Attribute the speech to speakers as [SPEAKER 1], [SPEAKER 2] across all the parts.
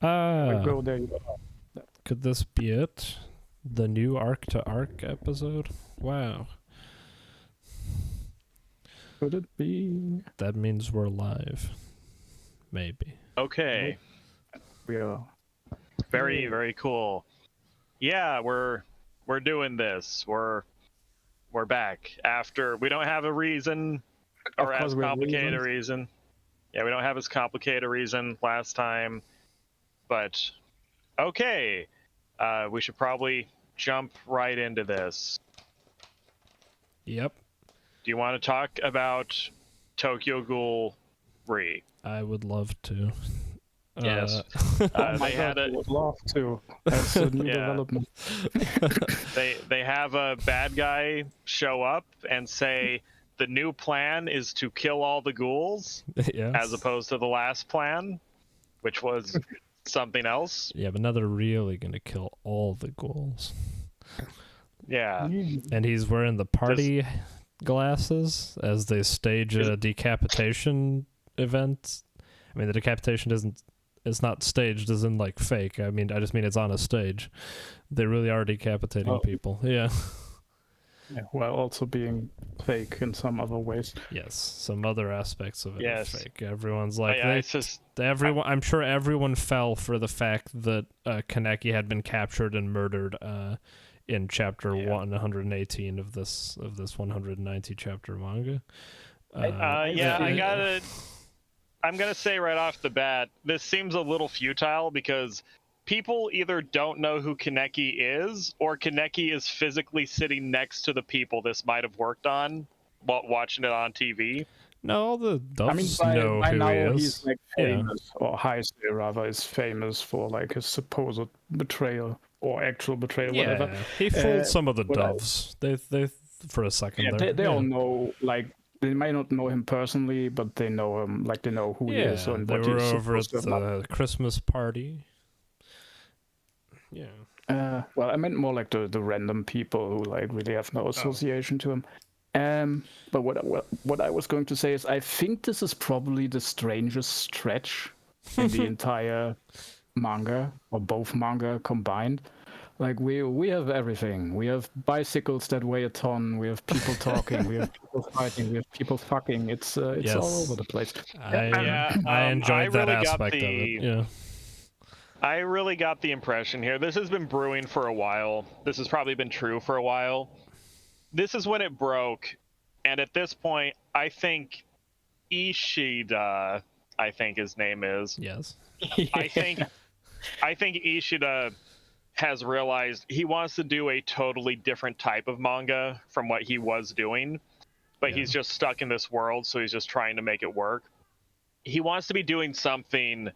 [SPEAKER 1] Go there.
[SPEAKER 2] Could this be it? The new Arc to Arc episode? Wow.
[SPEAKER 1] Could it be?
[SPEAKER 2] That means we're live. Maybe.
[SPEAKER 3] Okay.
[SPEAKER 1] We are.
[SPEAKER 3] Very, very cool. Yeah, we're doing this. We're back after we don't have a reason or as complicated a reason. Yeah, we don't have as complicated a reason last time. But okay. We should probably jump right into this.
[SPEAKER 2] Yep.
[SPEAKER 3] Do you want to talk about Tokyo Ghoul 3?
[SPEAKER 2] I would love to.
[SPEAKER 3] Yes. They had a
[SPEAKER 1] would love to. That's a new development.
[SPEAKER 3] they have a bad guy show up and say the new plan is to kill all the ghouls,
[SPEAKER 2] Yes.
[SPEAKER 3] as opposed to the last plan, which was something else.
[SPEAKER 2] Yeah, but now they're really gonna kill all the ghouls.
[SPEAKER 3] Yeah.
[SPEAKER 2] And he's wearing the party glasses as they stage a decapitation event. I mean, the decapitation it's not staged as in like fake. I just mean it's on a stage. They really are decapitating people. Yeah.
[SPEAKER 1] Yeah, while also being fake in some other ways.
[SPEAKER 2] Yes, some other aspects of it are
[SPEAKER 3] Yes.
[SPEAKER 2] fake. Everyone's like,
[SPEAKER 3] everyone.
[SPEAKER 2] I'm sure everyone fell for the fact that Kaneki had been captured and murdered in chapter 118 of this 190 chapter manga.
[SPEAKER 3] I'm gonna say right off the bat, this seems a little futile because people either don't know who Kaneki is, or Kaneki is physically sitting next to the people this might have worked on while watching it on TV.
[SPEAKER 2] No, all the doves know
[SPEAKER 1] by
[SPEAKER 2] who
[SPEAKER 1] now
[SPEAKER 2] he is.
[SPEAKER 1] he's like famous, or Heise rather is famous for like his supposed betrayal or actual betrayal, whatever.
[SPEAKER 2] He fooled some of the doves. They for a second.
[SPEAKER 1] Yeah, they all know, like, they might not know him personally, but they know him, like they know who he is. And
[SPEAKER 2] they
[SPEAKER 1] what
[SPEAKER 2] were
[SPEAKER 1] he's
[SPEAKER 2] over at
[SPEAKER 1] supposed to
[SPEAKER 2] the Christmas party. Yeah.
[SPEAKER 1] well, I meant more like the random people who like really have no association to him. But what I was going to say is I think this is probably the strangest stretch in the entire manga, or both manga combined. Like we have everything. We have bicycles that weigh a ton. We have people talking. We have people fighting. We have people fucking. It's all over the place.
[SPEAKER 2] I enjoyed that aspect of it. Yeah.
[SPEAKER 3] I really got the impression here. This has been brewing for a while. This has probably been true for a while. This is when it broke, and at this point, I think Ishida, I think his name is.
[SPEAKER 2] Yes.
[SPEAKER 3] I think Ishida has realized he wants to do a totally different type of manga from what he was doing, but he's just stuck in this world, so he's just trying to make it work. He wants to be doing something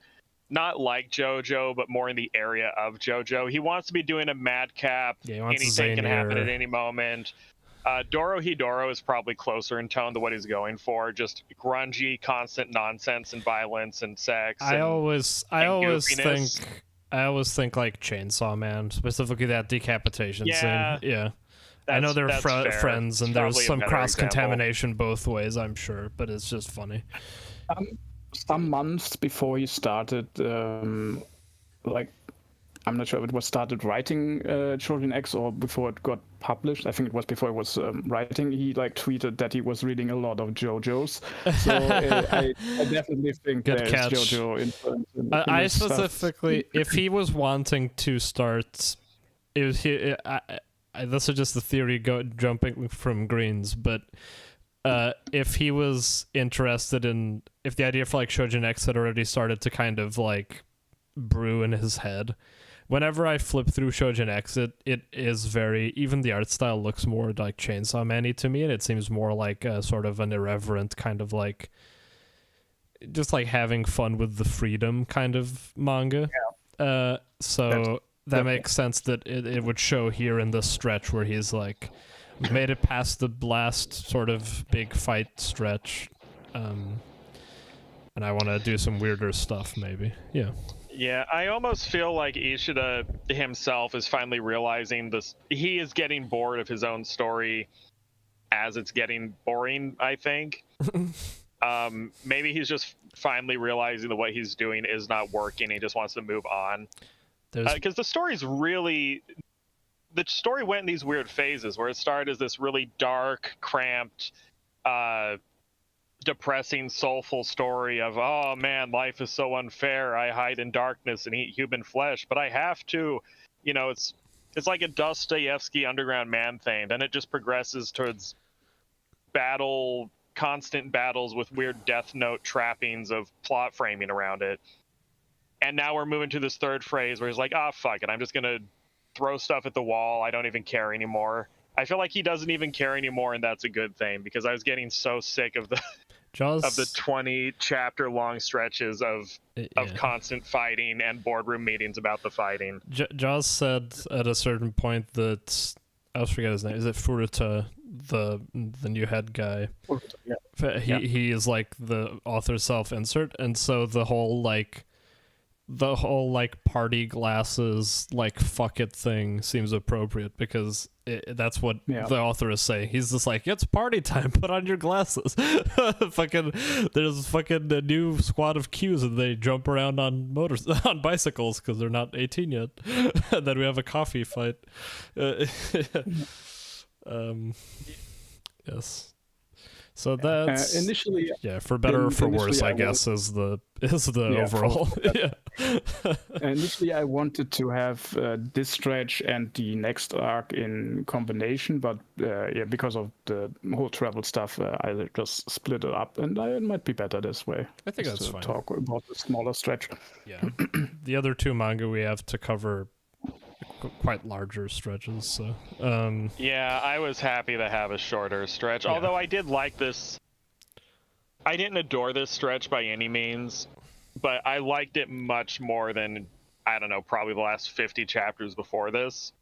[SPEAKER 3] not like JoJo, but more in the area of JoJo. He wants to be doing a madcap, anything can happen at any moment. Dorohedoro is probably closer in tone to what he's going for, just grungy, constant nonsense and violence and sex.
[SPEAKER 2] I always
[SPEAKER 3] goofiness.
[SPEAKER 2] think like Chainsaw Man, specifically that decapitation scene. Yeah. I know they're friends, and there's some cross-contamination both ways, I'm sure, but it's just funny.
[SPEAKER 1] Some months before he started, like, I'm not sure if it was started writing Children X or before it got published. I think it was before it was writing. He like tweeted that he was reading a lot of JoJo's. So I definitely think there's JoJo influence.
[SPEAKER 2] I specifically, if he was wanting to start, this is just the theory jumping from greens, but if he was interested in, if the idea for like Shojin X had already started to kind of like brew in his head, whenever I flip through Shojin X, it is very, even the art style looks more like Chainsaw Man-y to me, and it seems more like sort of an irreverent kind of like, just like having fun with the freedom kind of manga. Yeah. So that makes sense that it would show here in this stretch where he's like made it past the last sort of big fight stretch, and I want to do some weirder stuff maybe.
[SPEAKER 3] Yeah, I almost feel like Ishida himself is finally realizing this. He is getting bored of his own story as it's getting boring, I think. Maybe he's just finally realizing that what he's doing is not working. He just wants to move on. Because the story went in these weird phases where it started as this really dark, cramped, depressing, soulful story of, oh man, life is so unfair. I hide in darkness and eat human flesh, but I have to. You know, it's like a Dostoevsky Underground Man thing. Then it just progresses towards constant battles with weird Death Note trappings of plot framing around it. And now we're moving to this third phase where he's like, fuck it, I'm just gonna throw stuff at the wall. I don't even care anymore. I feel like he doesn't even care anymore, and that's a good thing, because I was getting so sick of the 20 chapter long stretches of constant fighting and boardroom meetings about the fighting.
[SPEAKER 2] Jaws said at a certain point that, I always forget his name, is it Furuta, the new head guy?
[SPEAKER 1] Yeah.
[SPEAKER 2] He is like the author self-insert, and so the whole party glasses fuck it thing seems appropriate, because that's what the author is saying. He's just like, it's party time, put on your glasses. There's a new squad of Qs and they jump around on bicycles because they're not 18 yet. And then we have a coffee fight. Yes. So that's
[SPEAKER 1] initially,
[SPEAKER 2] for better or for worse, I guess, is the overall.
[SPEAKER 1] Initially, I wanted to have this stretch and the next arc in combination, but because of the whole travel stuff, I just split it up, and it might be better this way.
[SPEAKER 2] I think that's fine.
[SPEAKER 1] Talk about the smaller stretch.
[SPEAKER 2] Yeah, the other two manga we have to cover quite larger stretches, so
[SPEAKER 3] I was happy to have a shorter stretch, although I did like this. I didn't adore this stretch by any means, but I liked it much more than, I don't know, probably the last 50 chapters before this.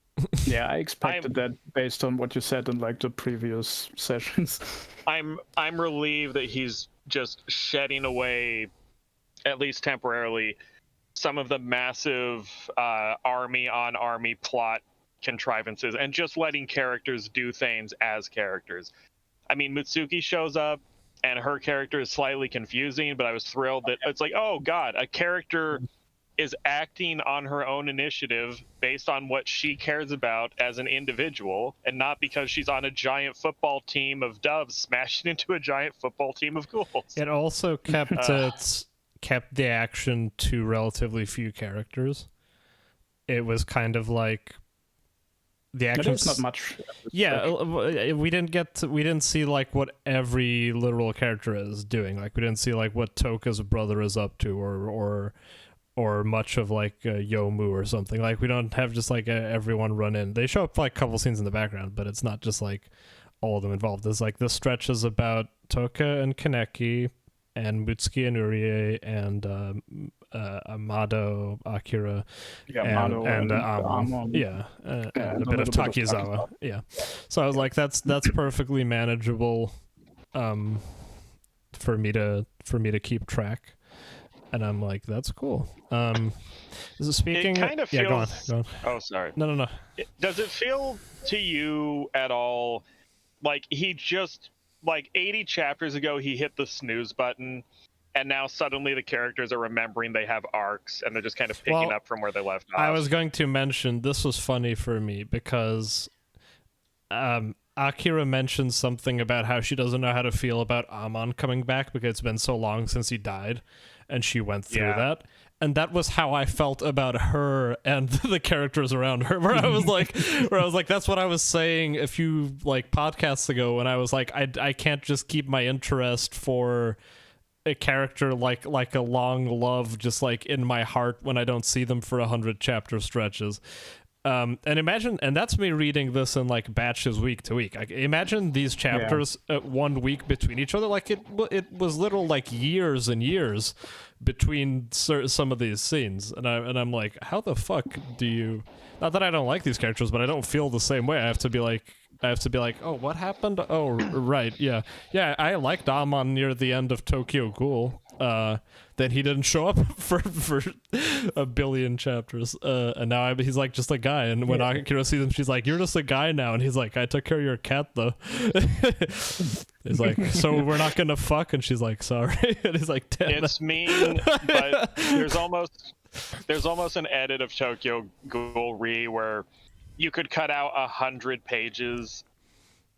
[SPEAKER 1] Yeah, I expected that based on what you said in the previous sessions.
[SPEAKER 3] I'm relieved that he's just shedding away, at least temporarily, some of the massive army on army plot contrivances and just letting characters do things as characters. I mean, Mutsuki shows up and her character is slightly confusing, but I was thrilled that it's like, oh god, a character is acting on her own initiative based on what she cares about as an individual, and not because she's on a giant football team of doves smashing into a giant football team of ghouls.
[SPEAKER 2] It also kept the action to relatively few characters. It was kind of like the action.
[SPEAKER 1] It's not much.
[SPEAKER 2] Yeah, we didn't see what every literal character is doing. We didn't see what Toka's brother is up to, or much of Yomu or something. We don't have just everyone run in. They show up a couple scenes in the background, but it's not just all of them involved. There's this stretch is about Toka and Kaneki and Mutsuki and Urie and Amado, Akira, and Amon. And a bit of Takizawa. Yeah. So I was that's perfectly manageable for me to keep track. And I'm like, that's cool. Speaking,
[SPEAKER 3] it kind of feels...
[SPEAKER 2] go on.
[SPEAKER 3] Oh, sorry.
[SPEAKER 2] No.
[SPEAKER 3] Does it feel to you at all like he just 80 chapters ago he hit the snooze button, and now suddenly the characters are remembering they have arcs and they're just kind of picking up from where they left off?
[SPEAKER 2] I was going to mention this was funny for me because Akira mentioned something about how she doesn't know how to feel about Amon coming back because it's been so long since he died, and she went through that. And that was how I felt about her and the characters around her, where I was like, that's what I was saying a few podcasts ago, when I was like, I can't just keep my interest for a character like a long love just in my heart when I don't see them for 100 chapter stretches. And imagine, and that's me reading this in batches week to week. Imagine these chapters 1 week between each other. It was literal years and years between some of these scenes, and I'm like, how the fuck do you? Not that I don't like these characters, but I don't feel the same way. I have to be like, oh, what happened? Oh, right, yeah. I liked Amon near the end of Tokyo Ghoul. then he didn't show up for a billion chapters. And now he's like just a guy. And when Akira sees him, she's like, "You're just a guy now." And he's like, "I took care of your cat though." He's like, "So we're not gonna fuck?" And she's like, "Sorry." And he's like, "Damn,
[SPEAKER 3] it's mean, but there's almost an edit of Tokyo Ghoul Re where you could cut out 100 pages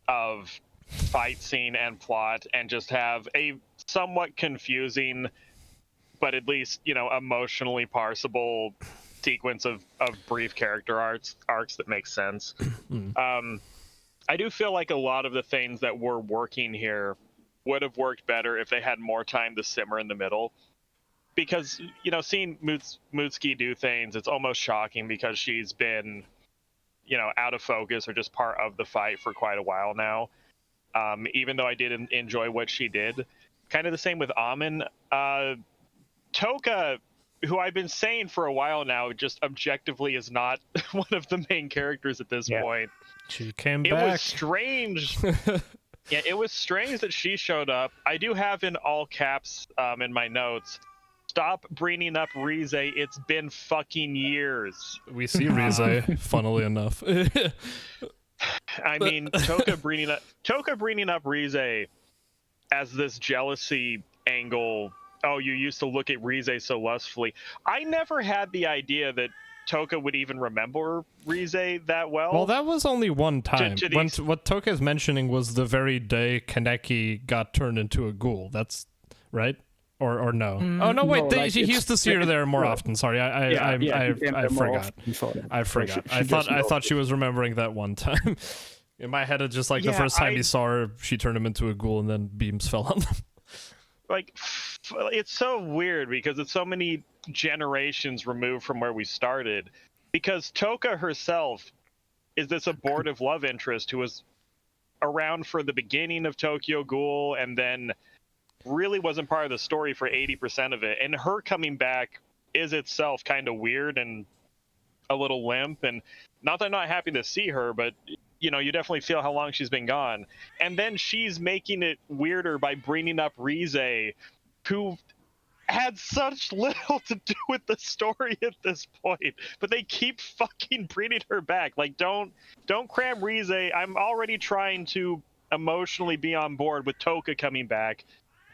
[SPEAKER 3] of fight scene and plot and just have a somewhat confusing but at least emotionally parsable sequence of brief character arcs that make sense. I do feel like a lot of the things that were working here would have worked better if they had more time to simmer in the middle, because seeing Mutsuki do things, it's almost shocking because she's been out of focus or just part of the fight for quite a while now. Even though I did enjoy what she did. Kind of the same with Amin. Toka, who I've been saying for a while now, just objectively is not one of the main characters at this point.
[SPEAKER 2] She came back.
[SPEAKER 3] It was strange. Yeah, it was strange that she showed up. I do have in all caps in my notes, "Stop bringing up Rize. It's been fucking years."
[SPEAKER 2] We see Rize, funnily enough.
[SPEAKER 3] I mean, Toka bringing up Rize as this jealousy angle. Oh, you used to look at Rize so lustfully. I never had the idea that Toka would even remember Rize that well.
[SPEAKER 2] Well, that was only one time. What Toka is mentioning was the very day Kaneki got turned into a ghoul. That's right. Or no? Oh no! Wait, he used to see her there more often. Sorry, I forgot. I forgot. I thought she was remembering that one time. In my head, it's just like the first time he saw her, she turned him into a ghoul, and then beams fell on them.
[SPEAKER 3] Like, it's so weird because it's so many generations removed from where we started. Because Toka herself is this abortive love interest who was around for the beginning of Tokyo Ghoul, and then really wasn't part of the story for 80% of it, and her coming back is itself kind of weird and a little limp. And not that I'm not happy to see her, but you definitely feel how long she's been gone. And then she's making it weirder by bringing up Rize, who had such little to do with the story at this point, but they keep fucking bringing her back. Like, don't cram Rize. I'm already trying to emotionally be on board with Toka coming back.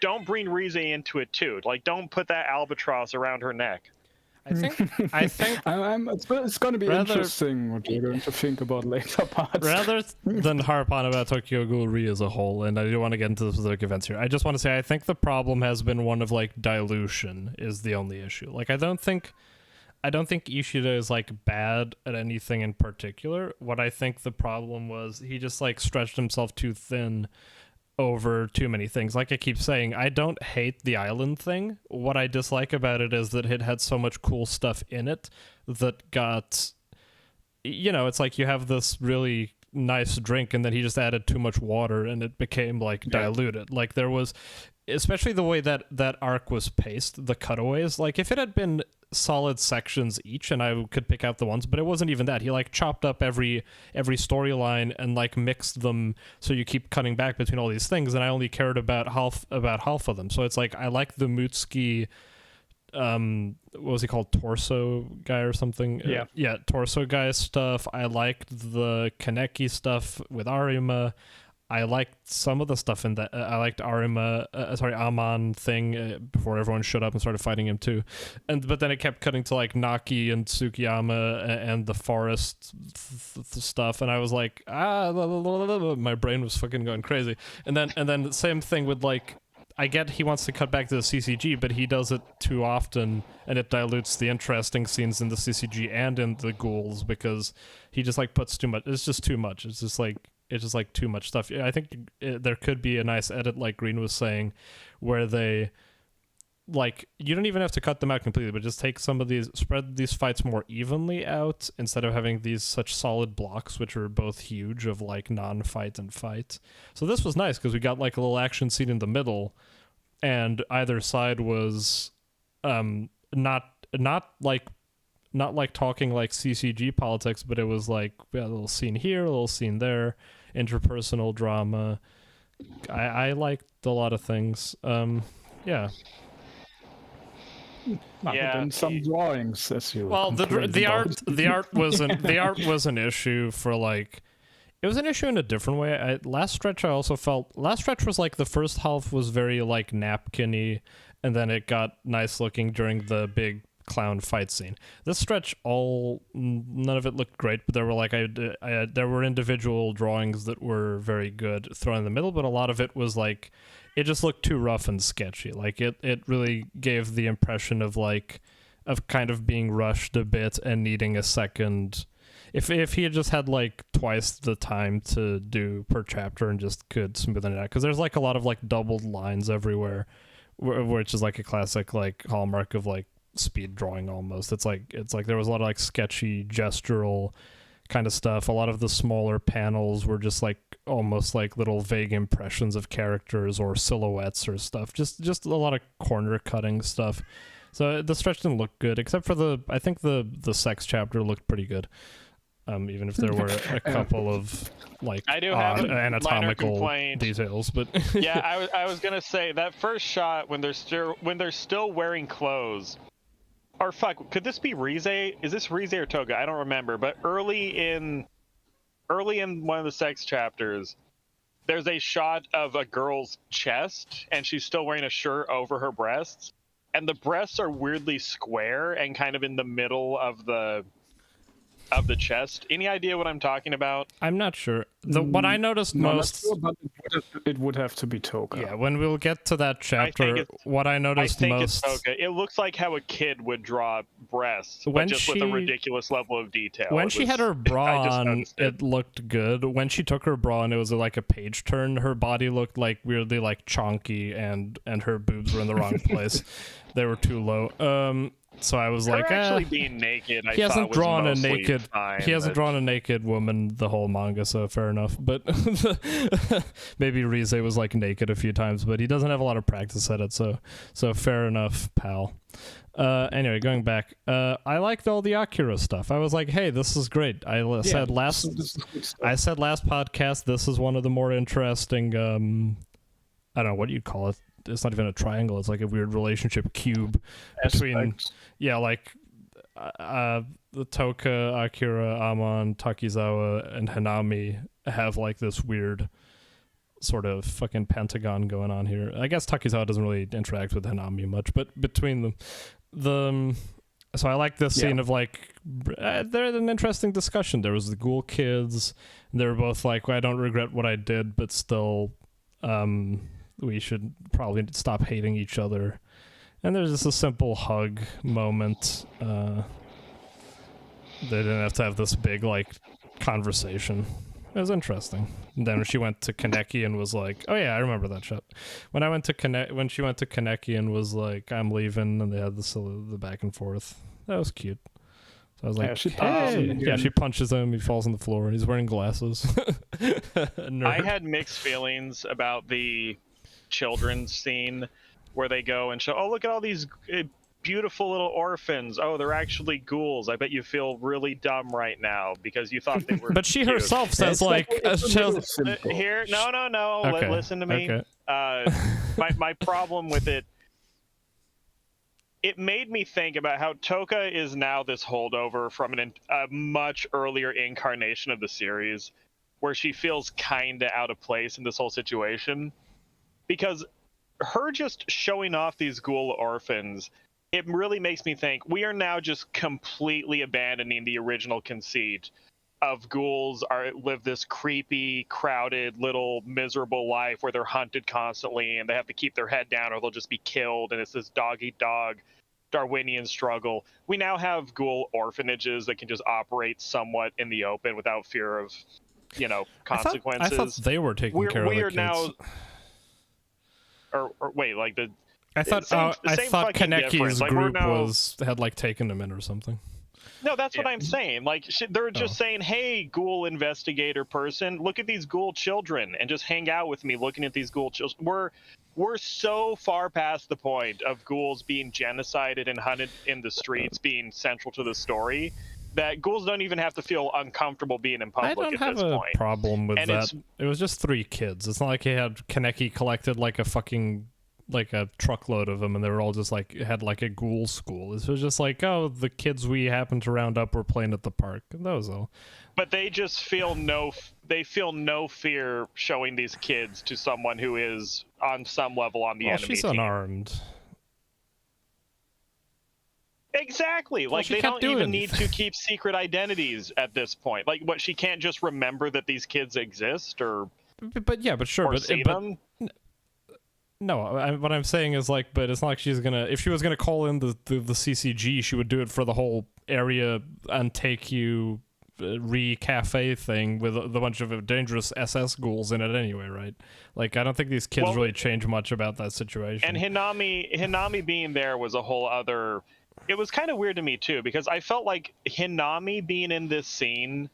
[SPEAKER 3] Don't bring Rize into it too. Like, don't put that albatross around her neck.
[SPEAKER 2] I think
[SPEAKER 1] it's going to be interesting what you're going to think about later parts.
[SPEAKER 2] Rather than harp on about Tokyo Ghoul Re as a whole, and I do want to get into the specific events here, I just want to say I think the problem has been one of like dilution is the only issue. Like, I don't think Ishida is like bad at anything in particular. What I think the problem was, he just like stretched himself too thin over too many things. Like I keep saying, I don't hate the island thing. What I dislike about it is that it had so much cool stuff in it that got, it's like you have this really nice drink and then he just added too much water and it became like diluted. Like there was, especially the way that arc was paced, the cutaways, like if it had been solid sections each and I could pick out the ones, but it wasn't even that. He like chopped up every storyline and like mixed them so you keep cutting back between all these things, and I only cared about half of them. So it's like I like the Mutsuki what was he called, torso guy or something? Yeah, torso guy stuff. I liked the Kaneki stuff with Arima. I liked some of the stuff in that. I liked Amon thing before everyone shut up and started fighting him too. But then it kept cutting to like Naki and Tsukiyama and the forest stuff, and I was like, my brain was fucking going crazy. And then the same thing with like, I get he wants to cut back to the CCG, but he does it too often, and it dilutes the interesting scenes in the CCG and in the ghouls because he just like puts too much. It's just too much. It's just like too much stuff. I think there could be a nice edit, like Green was saying, where they, like, you don't even have to cut them out completely, but just take some of these, spread these fights more evenly out instead of having these such solid blocks, which are both huge of like non-fight and fight. So this was nice because we got like a little action scene in the middle, and either side was not like talking like CCG politics, but it was like a little scene here, a little scene there, interpersonal drama. I liked a lot of things. Yeah.
[SPEAKER 3] Yeah.
[SPEAKER 1] than some drawings, as you.
[SPEAKER 2] Well, the
[SPEAKER 1] complained
[SPEAKER 2] art
[SPEAKER 1] about.
[SPEAKER 2] the art wasn't the art was an issue for like. It was an issue in a different way. Last Stretch, I also felt last stretch was like the first half was very like napkin-y, and then it got nice looking during the big clown fight scene. This stretch, none of it looked great, but there were like there were individual drawings that were very good thrown in the middle, but a lot of it was like it just looked too rough and sketchy. Like it really gave the impression of kind of being rushed a bit and needing a second. If he had just had like twice the time to do per chapter and just could smoothen it out, because there's like a lot of like doubled lines everywhere, which is like a classic like hallmark of like speed drawing almost. It's like there was a lot of like sketchy gestural kind of stuff. A lot of the smaller panels were just like almost like little vague impressions of characters or silhouettes or stuff. Just a lot of corner cutting stuff. So the stretch didn't look good, except for I think the sex chapter looked pretty good. Even if there were a couple of like
[SPEAKER 3] I do have
[SPEAKER 2] odd
[SPEAKER 3] a
[SPEAKER 2] anatomical
[SPEAKER 3] minor complaint.
[SPEAKER 2] details, but
[SPEAKER 3] Yeah, I was gonna say that first shot when they're still wearing clothes. Or fuck, could this be Rize? Is this Rize or Toga? I don't remember. But early in one of the sex chapters, there's a shot of a girl's chest, and she's still wearing a shirt over her breasts, and the breasts are weirdly square and kind of in the middle of the chest. Any idea what I'm talking about?
[SPEAKER 2] I'm not sure. What I noticed
[SPEAKER 1] No,
[SPEAKER 2] most.
[SPEAKER 1] not sure, but it would have to be Toka.
[SPEAKER 2] Yeah, when we'll get to that chapter, what I noticed most.
[SPEAKER 3] It's Toga. It looks like how a kid would draw breasts,
[SPEAKER 2] When
[SPEAKER 3] but just with a ridiculous level of detail.
[SPEAKER 2] When she had her bra on, it looked good. When she took her bra on, it was like a page turn. Her body looked like weirdly like chonky, and her boobs were in the wrong place. They were too low. So I was like,
[SPEAKER 3] actually being naked.
[SPEAKER 2] He hasn't drawn a
[SPEAKER 3] naked
[SPEAKER 2] naked woman the whole manga, so fair enough. But maybe Rize was like naked a few times, but he doesn't have a lot of practice at it, so fair enough, pal. Anyway, going back, I liked all the Akira stuff. I was like, hey, this is great. I said last podcast, this is one of the more interesting. I don't know what you'd call it. It's not even a triangle. It's like a weird relationship cube between, like the Toka, Akira, Amon, Takizawa, and Hanami have like this weird sort of fucking pentagon going on here. I guess Takizawa doesn't really interact with Hanami much, but between them, so I like this scene of like there's an interesting discussion. There was the Ghoul kids. And they were both like, well, I don't regret what I did, but still, we should probably stop hating each other. And there's just a simple hug moment. They didn't have to have this big like conversation. It was interesting. And then when she went to Kaneki and was like, "Oh yeah, I remember that shot." When she went to Kaneki and was like, "I'm leaving," and they had the back and forth. That was cute. So I was like, "Hey!" She punches him. He falls on the floor. He's wearing glasses.
[SPEAKER 3] I had mixed feelings about the children's scene where they go and show, oh, look at all these beautiful little orphans. Oh, they're actually ghouls. I bet you feel really dumb right now because you thought they were
[SPEAKER 2] but she
[SPEAKER 3] cute.
[SPEAKER 2] Herself says like
[SPEAKER 3] here no
[SPEAKER 2] okay.
[SPEAKER 3] Listen to me.
[SPEAKER 2] Okay.
[SPEAKER 3] My problem with it made me think about how Toka is now this holdover from a much earlier incarnation of the series where she feels kind of out of place in this whole situation. Because her just showing off these ghoul orphans, it really makes me think we are now just completely abandoning the original conceit of ghouls live this creepy, crowded, little miserable life where they're hunted constantly and they have to keep their head down or they'll just be killed, and it's this dog-eat-dog Darwinian struggle. We now have ghoul orphanages that can just operate somewhat in the open without fear of, consequences.
[SPEAKER 2] I thought they were taking care of the kids.
[SPEAKER 3] Now, or wait, like the.
[SPEAKER 2] I thought Kaneki's group had like taken them in or something.
[SPEAKER 3] No, that's what I'm saying. Like they're just saying, "Hey, ghoul investigator person, look at these ghoul children and just hang out with me, looking at these ghoul children." We're so far past the point of ghouls being genocided and hunted in the streets being central to the story that ghouls don't even have to feel uncomfortable being in public.
[SPEAKER 2] I don't have a problem with that. It was just 3 kids. It's not like he had Kaneki collected like a fucking like a truckload of them, and they were all just like had like a ghoul school. It was just like, oh, the kids we happened to round up were playing at the park. And that was all.
[SPEAKER 3] But they just feel no fear showing these kids to someone who is on some level on the enemy
[SPEAKER 2] she's
[SPEAKER 3] team.
[SPEAKER 2] unarmed.
[SPEAKER 3] Exactly.
[SPEAKER 2] Well,
[SPEAKER 3] like they don't even need to keep secret identities at this point. Like, what, she can't just remember that these kids exist, or
[SPEAKER 2] but sure,
[SPEAKER 3] or see them.
[SPEAKER 2] No, what I'm saying is like, but it's not like she's gonna. If she was gonna call in the CCG, she would do it for the whole area and take you cafe thing with a bunch of dangerous SS ghouls in it anyway, right? Like, I don't think these kids really change much about that situation.
[SPEAKER 3] And Hinami being there was a whole other. It was kind of weird to me too, because I felt like Hinami being in this scene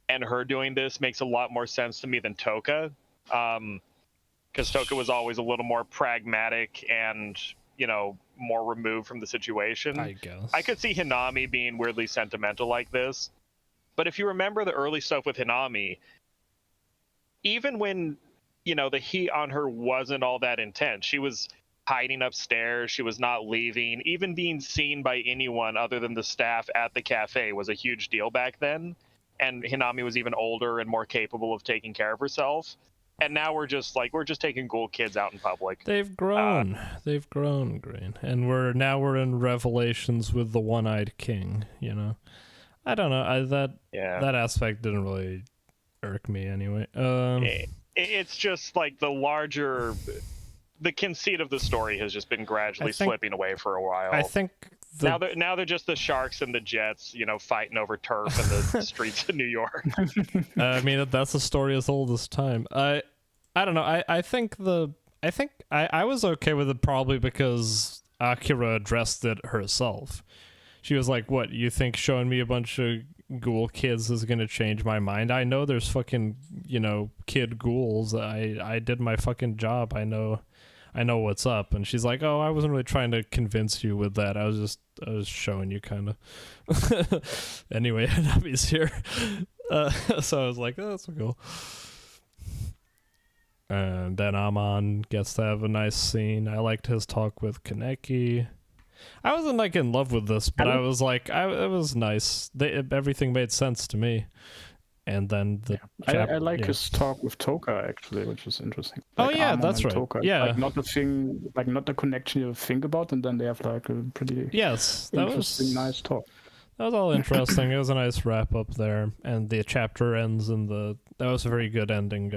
[SPEAKER 3] and her doing this makes a lot more sense to me than Toka, because Toka was always a little more pragmatic and, you know, more removed from the situation.
[SPEAKER 2] I guess
[SPEAKER 3] I could see Hinami being weirdly sentimental like this, but if you remember the early stuff with Hinami, even when, you know, the heat on her wasn't all that intense, she was hiding upstairs, she was not leaving. Even being seen by anyone other than the staff at the cafe was a huge deal back then, and Hinami was even older and more capable of taking care of herself. And now we're just taking ghoul kids out in public.
[SPEAKER 2] They've grown. They've grown, Green. And we're in Revelations with the one-eyed king, you know. I don't know. That aspect didn't really irk me anyway.
[SPEAKER 3] It's just like the conceit of the story has just been gradually slipping away for a while.
[SPEAKER 2] I think
[SPEAKER 3] now they're just the Sharks and the Jets, you know, fighting over turf in the streets of New York.
[SPEAKER 2] I mean, that's a story as old as time. I don't know. I think I was okay with it probably because Akira addressed it herself. She was like, "What, you think showing me a bunch of ghoul kids is gonna change my mind? I know there's fucking, you know, kid ghouls. I did my fucking job. I know what's up." And she's like, "Oh, I wasn't really trying to convince you with that. I was showing you kind of." Anyway, Hanabi's here. So I was like, "Oh, that's cool." And then Amon gets to have a nice scene. I liked his talk with Kaneki. I wasn't like in love with this, but I was like, it was nice. Everything made sense to me. And then
[SPEAKER 1] I like his talk with Toka actually, which is interesting.
[SPEAKER 2] Oh
[SPEAKER 1] like
[SPEAKER 2] yeah,
[SPEAKER 1] Amon
[SPEAKER 2] that's
[SPEAKER 1] and
[SPEAKER 2] right.
[SPEAKER 1] Toka.
[SPEAKER 2] Yeah,
[SPEAKER 1] like not the connection you think about, and then they have like a pretty interesting, nice talk.
[SPEAKER 2] That was all interesting. It was a nice wrap up there, and the chapter ends that was a very good endings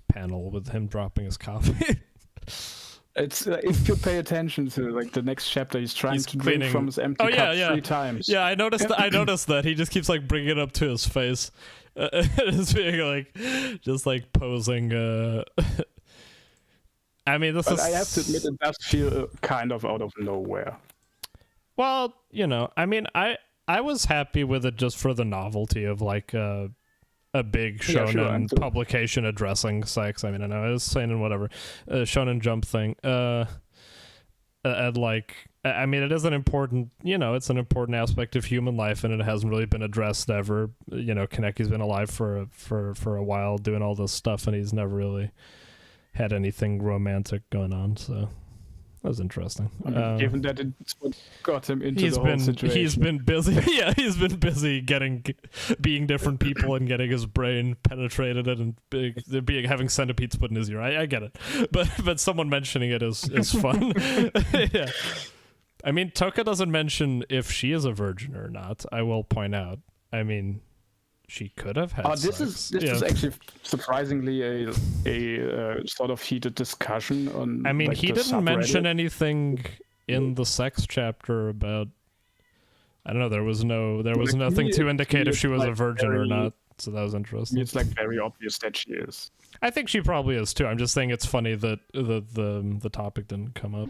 [SPEAKER 2] panel with him dropping his coffee.
[SPEAKER 1] It's if you pay attention to like the next chapter, he's trying to drink from his empty cup 3 times.
[SPEAKER 2] Yeah, I noticed that he just keeps like bringing it up to his face, just being like, just like posing. I mean, I
[SPEAKER 1] have to admit, it does feel kind of out of nowhere.
[SPEAKER 2] Well, you know, I mean, I was happy with it just for the novelty of like a big shonen publication addressing sex. I mean, I know I was saying in whatever Shonen Jump thing. And like, I mean, it is an important, you know, it's an important aspect of human life, and it hasn't really been addressed ever. You know, Kaneki's been alive for a while, doing all this stuff, and he's never really had anything romantic going on. So that was interesting.
[SPEAKER 1] I mean, given that it's what got him into the whole situation.
[SPEAKER 2] He's been busy. Yeah, he's been busy being different people and getting his brain penetrated and having centipedes put in his ear. I get it, but someone mentioning it is fun. Yeah, I mean, Toka doesn't mention if she is a virgin or not. I will point out. I mean, she could have had
[SPEAKER 1] this
[SPEAKER 2] sex.
[SPEAKER 1] is actually surprisingly a sort of heated discussion on.
[SPEAKER 2] I mean,
[SPEAKER 1] like,
[SPEAKER 2] he didn't mention anything in the sex chapter about. I don't know. There was nothing to indicate if she was a virgin or not. So that was interesting.
[SPEAKER 1] It's like very obvious that she is.
[SPEAKER 2] I think she probably is too. I'm just saying it's funny that the topic didn't come up.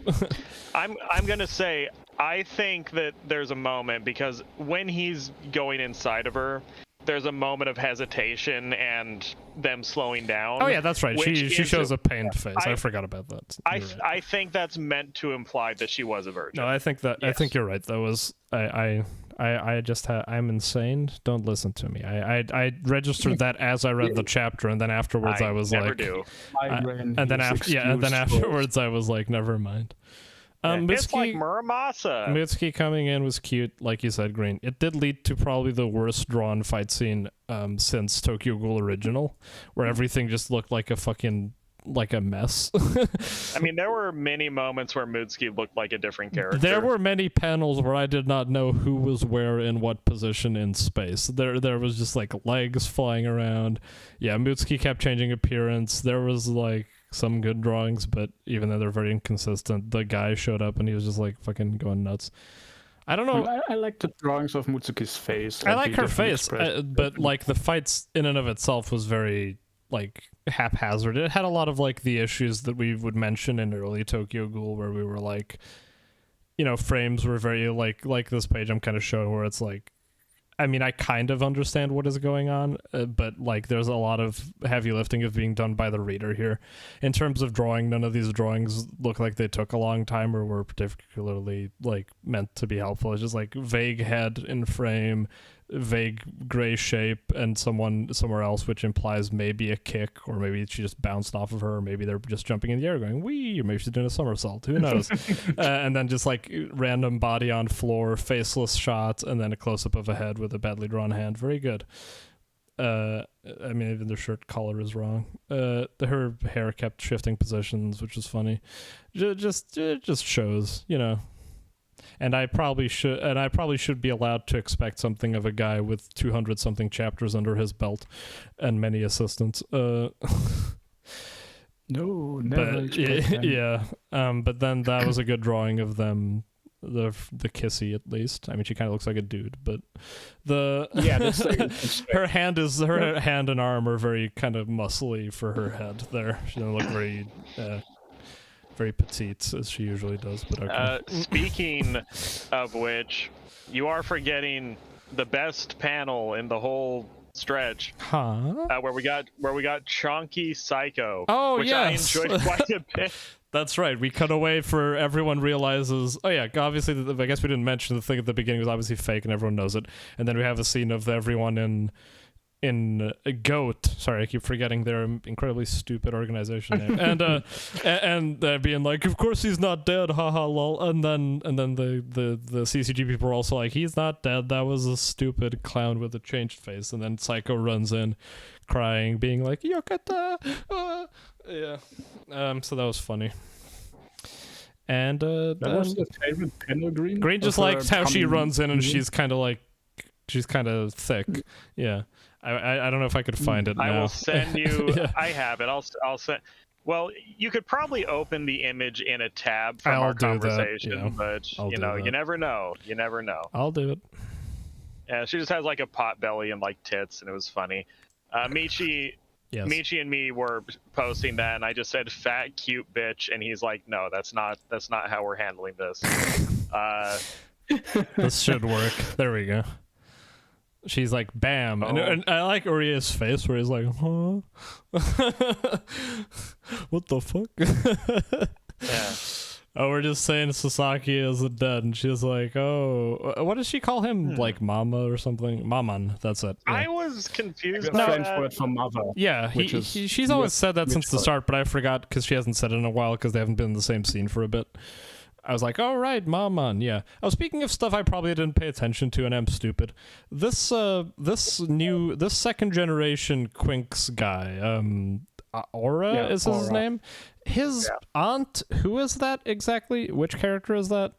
[SPEAKER 3] I'm gonna say I think that there's a moment, because when he's going inside of her, there's a moment of hesitation and them slowing down.
[SPEAKER 2] Oh yeah, that's right. She shows a pained face. I forgot about that.
[SPEAKER 3] I think that's meant to imply that she was a virgin.
[SPEAKER 2] No, I think that. Yes. I think you're right. That was I I'm insane. Don't listen to me. I registered that as I read the chapter, and then afterwards I was
[SPEAKER 3] never
[SPEAKER 2] like,
[SPEAKER 3] do.
[SPEAKER 2] and then afterwards I was like, never mind.
[SPEAKER 3] It's like Muramasa.
[SPEAKER 2] Mitsuki coming in was cute, like you said, Green. It did lead to probably the worst drawn fight scene since Tokyo Ghoul original, where everything just looked like a mess.
[SPEAKER 3] I mean, there were many moments where Mitsuki looked like a different character.
[SPEAKER 2] There were many panels where I did not know who was where in what position in space. There was just like legs flying around. Yeah, Mitsuki kept changing appearance. There was like some good drawings, but even though they're very inconsistent, the guy showed up and he was just like fucking going nuts. I don't know.
[SPEAKER 1] I like the drawings of Mitsuki's face.
[SPEAKER 2] I like her face, but like the fights in and of itself was very like haphazard. It had a lot of like the issues that we would mention in early Tokyo Ghoul, where we were like, you know, frames were very like this page I'm kind of showing, where it's like, I mean, I kind of understand what is going on, but like there's a lot of heavy lifting of being done by the reader here. In terms of drawing, none of these drawings look like they took a long time or were particularly like meant to be helpful. It's just like vague head in frame, vague gray shape, and someone somewhere else, which implies maybe a kick, or maybe she just bounced off of her, or maybe they're just jumping in the air going wee, or maybe she's doing a somersault, who knows. And then just like random body on floor, faceless shot, and then a close-up of a head with a badly drawn hand. Very good. I mean, even the shirt collar is wrong. Her hair kept shifting positions, which is funny. It just shows, you know. And I probably should be allowed to expect something of a guy with 200 something chapters under his belt and many assistants.
[SPEAKER 1] No, never.
[SPEAKER 2] But yeah. But then that was a good drawing of them, the kissy at least. I mean, she kind of looks like a dude, but
[SPEAKER 1] that's
[SPEAKER 2] her hand and arm are very kind of muscly for her head. There, she doesn't look very petite as she usually does, but okay.
[SPEAKER 3] Speaking of which, you are forgetting the best panel in the whole stretch. Where we got Chunky Psycho.
[SPEAKER 2] Oh,
[SPEAKER 3] which
[SPEAKER 2] yes.
[SPEAKER 3] I enjoyed quite a bit.
[SPEAKER 2] That's right. We cut away for everyone realizes. Oh yeah, obviously. I guess we didn't mention the thing at the beginning was obviously fake, and everyone knows it. And then we have a scene of everyone in Goat. Sorry, I keep forgetting their incredibly stupid organization name. And being like, of course he's not dead, haha lol. And then the CCG people are also like, he's not dead. That was a stupid clown with a changed face. And then Psycho runs in, crying, being like, Yokata. Yeah. So that was funny. And
[SPEAKER 1] that was your favorite panel, Green.
[SPEAKER 2] Green just likes how she runs in and she's kind of thick. Yeah. I don't know if I could find it now.
[SPEAKER 3] I will send you.
[SPEAKER 2] Yeah.
[SPEAKER 3] I have it. I'll send. Well, you could probably open the image in a tab from our conversation, but you never know. You never know.
[SPEAKER 2] I'll do it.
[SPEAKER 3] Yeah, she just has like a pot belly and like tits, and it was funny. Michi and me were posting that, and I just said "fat, cute bitch," and he's like, "No, that's not how we're handling this."
[SPEAKER 2] This should work. There we go. She's like, bam. And I like Uria's face where he's like, huh? What the fuck?
[SPEAKER 3] Yeah.
[SPEAKER 2] Oh, we're just saying Sasaki is dead. And she's like, oh, what does she call him? Like Mama or something? Maman, that's it. Yeah.
[SPEAKER 3] I was confused.
[SPEAKER 1] No, French word for mother.
[SPEAKER 2] Yeah, she's always said that since the start, but I forgot because she hasn't said it in a while because they haven't been in the same scene for a bit. I was like, all right, Maman, yeah. Oh, speaking of stuff I probably didn't pay attention to, and I'm stupid. This second generation Quinks guy, Aura is his name. His aunt, who is that exactly? Which character is that?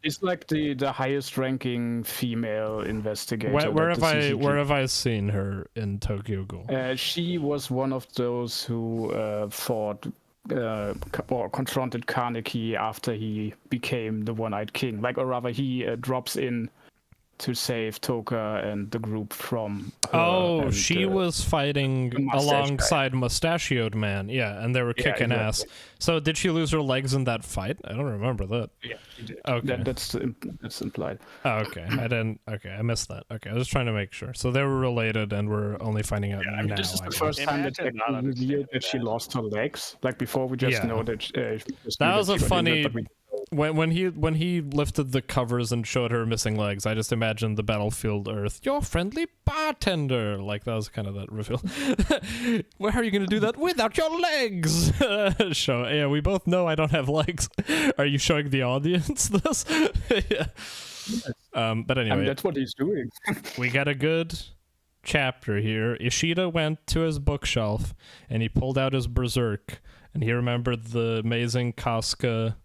[SPEAKER 1] It's like the highest ranking female investigator.
[SPEAKER 2] Where have I seen her in Tokyo Ghoul?
[SPEAKER 1] She was one of those who fought or confronted Kaneki after he became the One-Eyed King. Like, or rather, he drops in to save Toka and the group from her.
[SPEAKER 2] Oh, she was fighting alongside Mustachioed Man. Yeah, and they were kicking ass. So did she lose her legs in that fight? I don't remember that.
[SPEAKER 1] Yeah, she did.
[SPEAKER 2] Okay.
[SPEAKER 1] That's implied.
[SPEAKER 2] Oh, okay. I missed that. Okay, I was just trying to make sure. So they were related, and we're only finding out now.
[SPEAKER 1] This is the first time that actually revealed that she lost her legs. Like, before we just know that
[SPEAKER 2] that was a funny... when he lifted the covers and showed her missing legs, I just imagined the Battlefield Earth, your friendly bartender. Like, that was kind of that reveal. Where are you going to do that without your legs? Show. Yeah, we both know I don't have legs. Are you showing the audience this? Yeah. But anyway,
[SPEAKER 1] I mean, that's what he's doing.
[SPEAKER 2] we got a good chapter here. Ishida went to his bookshelf and he pulled out his Berserk, and he remembered the amazing Casca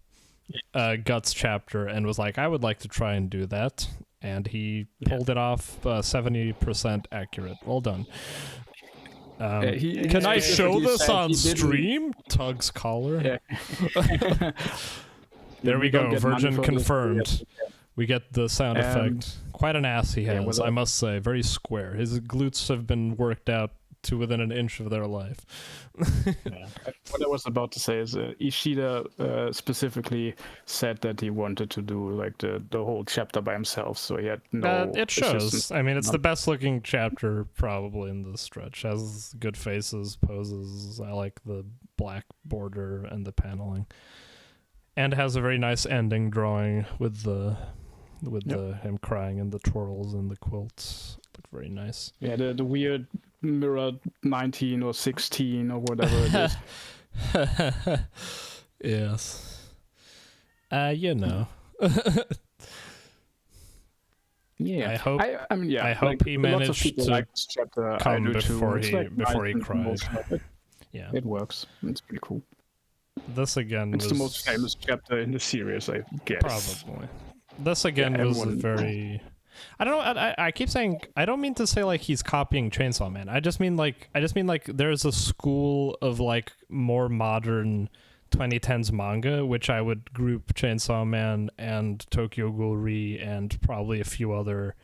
[SPEAKER 2] Guts chapter and was like, I would like to try and do that. And he pulled it off 70% accurate. Well done. Can I show this on stream? Tug's collar.
[SPEAKER 1] Yeah.
[SPEAKER 2] There we go. Virgin confirmed. We get the sound effect. Quite an ass he has, I must say. Very square. His glutes have been worked out to within an inch of their life.
[SPEAKER 1] What I was about to say is Ishida specifically said that he wanted to do like the whole chapter by himself, so he had no
[SPEAKER 2] it shows.
[SPEAKER 1] assistance.
[SPEAKER 2] I mean, it's the best looking chapter probably in this stretch. Has good faces, poses. I like the black border and the paneling, and has a very nice ending drawing with the him crying and the twirls and the quilts. Look very nice.
[SPEAKER 1] Yeah, the weird mirror 19 or 16 or whatever it is.
[SPEAKER 2] Yes. You know.
[SPEAKER 1] Yeah.
[SPEAKER 2] I hope.
[SPEAKER 1] I mean, yeah.
[SPEAKER 2] I hope he managed to
[SPEAKER 1] like this chapter.
[SPEAKER 2] come
[SPEAKER 1] I do
[SPEAKER 2] before
[SPEAKER 1] too.
[SPEAKER 2] he
[SPEAKER 1] It's
[SPEAKER 2] before
[SPEAKER 1] nice
[SPEAKER 2] he
[SPEAKER 1] and
[SPEAKER 2] cried.
[SPEAKER 1] emotional.
[SPEAKER 2] Yeah.
[SPEAKER 1] It works. It's pretty cool.
[SPEAKER 2] This again
[SPEAKER 1] It's
[SPEAKER 2] was
[SPEAKER 1] the most famous chapter in the series, I guess.
[SPEAKER 2] probably. This again was very. I don't know. I keep saying I don't mean to say like he's copying Chainsaw Man. I just mean like there's a school of like more modern 2010s manga, which I would group Chainsaw Man and Tokyo Ghoul Re and probably a few other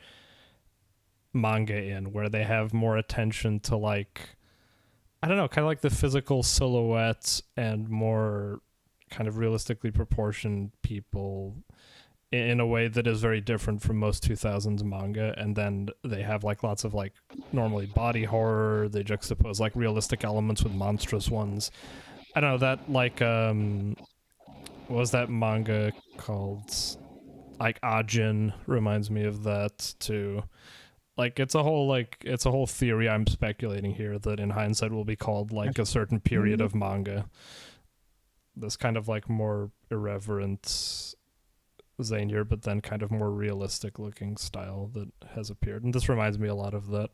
[SPEAKER 2] manga in, where they have more attention to like, I don't know, kind of like the physical silhouettes and more kind of realistically proportioned people in a way that is very different from most 2000s manga. And then they have like lots of like normally body horror. They juxtapose like realistic elements with monstrous ones. I don't know, that like what was that manga called? Like Ajin reminds me of that too. Like it's a whole theory I'm speculating here that in hindsight will be called like a certain period of manga. This kind of like more irreverent, zanier, but then kind of more realistic looking style that has appeared. And this reminds me a lot of that.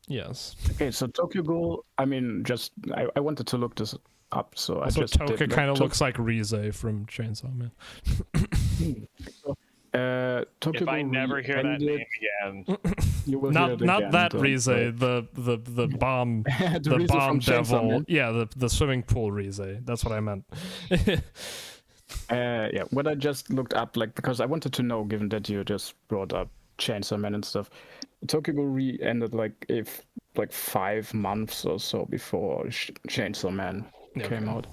[SPEAKER 2] Yes.
[SPEAKER 1] Okay, so Tokyo Ghoul, I mean, just I wanted to look this up, so I
[SPEAKER 2] So
[SPEAKER 1] just
[SPEAKER 2] Toka
[SPEAKER 1] did.
[SPEAKER 2] kind of looks like Rize from Chainsaw Man.
[SPEAKER 1] Tokyo
[SPEAKER 3] If I
[SPEAKER 1] Ghoul
[SPEAKER 3] never hear that
[SPEAKER 1] ended-
[SPEAKER 3] name again,
[SPEAKER 1] you will hear it
[SPEAKER 2] Not
[SPEAKER 1] again,
[SPEAKER 2] that
[SPEAKER 1] don't
[SPEAKER 2] Rize,
[SPEAKER 1] worry.
[SPEAKER 2] the bomb,
[SPEAKER 1] The
[SPEAKER 2] the
[SPEAKER 1] Rize
[SPEAKER 2] bomb
[SPEAKER 1] from Chainsaw
[SPEAKER 2] devil.
[SPEAKER 1] Man.
[SPEAKER 2] Yeah, the swimming pool Rize. That's what I meant.
[SPEAKER 1] Yeah, what I just looked up, like, because I wanted to know, given that you just brought up Chainsaw Man and stuff, Tokyo Ghoul ended like 5 months or so before Chainsaw Man came out.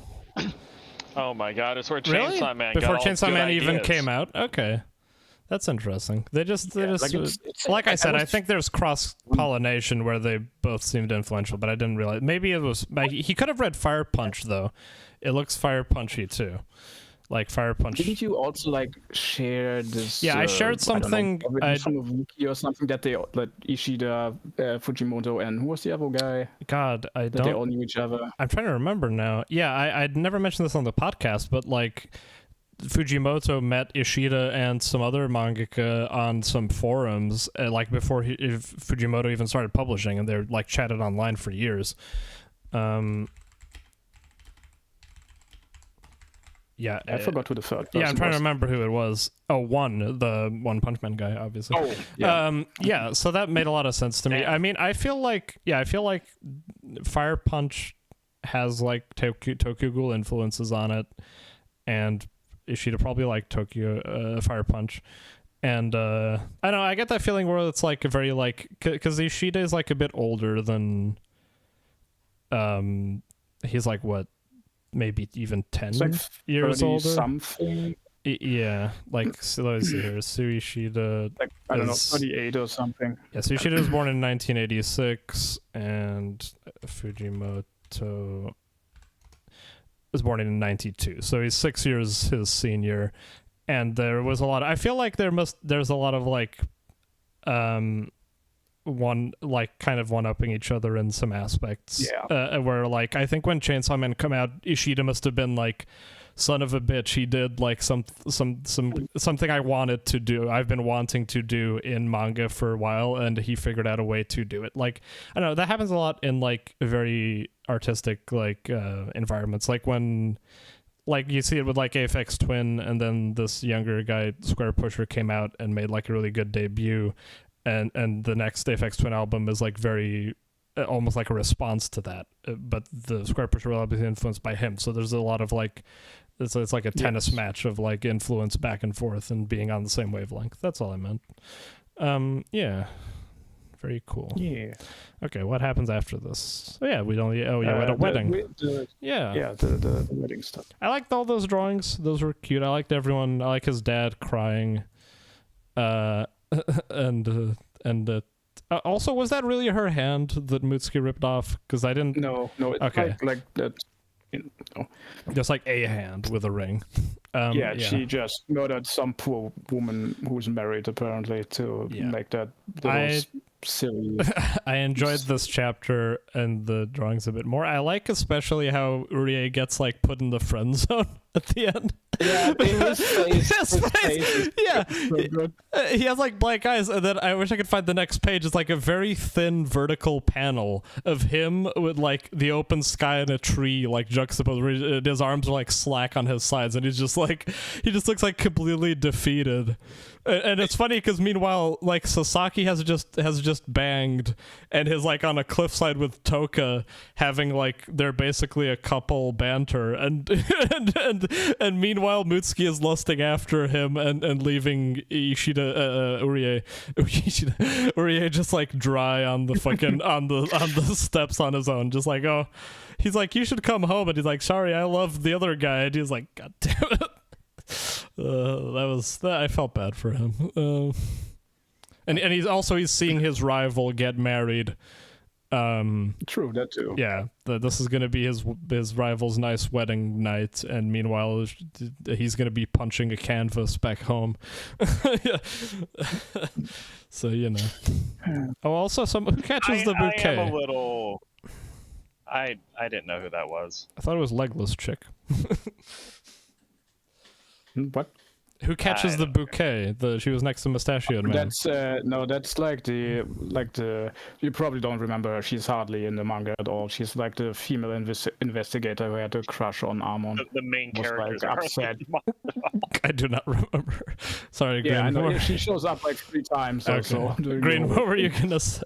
[SPEAKER 3] oh my god, it's where
[SPEAKER 2] Really?
[SPEAKER 3] Chainsaw Man
[SPEAKER 2] Before
[SPEAKER 3] got all
[SPEAKER 2] Chainsaw
[SPEAKER 3] good
[SPEAKER 2] Man even
[SPEAKER 3] ideas.
[SPEAKER 2] came out? Okay. That's interesting. They just
[SPEAKER 1] it's
[SPEAKER 2] like I said, I
[SPEAKER 1] was-
[SPEAKER 2] think there's cross pollination where they both seemed influential, but I didn't realize. Maybe it was he could have read Fire Punch though. It looks Fire Punchy too, like Fire Punch.
[SPEAKER 1] Didn't you also like share this?
[SPEAKER 2] Yeah, I shared
[SPEAKER 1] don't know,
[SPEAKER 2] something,
[SPEAKER 1] evidence from a wiki or something that Ishida, Fujimoto, and who was the other guy?
[SPEAKER 2] God, I
[SPEAKER 1] That they
[SPEAKER 2] don't.
[SPEAKER 1] all knew each other.
[SPEAKER 2] I'm trying to remember now. Yeah, I'd never mentioned this on the podcast, but like Fujimoto met Ishida and some other mangaka on some forums, like before Fujimoto even started publishing, and they're like chatted online for years. Yeah,
[SPEAKER 1] I forgot who the third person
[SPEAKER 2] yeah, I'm trying to
[SPEAKER 1] was.
[SPEAKER 2] remember who it was. Oh, the One Punch Man guy, obviously.
[SPEAKER 1] Oh, yeah.
[SPEAKER 2] Yeah, so that made a lot of sense to me. I mean, I feel like Fire Punch has like Tokyo Ghoul influences on it, and Ishida probably like Fire Punch. And I don't know, I get that feeling where it's like a very like, because Ishida is like a bit older than he's like what, maybe even 10
[SPEAKER 1] It's like
[SPEAKER 2] years
[SPEAKER 1] 30
[SPEAKER 2] older.
[SPEAKER 1] something.
[SPEAKER 2] Yeah, like, so let me see here. Sue Ishida.
[SPEAKER 1] Like, I don't know,
[SPEAKER 2] is-
[SPEAKER 1] 38 or something.
[SPEAKER 2] Yeah, Sue Ishida was born in 1986, and Fujimoto was born in 92, so he's 6 years his senior. And there was a lot I feel like there's a lot of like one like kind of one-upping each other in some aspects. Where like I think when Chainsaw Man come out, Ishida must have been like, son of a bitch, he did like something I wanted to do. I've been wanting to do in manga for a while, and he figured out a way to do it. Like, I don't know, that happens a lot in like very artistic like environments, like when like you see it with like Aphex Twin, and then this younger guy Square Pusher came out and made like a really good debut, and the next Aphex Twin album is like very almost like a response to that, but the Square Pusher will be influenced by him, so there's a lot of like it's like a tennis match of like influence back and forth and being on the same wavelength. That's all I meant. Very cool.
[SPEAKER 1] Yeah.
[SPEAKER 2] Okay, what happens after this? Oh, yeah, we don't. Oh, yeah, we had a wedding.
[SPEAKER 1] The wedding stuff.
[SPEAKER 2] I liked all those drawings. Those were cute. I liked everyone. I like his dad crying. Also, was that really her hand that Mutsuki ripped off? Because I didn't.
[SPEAKER 1] No. It's
[SPEAKER 2] okay.
[SPEAKER 1] Like that.
[SPEAKER 2] Just like a hand with a ring.
[SPEAKER 1] She just murdered some poor woman who's married apparently to make that little silly.
[SPEAKER 2] I enjoyed this chapter and the drawings a bit more. I like especially how Urie gets like put in the friend zone at the end.
[SPEAKER 1] Yeah, his face.
[SPEAKER 2] Yeah,
[SPEAKER 1] so good.
[SPEAKER 2] He has like black eyes, and then I wish I could find the next page. It's like a very thin vertical panel of him with like the open sky and a tree like juxtaposed. Where his arms are like slack on his sides, and he's just like he just looks like completely defeated. And it's funny because meanwhile, like Sasaki has just banged and is like on a cliffside with Toka, having like they're basically a couple banter, and and meanwhile Mutsuki is lusting after him and leaving Urie just like dry on the fucking on the steps on his own, just like, oh, he's like, you should come home, and he's like, sorry, I love the other guy, and he's like, god damn it. I felt bad for him. And he's seeing his rival get married.
[SPEAKER 1] True, that too.
[SPEAKER 2] Yeah, this is gonna be his rival's nice wedding night, and meanwhile he's gonna be punching a canvas back home. So you know. Oh, also who catches the bouquet?
[SPEAKER 3] I am a little. I didn't know who that was.
[SPEAKER 2] I thought it was Legless Chick.
[SPEAKER 1] What?
[SPEAKER 2] Who catches the bouquet? She was next to Mustachioed Man.
[SPEAKER 1] That's like the you probably don't remember her. She's hardly in the manga at all. She's like the female investigator who had a crush on Amon.
[SPEAKER 3] The main character.
[SPEAKER 1] Like, upset.
[SPEAKER 2] I do not remember. Sorry, Green.
[SPEAKER 1] Yeah, I know. She shows up like 3 times. Okay. So
[SPEAKER 2] Green, what were you gonna say?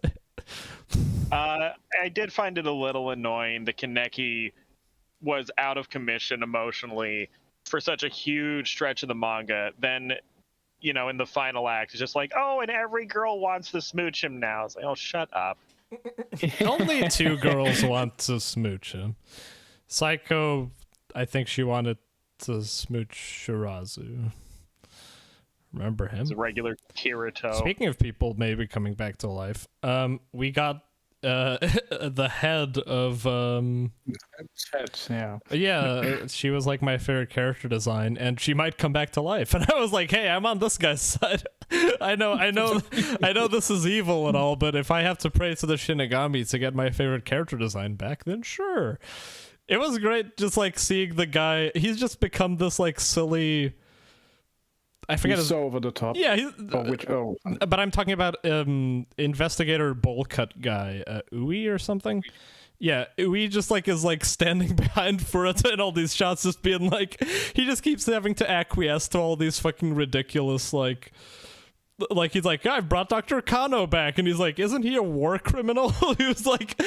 [SPEAKER 3] I did find it a little annoying that Kaneki was out of commission emotionally for such a huge stretch of the manga. Then, you know, in the final act, it's just like, oh, and every girl wants to smooch him now. It's like, oh, shut up.
[SPEAKER 2] Only 2 girls want to smooch him. Psycho, I think she wanted to smooch Shirazu. Remember him?
[SPEAKER 3] It's a regular Kirito.
[SPEAKER 2] Speaking of people maybe coming back to life, we got the head of she was like my favorite character design, and she might come back to life, and I was like, hey, I'm on this guy's side. I know this is evil and all, but if I have to pray to the Shinigami to get my favorite character design back, then sure. It was great just like seeing the guy. He's just become this like silly, I forget.
[SPEAKER 1] He's so over the top.
[SPEAKER 2] Yeah. But I'm talking about investigator bowl cut guy, Ui or something. Yeah, Ui just like is like standing behind Furuta in all these shots, just being like, he just keeps having to acquiesce to all these fucking ridiculous like he's like, I brought Dr. Kano back, and he's like, isn't he a war criminal who's like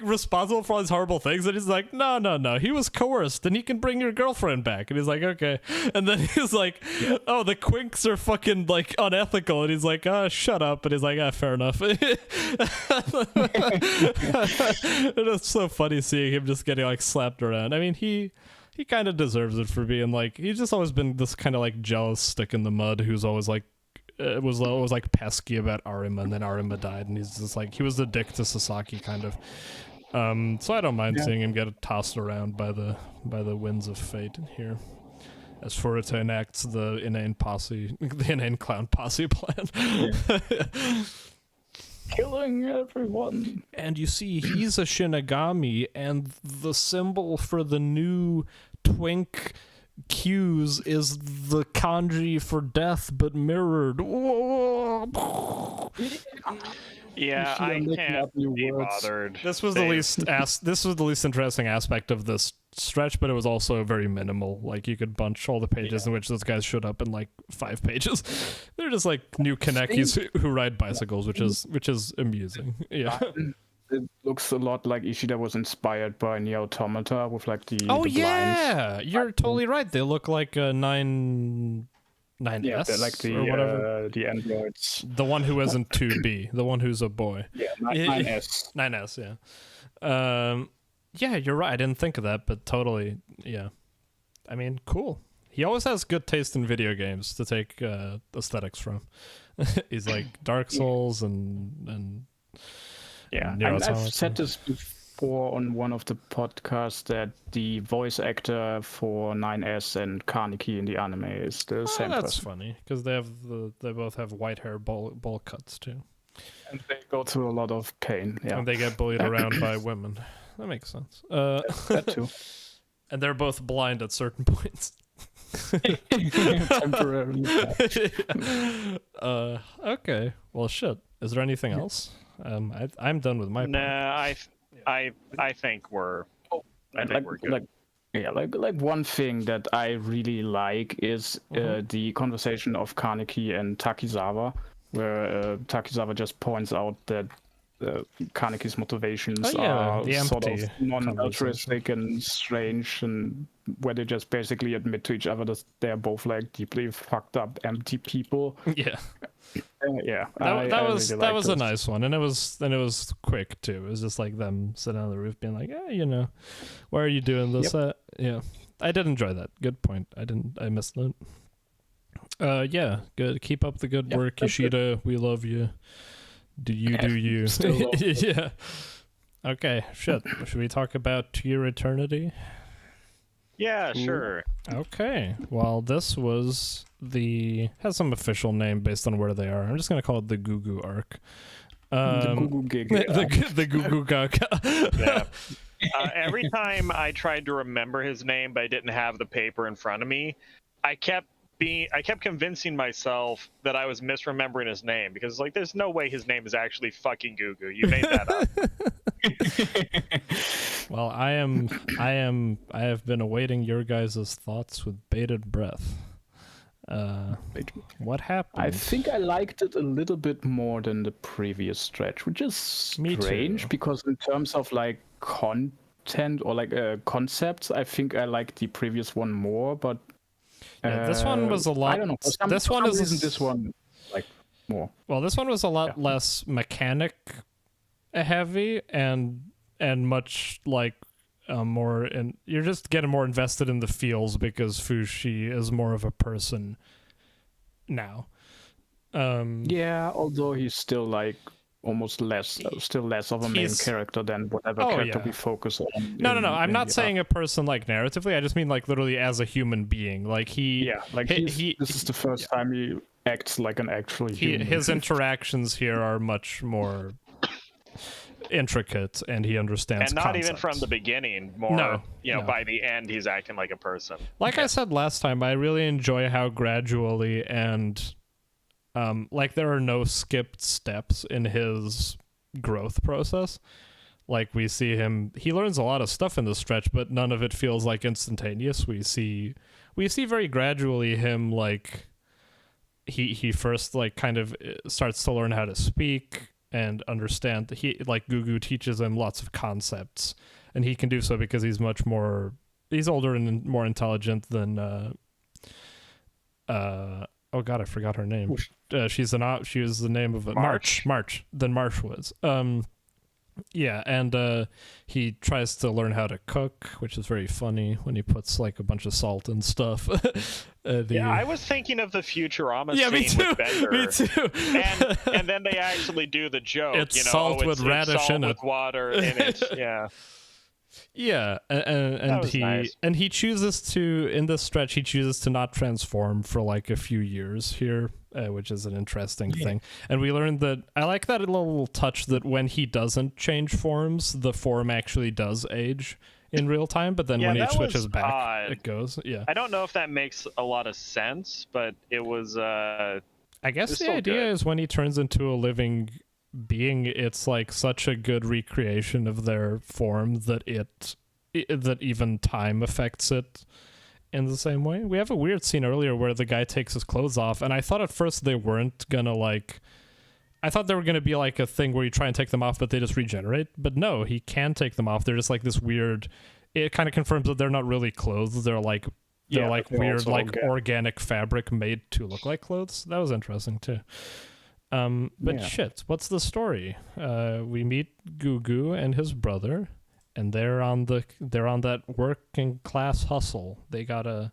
[SPEAKER 2] responsible for all these horrible things? And he's like, no, he was coerced, and he can bring your girlfriend back. And he's like, okay. And then he's like, oh, the Quinks are fucking like unethical, and he's like, shut up. And he's like, fair enough. It was so funny seeing him just getting like slapped around. I mean, he kind of deserves it for being like, he's just always been this kind of like jealous stick in the mud who's always like was always like pesky about Arima, and then Arima died, and he's just like, he was the dick to Sasaki kind of. So I don't mind seeing him get tossed around by the winds of fate here. As Furuta enacts the inane clown posse plan.
[SPEAKER 1] Killing everyone.
[SPEAKER 2] And you see, he's a Shinigami, and the symbol for the new twink cues is the kanji for death, but mirrored.
[SPEAKER 3] Yeah, I can't be bothered.
[SPEAKER 2] This was the least interesting aspect of this stretch, but it was also very minimal. Like, you could bunch all the pages in which those guys showed up in like 5 pages. They're just like new Kanekis who ride bicycles, which is amusing. Yeah.
[SPEAKER 1] It looks a lot like Ishida was inspired by Nier Automata with like the
[SPEAKER 2] blinds. You're totally right. They look like a 9S
[SPEAKER 1] they're like the
[SPEAKER 2] or whatever.
[SPEAKER 1] The androids.
[SPEAKER 2] The one who isn't 2B, the one who's a boy.
[SPEAKER 1] Yeah, 9S.
[SPEAKER 2] 9S, yeah. Yeah, you're right. I didn't think of that, but totally, yeah. I mean, cool. He always has good taste in video games to take aesthetics from. He's like Dark Souls and
[SPEAKER 1] yeah. I mean, I've said this before on one of the podcasts that the voice actor for 9S and Kaneki in the anime is the same
[SPEAKER 2] that's
[SPEAKER 1] person.
[SPEAKER 2] funny because they both have white hair bowl cuts too.
[SPEAKER 1] And they go through a lot of pain. Yeah.
[SPEAKER 2] And they get bullied around by women. That makes sense.
[SPEAKER 1] That too.
[SPEAKER 2] And they're both blind at certain points.
[SPEAKER 1] Temporarily.
[SPEAKER 2] Okay. Well, shit. Is there anything else? I'm done with my part.
[SPEAKER 3] Nah, I think we're we're good.
[SPEAKER 1] Like one thing that I really like is the conversation of Kaneki and Takizawa, where Takizawa just points out that Kaneki's motivations are sort of non-altruistic and strange, and where they just basically admit to each other that they're both like deeply fucked up, empty people.
[SPEAKER 2] Yeah.
[SPEAKER 1] Yeah.
[SPEAKER 2] That was a nice one, and it was quick too. It was just like them sitting on the roof, being like, why are you doing this? Yeah, I did enjoy that. Good point. I missed that. Yeah, good. Keep up the good work, Yoshida. We love you. Do you?
[SPEAKER 1] Still
[SPEAKER 2] yeah. Okay. Shit. Should we talk about To Your Eternity?
[SPEAKER 3] Yeah, sure.
[SPEAKER 2] Okay. Well, this was has some official name based on where they are. I'm just gonna call it the Gugu arc.
[SPEAKER 1] The Gugu gig.
[SPEAKER 2] The Gugu Gaga.
[SPEAKER 3] Yeah. Every time I tried to remember his name, but I didn't have the paper in front of me, I kept convincing myself that I was misremembering his name, because like, there's no way his name is actually fucking Gugu. You made that up.
[SPEAKER 2] Well, I have been awaiting your guys' thoughts with bated breath. What happened?
[SPEAKER 1] I think I liked it a little bit more than the previous stretch, which is strange because in terms of like content or like concepts, I think I liked the previous one more, but
[SPEAKER 2] this one was a lot.
[SPEAKER 1] I don't know. This one like more.
[SPEAKER 2] Well, this one was a lot less mechanic heavy and much like more, and you're just getting more invested in the feels because Fushi is more of a person now.
[SPEAKER 1] Yeah, although he's still like almost less of a main character than whatever character we focus on.
[SPEAKER 2] No. I'm not saying a person like narratively. I just mean like literally as a human being. Like this is the first time he acts like an actual human. His interactions here are much more intricate, and he understands.
[SPEAKER 3] And not
[SPEAKER 2] concepts.
[SPEAKER 3] Even from the beginning. More, by the end, he's acting like a person.
[SPEAKER 2] Like I said last time, I really enjoy how gradually and like there are no skipped steps in his growth process. Like we see he learns a lot of stuff in this stretch, but none of it feels like instantaneous. We see very gradually him like he first like kind of starts to learn how to speak and understand. Like Gugu teaches him lots of concepts, and he can do so because he's older and more intelligent than oh god, I forgot her name. She was the name of it. March than March was. Yeah, and he tries to learn how to cook, which is very funny when he puts like a bunch of salt and stuff.
[SPEAKER 3] Yeah, I was thinking of the Futurama
[SPEAKER 2] Yeah, me
[SPEAKER 3] scene
[SPEAKER 2] too.
[SPEAKER 3] with Bender.
[SPEAKER 2] Me too.
[SPEAKER 3] And then they actually do the joke,
[SPEAKER 2] It's
[SPEAKER 3] you know,
[SPEAKER 2] salt with
[SPEAKER 3] it's
[SPEAKER 2] radish
[SPEAKER 3] salt
[SPEAKER 2] in
[SPEAKER 3] with
[SPEAKER 2] it.
[SPEAKER 3] water in it. Yeah.
[SPEAKER 2] Yeah, and
[SPEAKER 3] That was
[SPEAKER 2] he
[SPEAKER 3] nice.
[SPEAKER 2] and he chooses to, in this stretch, he chooses to not transform for like a few years here, which is an interesting thing. And we learned that I like that little touch that when he doesn't change forms, the form actually does age in real time, but then
[SPEAKER 3] Yeah,
[SPEAKER 2] when he
[SPEAKER 3] that
[SPEAKER 2] switches
[SPEAKER 3] was
[SPEAKER 2] back,
[SPEAKER 3] odd.
[SPEAKER 2] it goes. Yeah,
[SPEAKER 3] I don't know if that makes a lot of sense, but it was
[SPEAKER 2] I guess
[SPEAKER 3] it's
[SPEAKER 2] the
[SPEAKER 3] still
[SPEAKER 2] idea
[SPEAKER 3] good.
[SPEAKER 2] is when he turns into a living being, it's like such a good recreation of their form that that even time affects it in the same way. We have a weird scene earlier where the guy takes his clothes off, and I thought at first they weren't gonna like. I thought they were gonna be like a thing where you try and take them off, but they just regenerate. But no, he can take them off. They're just like this weird. It kind of confirms that they're not really clothes. They're like
[SPEAKER 1] Yeah,
[SPEAKER 2] like
[SPEAKER 1] but they're
[SPEAKER 2] weird
[SPEAKER 1] also
[SPEAKER 2] organic fabric made to look like clothes. That was interesting too. But
[SPEAKER 1] Yeah.
[SPEAKER 2] shit, what's the story? We meet Gugu and his brother, and they're on that working class hustle. They gotta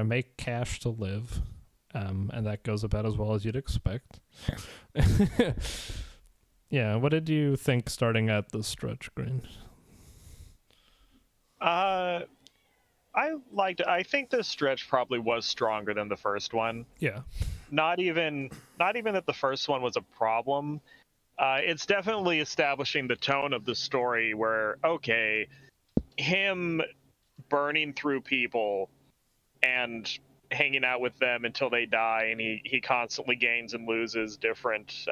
[SPEAKER 2] make cash to live, and that goes about as well as you'd expect. Yeah, what did you think starting at the stretch, Green?
[SPEAKER 3] I think this stretch probably was stronger than the first one.
[SPEAKER 2] Yeah,
[SPEAKER 3] Not even that the first one was a problem. It's definitely establishing the tone of the story where, okay, him burning through people and hanging out with them until they die, and he constantly gains and loses different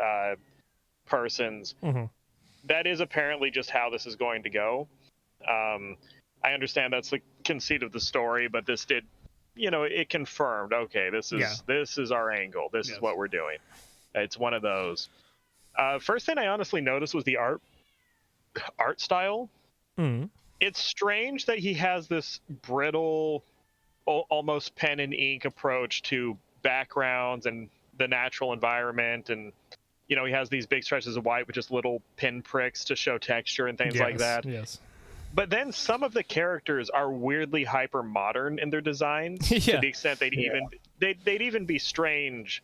[SPEAKER 3] persons.
[SPEAKER 2] mm-hmm.
[SPEAKER 3] That is apparently just how this is going to go. I understand that's the conceit of the story, but this did, it confirmed, okay, this is our angle. This is what we're doing. It's one of those. First thing I honestly noticed was the art style.
[SPEAKER 2] Mm-hmm.
[SPEAKER 3] It's strange that he has this brittle, almost pen and ink approach to backgrounds and the natural environment, and he has these big stretches of white with just little pinpricks to show texture and things like that.
[SPEAKER 2] Yes.
[SPEAKER 3] But then some of the characters are weirdly hyper modern in their designs to the extent they'd even be strange.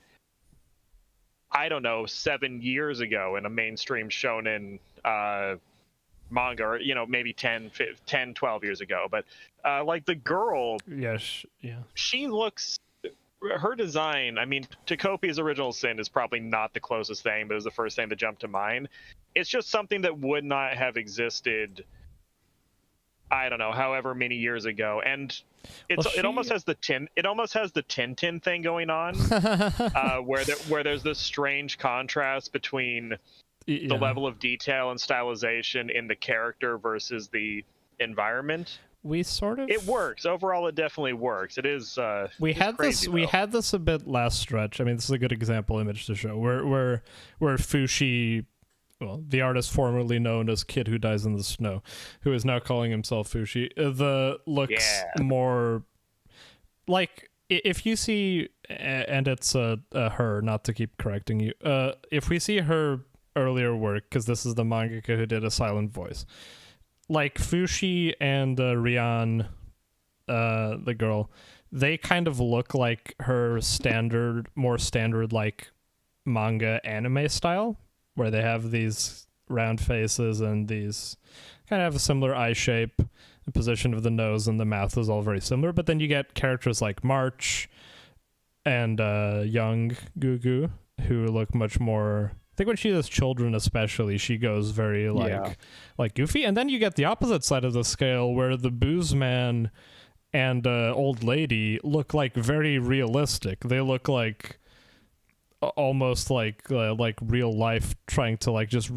[SPEAKER 3] I don't know, 7 years ago in a mainstream shonen manga, or maybe 10, 12 years ago. But like the girl, she looks, her design, I mean, Takopi's Original Sin is probably not the closest thing, but it was the first thing that jumped to mind. It's just something that would not have existed, I don't know, however many years ago, and it almost has the Tintin thing going on, where there's this strange contrast between the level of detail and stylization in the character versus the environment. It works overall. It definitely works. It is.
[SPEAKER 2] We had this a bit last stretch. I mean, this is a good example image to show where Fushi. Well, the artist formerly known as Kid Who Dies in the Snow, who is now calling himself Fushi, looks more like, if you see, and it's her, not to keep correcting you, if we see her earlier work, because this is the mangaka who did A Silent Voice, like Fushi and Rian, the girl, they kind of look like her more standard like manga anime style, where they have these round faces and these kind of have a similar eye shape. The position of the nose and the mouth is all very similar. But then you get characters like March and young Gugu, who look much more... I think when she has children especially, she goes very like goofy. And then you get the opposite side of the scale, where the booze man and old lady look like very realistic. They look like... almost like real life, trying to like just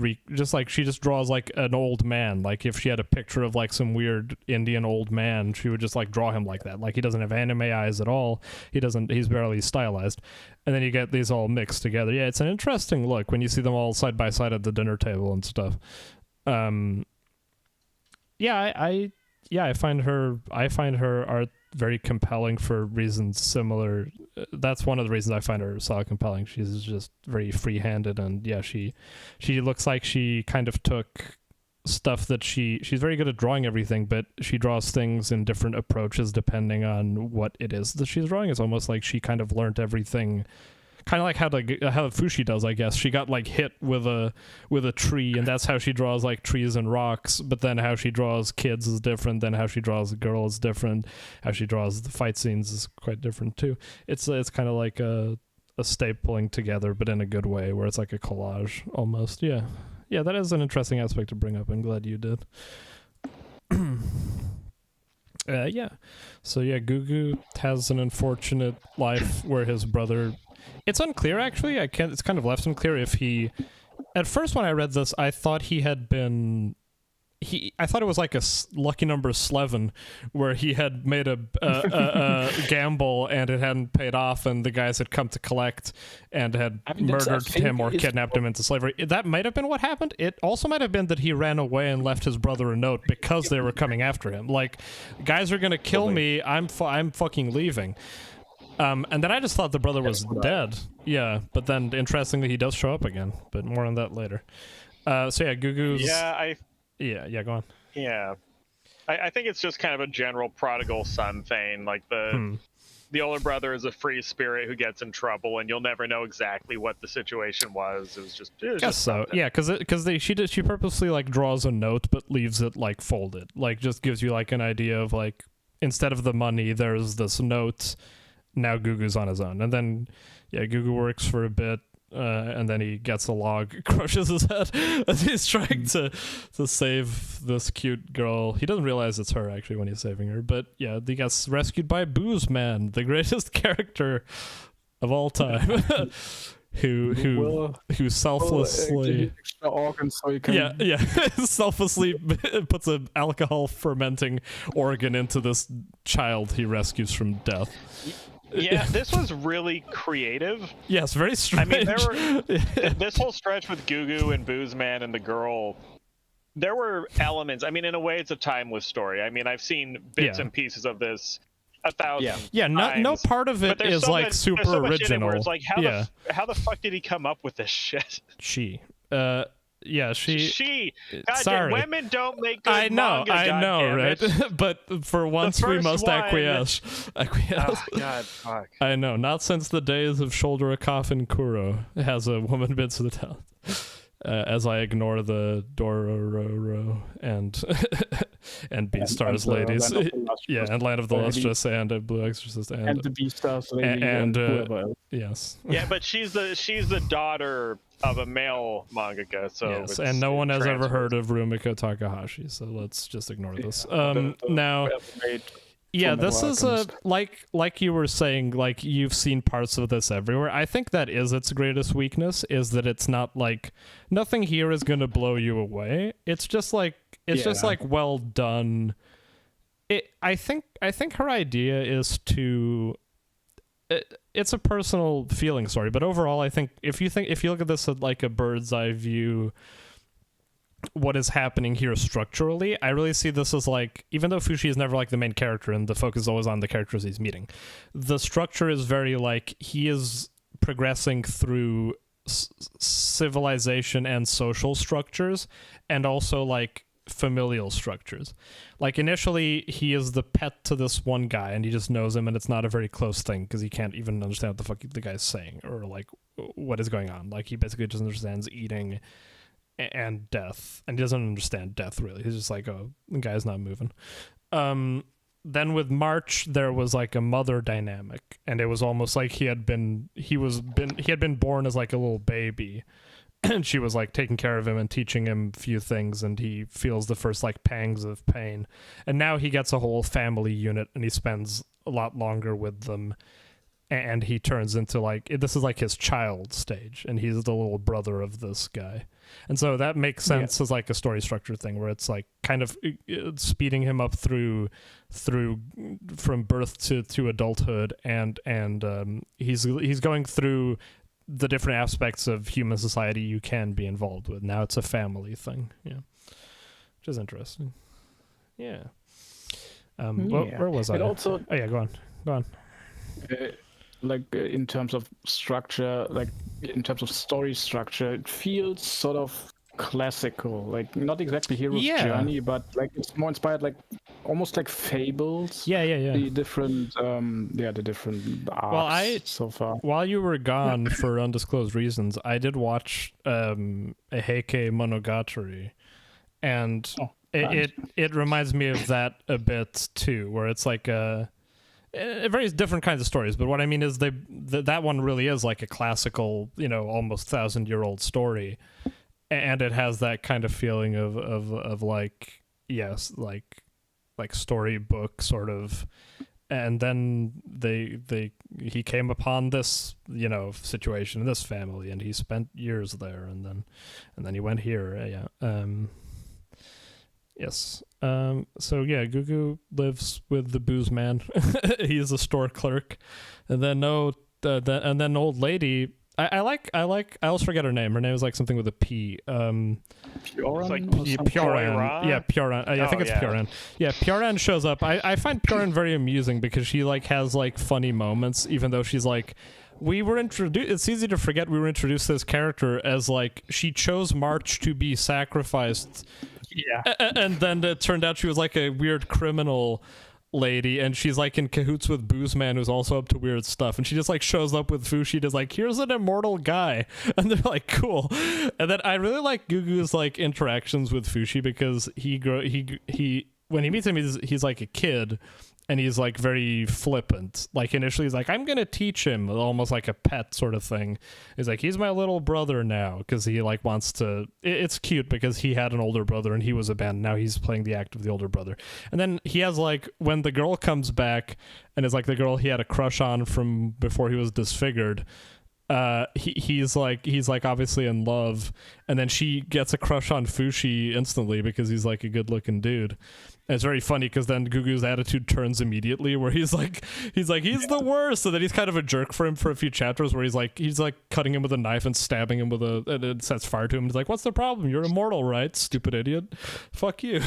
[SPEAKER 2] like she just draws like an old man. Like if she had a picture of like some weird Indian old man, she would just like draw him like that. Like he doesn't have anime eyes at all. He's barely stylized. And then you get these all mixed together. Yeah, it's an interesting look when you see them all side by side at the dinner table and stuff. I find her art very compelling for reasons similar. That's one of the reasons I find her so compelling. She's just very free-handed, and she looks like she kind of took stuff that she's very good at drawing everything, but she draws things in different approaches depending on what it is that she's drawing. It's almost like she kind of learned everything, kind of like how Fushi does, I guess. She got like hit with a tree, and that's how she draws like trees and rocks. But then how she draws kids is different. Then how she draws a girl is different. How she draws the fight scenes is quite different too. It's kind of like a stapling together, but in a good way, where it's like a collage almost. Yeah, that is an interesting aspect to bring up. I'm glad you did. Yeah. So yeah, Gugu has an unfortunate life where his brother... It's unclear, actually. It's kind of left unclear if he... At first, when I read this, I thought he had been... I thought it was like a lucky number 11, where he had made a gamble and it hadn't paid off, and the guys had come to collect and had murdered him or kidnapped him into slavery. That might have been what happened. It also might have been that he ran away and left his brother a note because they were coming after him. Like, guys are gonna kill me. I'm fucking leaving. And then I just thought the brother was dead. Yeah, but then interestingly, he does show up again. But more on that later. So yeah, Gugu's... Yeah, go on.
[SPEAKER 3] Yeah. I think it's just kind of a general prodigal son thing. Like the older brother is a free spirit who gets in trouble, and you'll never know exactly what the situation was. It was just
[SPEAKER 2] so. Yeah, because she purposely like draws a note but leaves it like folded. Like just gives you like an idea of like, instead of the money, there's this note. Now Gugu's on his own, and then Gugu works for a bit. And then he gets a log, crushes his head as he's trying to save this cute girl. He doesn't realize it's her, actually, when he's saving her. But yeah, he gets rescued by Booze Man, the greatest character of all time, who selflessly selflessly puts an alcohol fermenting organ into this child he rescues from death.
[SPEAKER 3] Yeah, this was really creative.
[SPEAKER 2] Yes, very strange.
[SPEAKER 3] I mean, this whole stretch with Gugu and Booze Man and the girl, there were elements. I mean, in a way, it's a timeless story. I mean, I've seen bits and pieces of this 1,000 times.
[SPEAKER 2] No part of it is
[SPEAKER 3] so
[SPEAKER 2] like
[SPEAKER 3] much,
[SPEAKER 2] super
[SPEAKER 3] so much
[SPEAKER 2] original.
[SPEAKER 3] In it where it's like, how the fuck did he come up with this shit?
[SPEAKER 2] She.
[SPEAKER 3] God
[SPEAKER 2] Sorry.
[SPEAKER 3] Women don't make good
[SPEAKER 2] I know,
[SPEAKER 3] right?
[SPEAKER 2] But for once we must acquiesce.
[SPEAKER 3] Oh, God, fuck.
[SPEAKER 2] I know, not since the days of Shoulder a Coffin Kuro has a woman been to the town. As I ignore the Dororo and Beastars ladies. And Land of the Lustrous and Blue Exorcist and
[SPEAKER 1] the Beastars lady and whoever else.
[SPEAKER 2] Yes.
[SPEAKER 3] Yeah, but she's the daughter of a male mangaka, so
[SPEAKER 2] yes, and no one has ever heard of Rumiko Takahashi, so let's just ignore this. Now, this is like you were saying, like you've seen parts of this everywhere. I think that is its greatest weakness, is that it's not like, nothing here is going to blow you away. It's just like well done. I think her idea is to... It's a personal feeling story, but overall, I think if you look at this at like a bird's eye view, what is happening here structurally, I really see this as like, even though Fushi is never like the main character and the focus is always on the characters he's meeting, the structure is very like he is progressing through civilization and social structures, and also like familial structures. Like initially he is the pet to this one guy and he just knows him, and it's not a very close thing because he can't even understand what the fuck the guy's saying or like what is going on. Like he basically just understands eating and death, and he doesn't understand death really. He's just like, oh, the guy's not moving. Then with March there was like a mother dynamic, and it was almost like he had been born as like a little baby, and she was like taking care of him and teaching him a few things, and he feels the first like pangs of pain, and now he gets a whole family unit and he spends a lot longer with them, and he turns into like, this is like his child stage, and he's the little brother of this guy. And so that makes sense as like a story structure thing, where it's like kind of speeding him up through from birth to adulthood, and he's going through the different aspects of human society you can be involved with. Now it's a family thing, which is interesting. Where was I?
[SPEAKER 1] Also,
[SPEAKER 2] go on.
[SPEAKER 1] In terms of structure, like in terms of story structure, it feels sort of classical, like not exactly hero's
[SPEAKER 2] Yeah.
[SPEAKER 1] journey, but like it's more inspired, like almost like fables.
[SPEAKER 2] Yeah.
[SPEAKER 1] The different, the different arcs
[SPEAKER 2] Well,
[SPEAKER 1] so far.
[SPEAKER 2] while you were gone for undisclosed reasons, I did watch a Heike Monogatari, and it reminds me of that a bit too, where it's like various different kinds of stories. But what I mean is that one really is like a classical, almost 1,000-year-old story, and it has that kind of feeling of like, yes, like storybook sort of. And then he came upon this situation in this family, and he spent years there, and then he went here. Yes. So yeah, Gugu lives with the booze man. He's a store clerk, and then and then old lady. I always forget her name. Her name is like something with a P.
[SPEAKER 1] Pioran?
[SPEAKER 2] Pioran. Yeah, Pioran. I think it's Pioran. Yeah, Pioran shows up. I find Pioran very amusing because she like has like funny moments, even though she's like, we were introduced. It's easy to forget we were introduced to this character as like she chose March to be sacrificed.
[SPEAKER 1] Yeah.
[SPEAKER 2] And then it turned out she was like a weird criminal lady, and she's like in cahoots with Booze Man, who's also up to weird stuff, and she just like shows up with Fushi and is like, here's an immortal guy, and they're like, cool. And then I really like Gugu's like interactions with Fushi, because he when he meets him, he's like a kid, and he's like very flippant. Like initially he's like, I'm gonna teach him, almost like a pet sort of thing. He's like, he's my little brother now, because he like wants to. It's cute because he had an older brother and he was abandoned. Now he's playing the act of the older brother. And then he has like, when the girl comes back and is like the girl he had a crush on from before he was disfigured, he's like obviously in love, and then she gets a crush on Fushi instantly because he's like a good looking dude. And it's very funny because then Gugu's attitude turns immediately, where he's the worst, and then he's kind of a jerk for him for a few chapters, where he's like cutting him with a knife and stabbing him and it sets fire to him. He's like, what's the problem? You're immortal, right? Stupid idiot. Fuck you.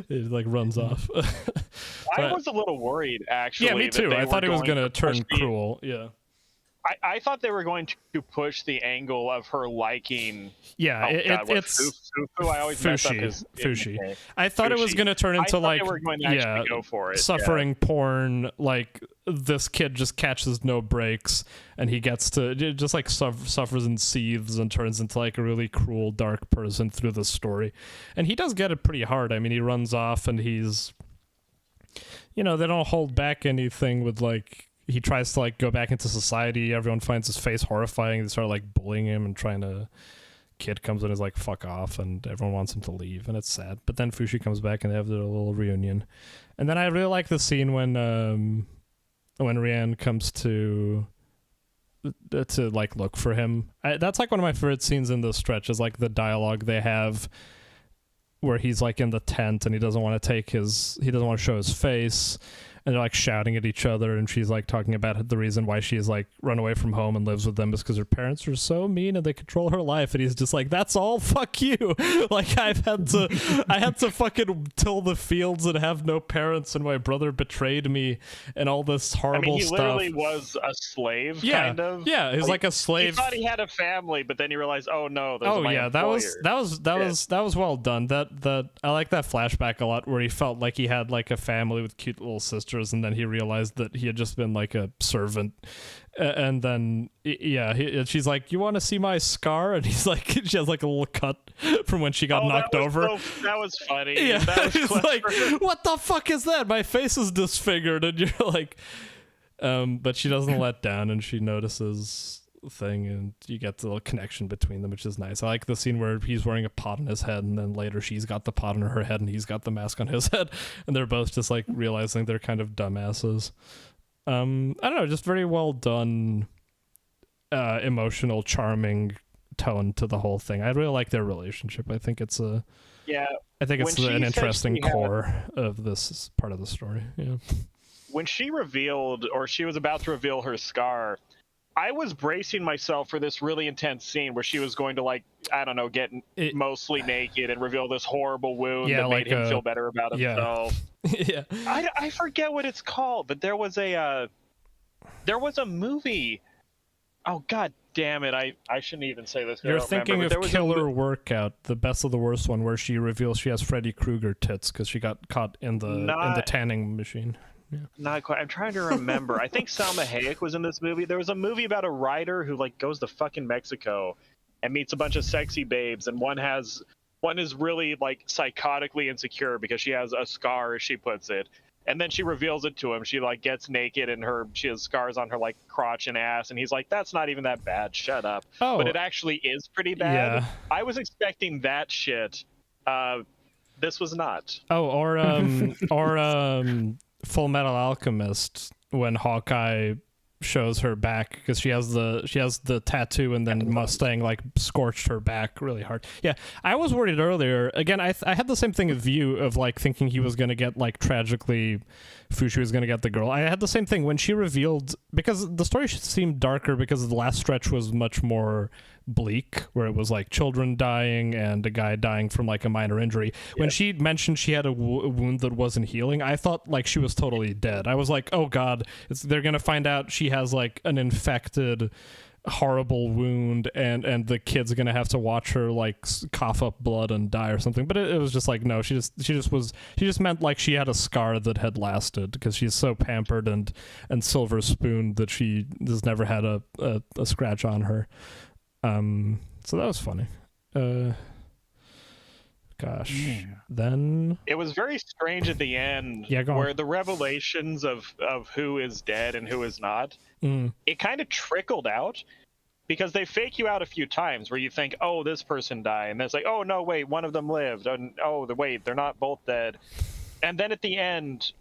[SPEAKER 2] He like runs off.
[SPEAKER 3] I was a little worried, actually.
[SPEAKER 2] Yeah, me too. I thought he was gonna turn cruel. Yeah.
[SPEAKER 3] I thought they were going to push the angle of her liking.
[SPEAKER 2] Yeah, it's
[SPEAKER 3] Fufu. I always mess up his
[SPEAKER 2] Fushi.
[SPEAKER 3] name.
[SPEAKER 2] I thought it was going to turn into like,
[SPEAKER 3] they were going to actually go for it.
[SPEAKER 2] Suffering porn. Like this kid just catches no breaks, and he gets to just like suffers and seethes and turns into like a really cruel, dark person through the story. And he does get it pretty hard. I mean, he runs off, and he's, they don't hold back anything with like. He tries to like go back into society. Everyone finds his face horrifying. They start like bullying him and trying to. Kid comes in and is like, fuck off, and everyone wants him to leave, and it's sad. But then Fushi comes back and they have their little reunion. And then I really like the scene when Rian comes to like look for him. That's like one of my favorite scenes in this stretch, is like the dialogue they have where he's like in the tent and he doesn't want to show his face. And they're like shouting at each other, and she's like talking about the reason why she's like run away from home and lives with them is because her parents are so mean and they control her life. And he's just like, that's all, fuck you. Like I had to fucking till the fields and have no parents, and my brother betrayed me and all this horrible stuff.
[SPEAKER 3] He literally was a slave, kind of.
[SPEAKER 2] Yeah, he's like a slave.
[SPEAKER 3] He thought he had a family, but then he realized, oh no,
[SPEAKER 2] that was well done. That I like that flashback a lot, where he felt like he had like a family with cute little sisters, and then he realized that he had just been like a servant. And then she's like, you want to see my scar? And he's like, she has like a little cut from when she got knocked over.
[SPEAKER 3] That was funny.
[SPEAKER 2] Yeah,
[SPEAKER 3] that was
[SPEAKER 2] like, what the fuck is that? My face is disfigured. And you're like, but she doesn't let down, and she notices thing, and you get the little connection between them, which is nice. I like the scene where he's wearing a pot on his head, and then later she's got the pot on her head and he's got the mask on his head, and they're both just like realizing they're kind of dumbasses. I don't know, just very well done, emotional, charming tone to the whole thing. I really like their relationship. I think it's an interesting core of this part of the story. Yeah.
[SPEAKER 3] When she revealed, or she was about to reveal her scar, I was bracing myself for this really intense scene where she was going to, like, I don't know, get mostly naked and reveal this horrible wound that made him feel better about himself.
[SPEAKER 2] Yeah.
[SPEAKER 3] I forget what it's called, but there was a movie Oh god damn it! I shouldn't even say this. 'Cause I
[SPEAKER 2] You're
[SPEAKER 3] don't
[SPEAKER 2] thinking
[SPEAKER 3] remember, but
[SPEAKER 2] of
[SPEAKER 3] there was a
[SPEAKER 2] Killer Workout, the best of the worst one, where she reveals she has Freddy Krueger tits because she got caught in the tanning machine. Yeah.
[SPEAKER 3] Not quite. I'm trying to remember. I think Salma Hayek was in this movie. There was a movie about a writer who like goes to fucking Mexico and meets a bunch of sexy babes, and one is really like psychotically insecure because she has a scar, as she puts it. And then she reveals it to him. She like gets naked and she has scars on her like crotch and ass, and he's like, "That's not even that bad. Shut up."
[SPEAKER 2] Oh,
[SPEAKER 3] but it actually is pretty bad.
[SPEAKER 2] yeah.
[SPEAKER 3] I was expecting that shit. This was not.
[SPEAKER 2] Oh, or Full Metal Alchemist, when Hawkeye shows her back because she has the tattoo, and then Mustang like scorched her back really hard. Yeah, I was worried earlier. Again, I had the same thing of view of like thinking he was gonna get like tragically, Fushi was gonna get the girl. I had the same thing when she revealed, because the story seemed darker because the last stretch was much more bleak, where it was like children dying and a guy dying from like a minor injury. When she mentioned she had a wound that wasn't healing, I thought like she was totally dead. I was like, oh god, they're gonna find out she has like an infected horrible wound, and the kid's gonna have to watch her like cough up blood and die or something. But it was just like, no, she just meant like she had a scar that had lasted because she's so pampered and silver spooned that she has never had a scratch on her. So that was funny. Then
[SPEAKER 3] it was very strange at the end, where the revelations of who is dead and who is not, it kind of trickled out, because they fake you out a few times where you think, oh, this person died, and then it's like, oh no, wait, one of them lived, and wait, they're not both dead. And then at the end,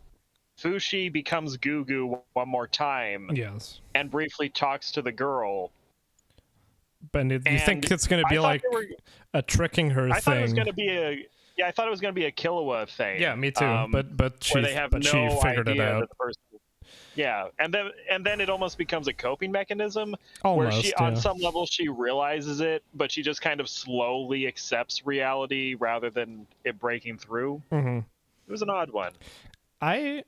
[SPEAKER 3] Fushi becomes Gugu one more time,
[SPEAKER 2] yes,
[SPEAKER 3] and briefly talks to the girl.
[SPEAKER 2] But you think it's going to be like a tricking her thing?
[SPEAKER 3] I thought it was going to be I thought it was going to be a Killua thing.
[SPEAKER 2] Yeah, me too. But she figured it out.
[SPEAKER 3] Yeah, and then it almost becomes a coping mechanism,
[SPEAKER 2] almost,
[SPEAKER 3] where she, on some level, she realizes it, but she just kind of slowly accepts reality rather than it breaking through.
[SPEAKER 2] Mm-hmm.
[SPEAKER 3] It was an odd one.
[SPEAKER 2] I'll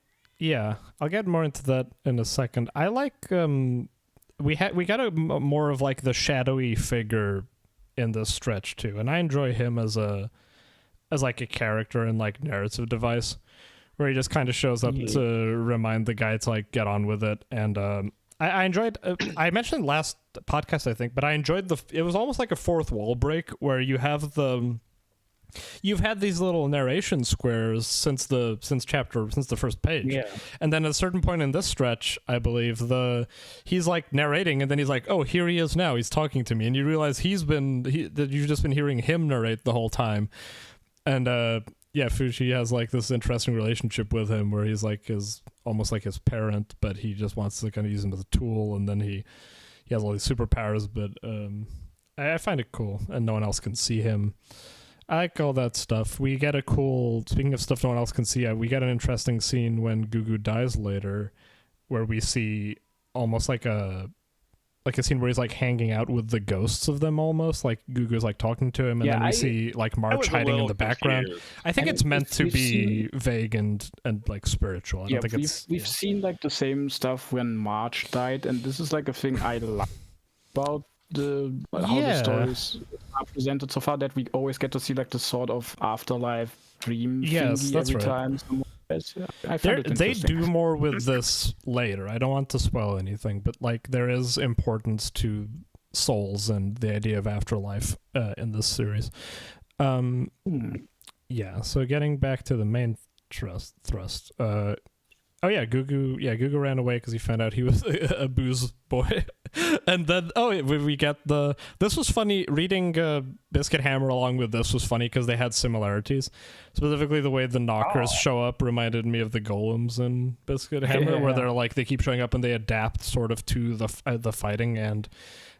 [SPEAKER 2] get more into that in a second. I like we got a more of like the shadowy figure in this stretch too, and I enjoy him as like a character and like narrative device, where he just kind of shows up to remind the guy to like get on with it. And I enjoyed I mentioned last podcast, I think, but I enjoyed it was almost like a fourth wall break, where you've had these little narration squares since the first page, and then at a certain point in this stretch, I believe he's like narrating, and then he's like, oh, here he is now, he's talking to me, and you realize that you've just been hearing him narrate the whole time. And Fushi has like this interesting relationship with him, where he's like almost like his parent, but he just wants to kind of use him as a tool, and then he has all these superpowers, but I find it cool, and no one else can see him. I like all that stuff. We get speaking of stuff no one else can see, we get an interesting scene when Gugu dies later, where we see almost like a scene where he's like hanging out with the ghosts of them, almost like Gugu's like talking to him, and then we see like March hiding in the background. I think it's meant to be vague and like spiritual. I don't think
[SPEAKER 1] we've seen like the same stuff when March died, and this is like a thing I like about how the stories are presented so far, that we always get to see like the sort of afterlife dream
[SPEAKER 2] that's
[SPEAKER 1] every
[SPEAKER 2] right.
[SPEAKER 1] time. I
[SPEAKER 2] they do more with this later. I don't want to spoil anything, but like there is importance to souls and the idea of afterlife in this series. So getting back to the main thrust. Gugu ran away because he found out he was a booze boy. And then we get this was funny, reading Biscuit Hammer along with this was funny because they had similarities. Specifically, the way the knockers show up reminded me of the golems in Biscuit Hammer, where they're like, they keep showing up and they adapt sort of to the fighting, and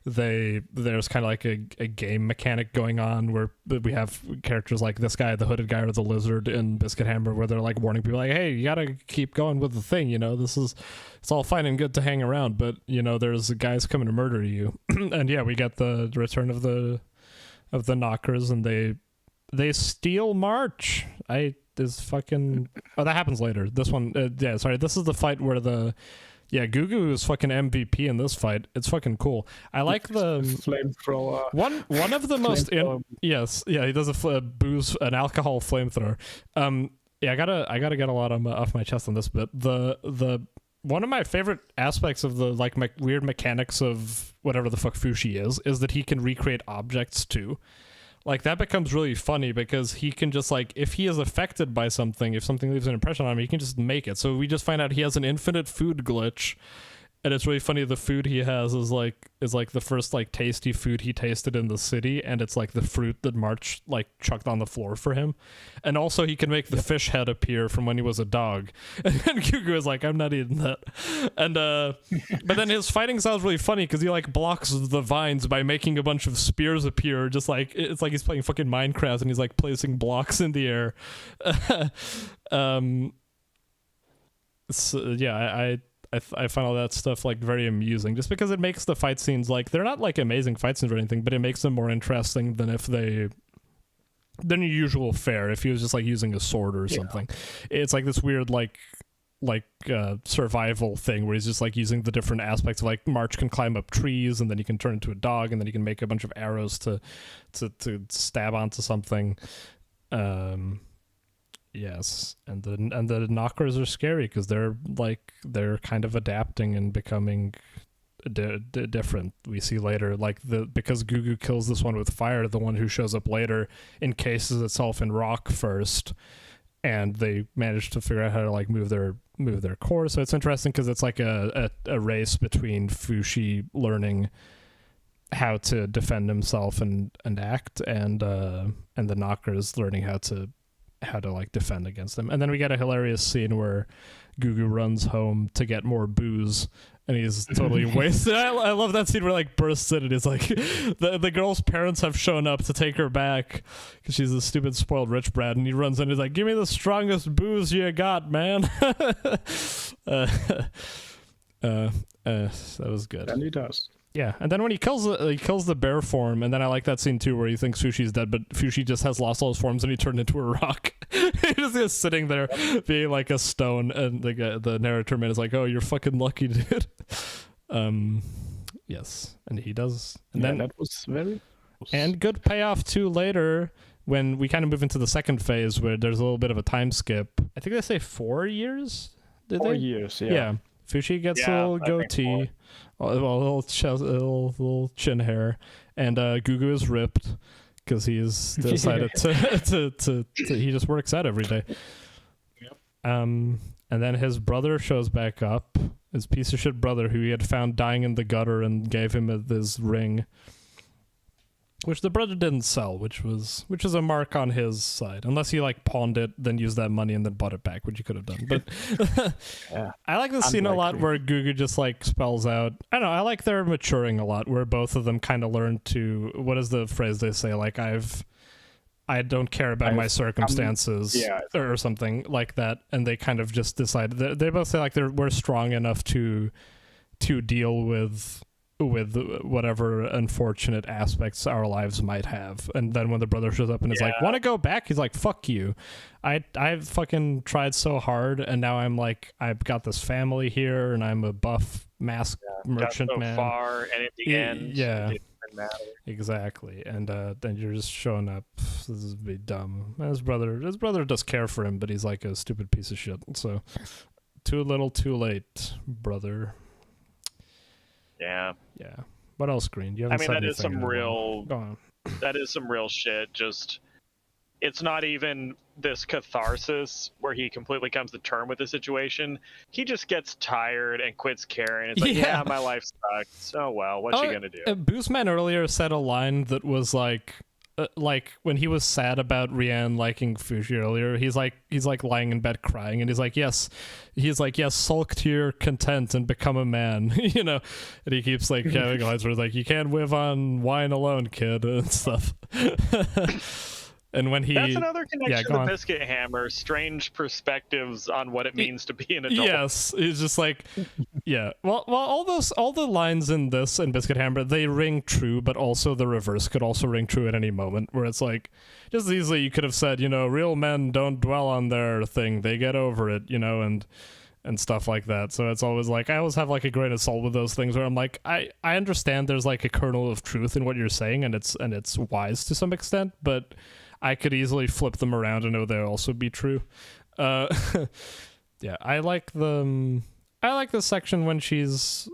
[SPEAKER 2] there's kind of like a game mechanic going on where we have characters like this guy, the hooded guy, or the lizard in Biscuit Hammer, where they're like warning people like, hey, you gotta keep going with the thing, it's all fine and good to hang around, but there's guys coming to murder you. And we get the return of the knockers, and they steal March. That happens later. This one, this is the fight where Yeah, Gugu is fucking MVP in this fight. It's fucking cool. I like the
[SPEAKER 1] flamethrower.
[SPEAKER 2] One of the most yes, yeah, he does an alcohol flamethrower. Yeah, I gotta get a lot off my chest on this bit. The one of my favorite aspects of the like weird mechanics of whatever the fuck Fushi is that he can recreate objects too. Like, that becomes really funny because he can just, like, if he is affected by something, if something leaves an impression on him, he can just make it. So we just find out he has an infinite food glitch, and it's really funny. The food he has is like the first, like, tasty food he tasted in the city, and it's, like, the fruit that March, like, chucked on the floor for him. And also he can make the fish head appear from when he was a dog. And then Gugu is like, I'm not eating that. And, but then his fighting sounds really funny because he, like, blocks the vines by making a bunch of spears appear, just like, it's like he's playing fucking Minecraft and he's, like, placing blocks in the air. So, yeah, I find all that stuff like very amusing just because it makes the fight scenes, like, they're not like amazing fight scenes or anything, but it makes them more interesting than your usual fare if he was just like using a sword or something. It's like this weird like survival thing where he's just like using the different aspects of like March can climb up trees and then he can turn into a dog and then he can make a bunch of arrows to stab onto something. Yes, and the knockers are scary because they're kind of adapting and becoming different. We see later, like, because Gugu kills this one with fire, the one who shows up later encases itself in rock first, and they manage to figure out how to like move their core. So it's interesting because it's like a race between Fushi learning how to defend himself and act, and the knockers learning how to like defend against them. And then we get a hilarious scene where Gugu runs home to get more booze and he's totally wasted. I love that scene where like bursts in and he's like the girl's parents have shown up to take her back because she's a stupid spoiled rich brat, and he runs in and he's like, give me the strongest booze you got, man. That was good.
[SPEAKER 1] And he does.
[SPEAKER 2] Yeah, and then when he kills the bear form, and then I like that scene too where he thinks Fushi's dead, but Fushi just has lost all his forms and he turned into a rock. He's just sitting there being like a stone, and the narrator man is like, "Oh, you're fucking lucky, dude." Yes, and he does, and then
[SPEAKER 1] that was very
[SPEAKER 2] and good payoff too later when we kind of move into the second phase where there's a little bit of a time skip. I think they say 4 years.
[SPEAKER 1] 4 years, yeah.
[SPEAKER 2] Yeah. Fushi gets a little goatee, a little chin hair, and Gugu is ripped because he's decided to he just works out every day.
[SPEAKER 1] Yep.
[SPEAKER 2] And then his brother shows back up, his piece of shit brother who he had found dying in the gutter and gave him his ring, which the brother didn't sell, which is a mark on his side, unless he like pawned it, then used that money and then bought it back, which he could have done. But
[SPEAKER 1] yeah.
[SPEAKER 2] I like this scene a lot where Gugu just like spells out. I don't know. I like their maturing a lot, where both of them kind of learn to. What is the phrase they say? Like I don't care about my circumstances, or something like that, and they kind of just decide. They both say like we're strong enough to deal with whatever unfortunate aspects our lives might have. And then when the brother shows up and is like, want to go back? He's like, fuck you. I've fucking tried so hard, and now I'm like, I've got this family here, and I'm a buff mask merchant
[SPEAKER 3] got so
[SPEAKER 2] man.
[SPEAKER 3] Far, and at the end, it didn't matter.
[SPEAKER 2] Exactly. And then you're just showing up. This is be dumb. His brother does care for him, but he's like a stupid piece of shit. So too little, too late, brother.
[SPEAKER 3] Yeah.
[SPEAKER 2] What else, Green? You
[SPEAKER 3] I
[SPEAKER 2] haven't
[SPEAKER 3] mean,
[SPEAKER 2] said
[SPEAKER 3] that is some
[SPEAKER 2] anything
[SPEAKER 3] real.
[SPEAKER 2] Go on.
[SPEAKER 3] That is some real shit. Just, it's not even this catharsis where he completely comes to term with the situation. He just gets tired and quits caring. It's like, yeah my life sucks. Oh well, what you gonna do?
[SPEAKER 2] Boozman earlier said a line that was like when he was sad about Rianne liking Fushi earlier, he's like lying in bed crying, and he's like, yes, sulk to your content and become a man, you know. And he keeps like having lines where like, you can't live on wine alone, kid, and stuff. And when that's
[SPEAKER 3] another connection to Biscuit Hammer, strange perspectives on what it means to be an adult.
[SPEAKER 2] Yes, he's just like, yeah. Well, all the lines in this and Biscuit Hammer, they ring true, but also the reverse could also ring true at any moment, where it's like, just easily you could have said, you know, real men don't dwell on their thing, they get over it, you know, and and stuff like that. So it's always like I always have like a grain of salt with those things where I'm like I understand there's like a kernel of truth in what you're saying, and it's wise to some extent, but I could easily flip them around and know they'll also be true. Yeah, I like the section when she's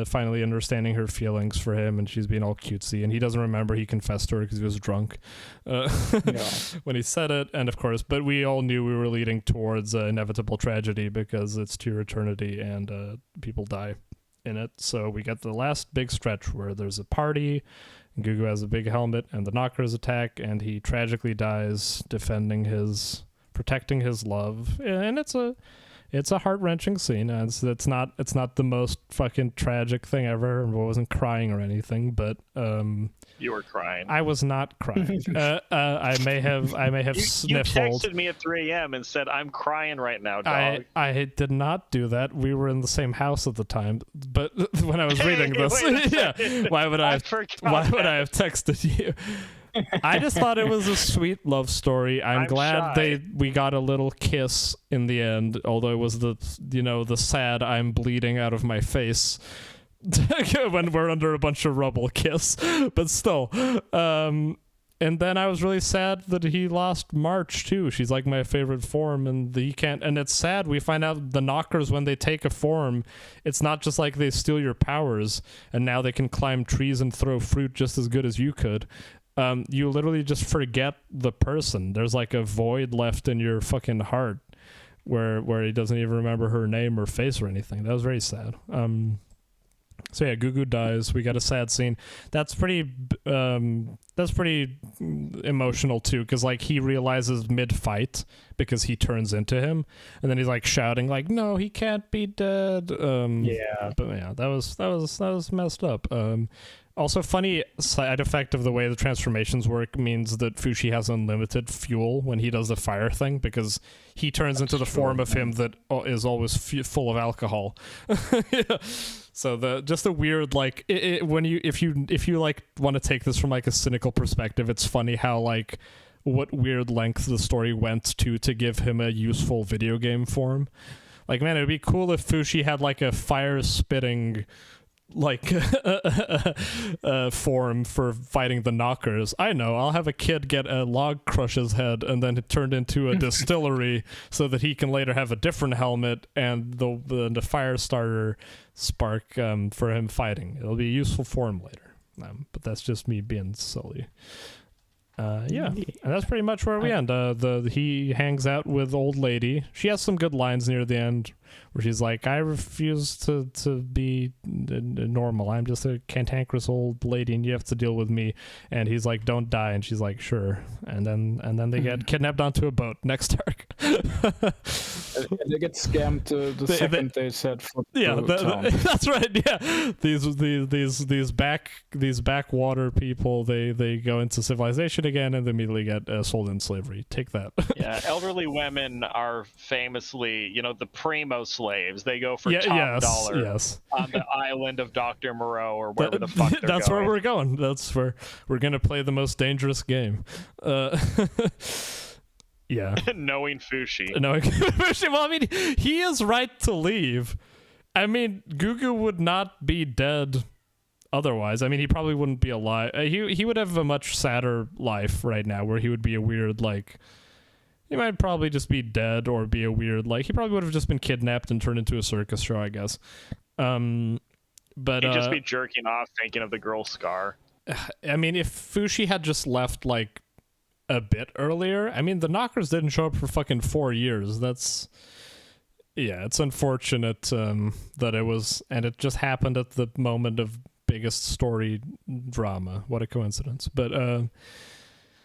[SPEAKER 2] finally understanding her feelings for him, and she's being all cutesy, and he doesn't remember he confessed to her because he was drunk when he said it. And of course, but we all knew we were leading towards inevitable tragedy because it's to your eternity, and people die in it. So we get the last big stretch where there's a party, and Gugu has a big helmet, and the knockers attack, and he tragically dies protecting his love, and it's a heart-wrenching scene. It's not the most fucking tragic thing ever. I wasn't crying or anything, but
[SPEAKER 3] you were crying.
[SPEAKER 2] I was not crying. I may have sniffled.
[SPEAKER 3] You texted me at 3 a.m. and said, "I'm crying right now, dog."
[SPEAKER 2] I did not do that. We were in the same house at the time. But when I was reading this, yeah, why would I have texted you? I just thought it was a sweet love story. I'm glad we got a little kiss in the end, although it was the sad I'm bleeding out of my face when we're under a bunch of rubble kiss. But still, and then I was really sad that he lost March too. She's like my favorite form, and he can't. And it's sad. We find out the knockers, when they take a form, it's not just like they steal your powers and now they can climb trees and throw fruit just as good as you could. You literally just forget the person. There's like a void left in your fucking heart where he doesn't even remember her name or face or anything. That was very sad. So yeah, Gugu dies. We got a sad scene. That's pretty emotional too, because like he realizes mid-fight because he turns into him, and then he's like shouting like, "No, he can't be dead."
[SPEAKER 1] Yeah,
[SPEAKER 2] but yeah, that was messed up. Also, funny side effect of the way the transformations work means that Fushi has unlimited fuel when he does the fire thing, because he turns into the form of him that is always full of alcohol. Yeah. So just a weird like if you like want to take this from like a cynical perspective, it's funny how like what weird length the story went to give him a useful video game form. Like, man, it'd be cool if Fushi had like a fire spitting like form for fighting the knockers. I know, I'll have a kid get a log crush his head and then it turned into a distillery so that he can later have a different helmet and the fire starter spark for him fighting. It'll be a useful form later, but that's just me being silly. Yeah, and that's pretty much where we end. He hangs out with old lady. She has some good lines near the end where she's like, "I refuse to be normal. I'm just a cantankerous old lady, and you have to deal with me." And he's like, "Don't die." And she's like, "Sure." And then they get kidnapped onto a boat. Next arc.
[SPEAKER 1] They get scammed the second they set foot.
[SPEAKER 2] Yeah, that's right. Yeah, these backwater people. They go into civilization again and they immediately get sold in slavery. Take that.
[SPEAKER 3] Yeah, elderly women are famously, the primo slaves. They go for top dollar on the island of Dr. Moreau or wherever the fuck they're
[SPEAKER 2] that's
[SPEAKER 3] going.
[SPEAKER 2] Where we're going. That's where we're going to play the most dangerous game. Yeah.
[SPEAKER 3] Knowing Fushi.
[SPEAKER 2] Well, I mean, he is right to leave. I mean, Gugu would not be dead otherwise. I mean, he probably wouldn't be alive. He would have a much sadder life right now where he would be a weird, like... He might probably just be dead or be a weird, like... He probably would have just been kidnapped and turned into a circus show, I guess. But
[SPEAKER 3] he'd just be jerking off thinking of the girl Scar.
[SPEAKER 2] I mean, if Fushi had just left, like, a bit earlier... I mean, the knockers didn't show up for fucking 4 years. That's... Yeah, it's unfortunate that it was... And it just happened at the moment of biggest story drama. What a coincidence. But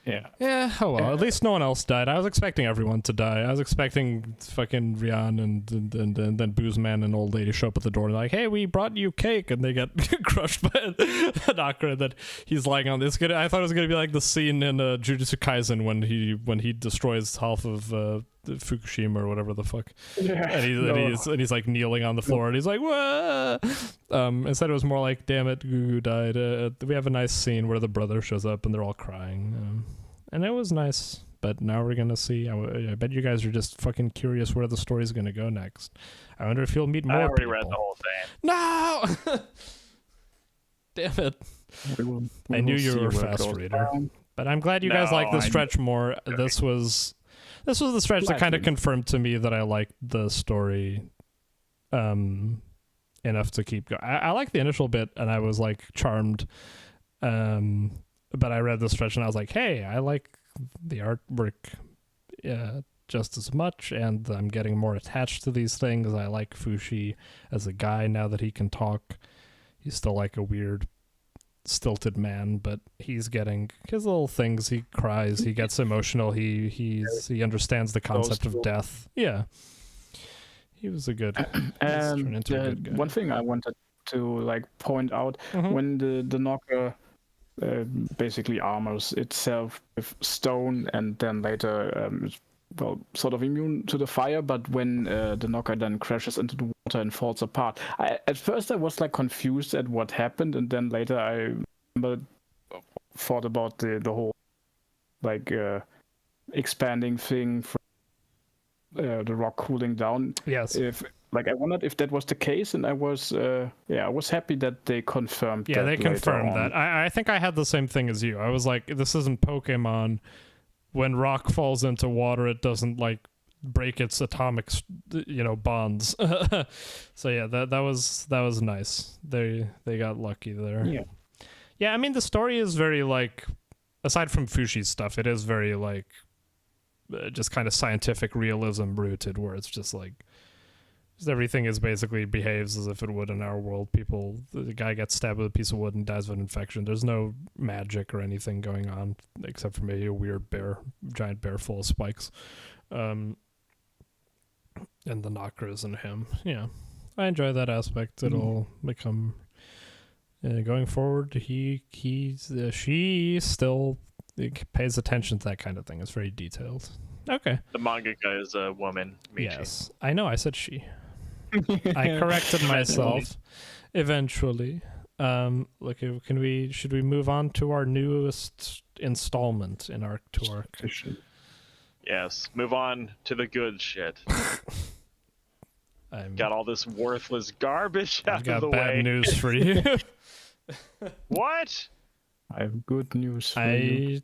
[SPEAKER 2] yeah, oh well, at least no one else died. I was expecting everyone to die. I was expecting fucking Rian and then Boozman and old lady show up at the door and like, "Hey, we brought you cake," and they get crushed by a knocker, and then he's lying on this. I thought it was gonna be like the scene in Jujutsu Kaisen when he destroys half of Fukushima or whatever the fuck, and he's like kneeling on the floor and he's like, "Whoa!" Instead, it was more like, "Damn it, Gugu died." We have a nice scene where the brother shows up and they're all crying, and it was nice. but now we're gonna see. I bet you guys are just fucking curious where the story's gonna go next. I wonder if you'll meet more
[SPEAKER 3] I already
[SPEAKER 2] people.
[SPEAKER 3] read the whole thing.
[SPEAKER 2] No! Damn it. I knew you were a fast reader. But I'm glad you guys like the stretch more. This was the stretch that kind of confirmed to me that I liked the story enough to keep going. I like the initial bit, and I was like charmed. But I read the stretch, and I was like, hey, I like the artwork just as much, and I'm getting more attached to these things. I like Fushi as a guy now that he can talk. He's still like a weird, stilted man, but he's getting his little things. He cries, he gets emotional, he understands the concept of death. Yeah. He was a good guy.
[SPEAKER 1] One thing I wanted to like point out, when the knocker basically armors itself with stone and then later sort of immune to the fire, but when the knocker then crashes into the water and falls apart, at first I was like confused at what happened, and then later I thought about the whole like expanding thing from the rock cooling down.
[SPEAKER 2] Yes.
[SPEAKER 1] I wondered if that was the case, and I was happy that they confirmed.
[SPEAKER 2] Yeah, they confirmed that. I think I had the same thing as you. I was like, this isn't Pokemon. When rock falls into water, it doesn't like break its atomic, bonds. So yeah, that was nice. They got lucky there.
[SPEAKER 1] Yeah.
[SPEAKER 2] Yeah, I mean the story is very like, aside from Fushi's stuff, it is very like just kind of scientific realism rooted, where it's just like everything is basically behaves as if it would in our world. The guy gets stabbed with a piece of wood and dies of an infection. There's no magic or anything going on except for maybe a weird giant bear full of spikes. And the knocker isn't him. Yeah, I enjoy that aspect. It'll become going forward. She still pays attention to that kind of thing. It's very detailed. Okay.
[SPEAKER 3] The mangaka is a woman. Michi.
[SPEAKER 2] Yes, I know. I said she. I corrected myself eventually. Look, should we move on to our newest installment in our tour?
[SPEAKER 3] Yes, move on to the good shit. Got all this worthless garbage out of the way.
[SPEAKER 2] I've got bad news for you.
[SPEAKER 3] What?
[SPEAKER 1] I have good news for you.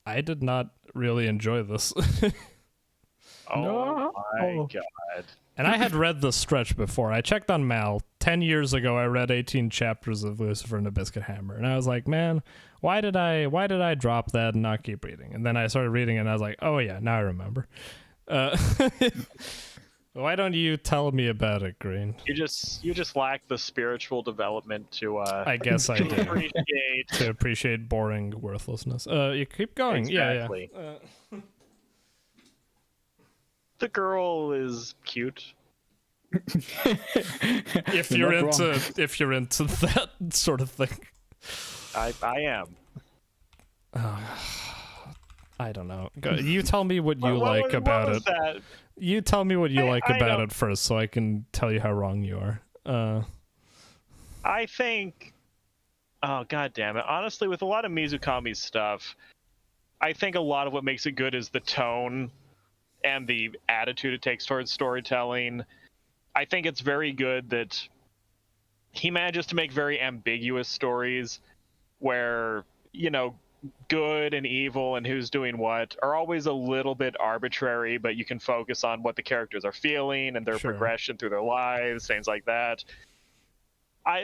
[SPEAKER 2] I did not really enjoy this.
[SPEAKER 3] Oh my god.
[SPEAKER 2] And I had read the stretch before. I checked on Mal. 10 years ago, I read 18 chapters of Lucifer and the Biscuit Hammer. And I was like, man, why did I drop that and not keep reading? And then I started reading it, and I was like, oh yeah, now I remember. Why don't you tell me about it, Green?
[SPEAKER 3] You just lack the spiritual development to
[SPEAKER 2] I guess I do. To appreciate boring worthlessness. You keep going.
[SPEAKER 3] Exactly.
[SPEAKER 2] Yeah.
[SPEAKER 3] The girl is cute.
[SPEAKER 2] If you're into that sort of thing.
[SPEAKER 3] I am.
[SPEAKER 2] I don't know. You tell me what you like about it.
[SPEAKER 3] That?
[SPEAKER 2] You tell me what you like about it first, so I can tell you how wrong you are.
[SPEAKER 3] I think. Oh god damn it! Honestly, with a lot of Mizukami's stuff, I think a lot of what makes it good is the tone and the attitude it takes towards storytelling. I think it's very good that he manages to make very ambiguous stories where, good and evil and who's doing what are always a little bit arbitrary, but you can focus on what the characters are feeling and their progression through their lives, things like that.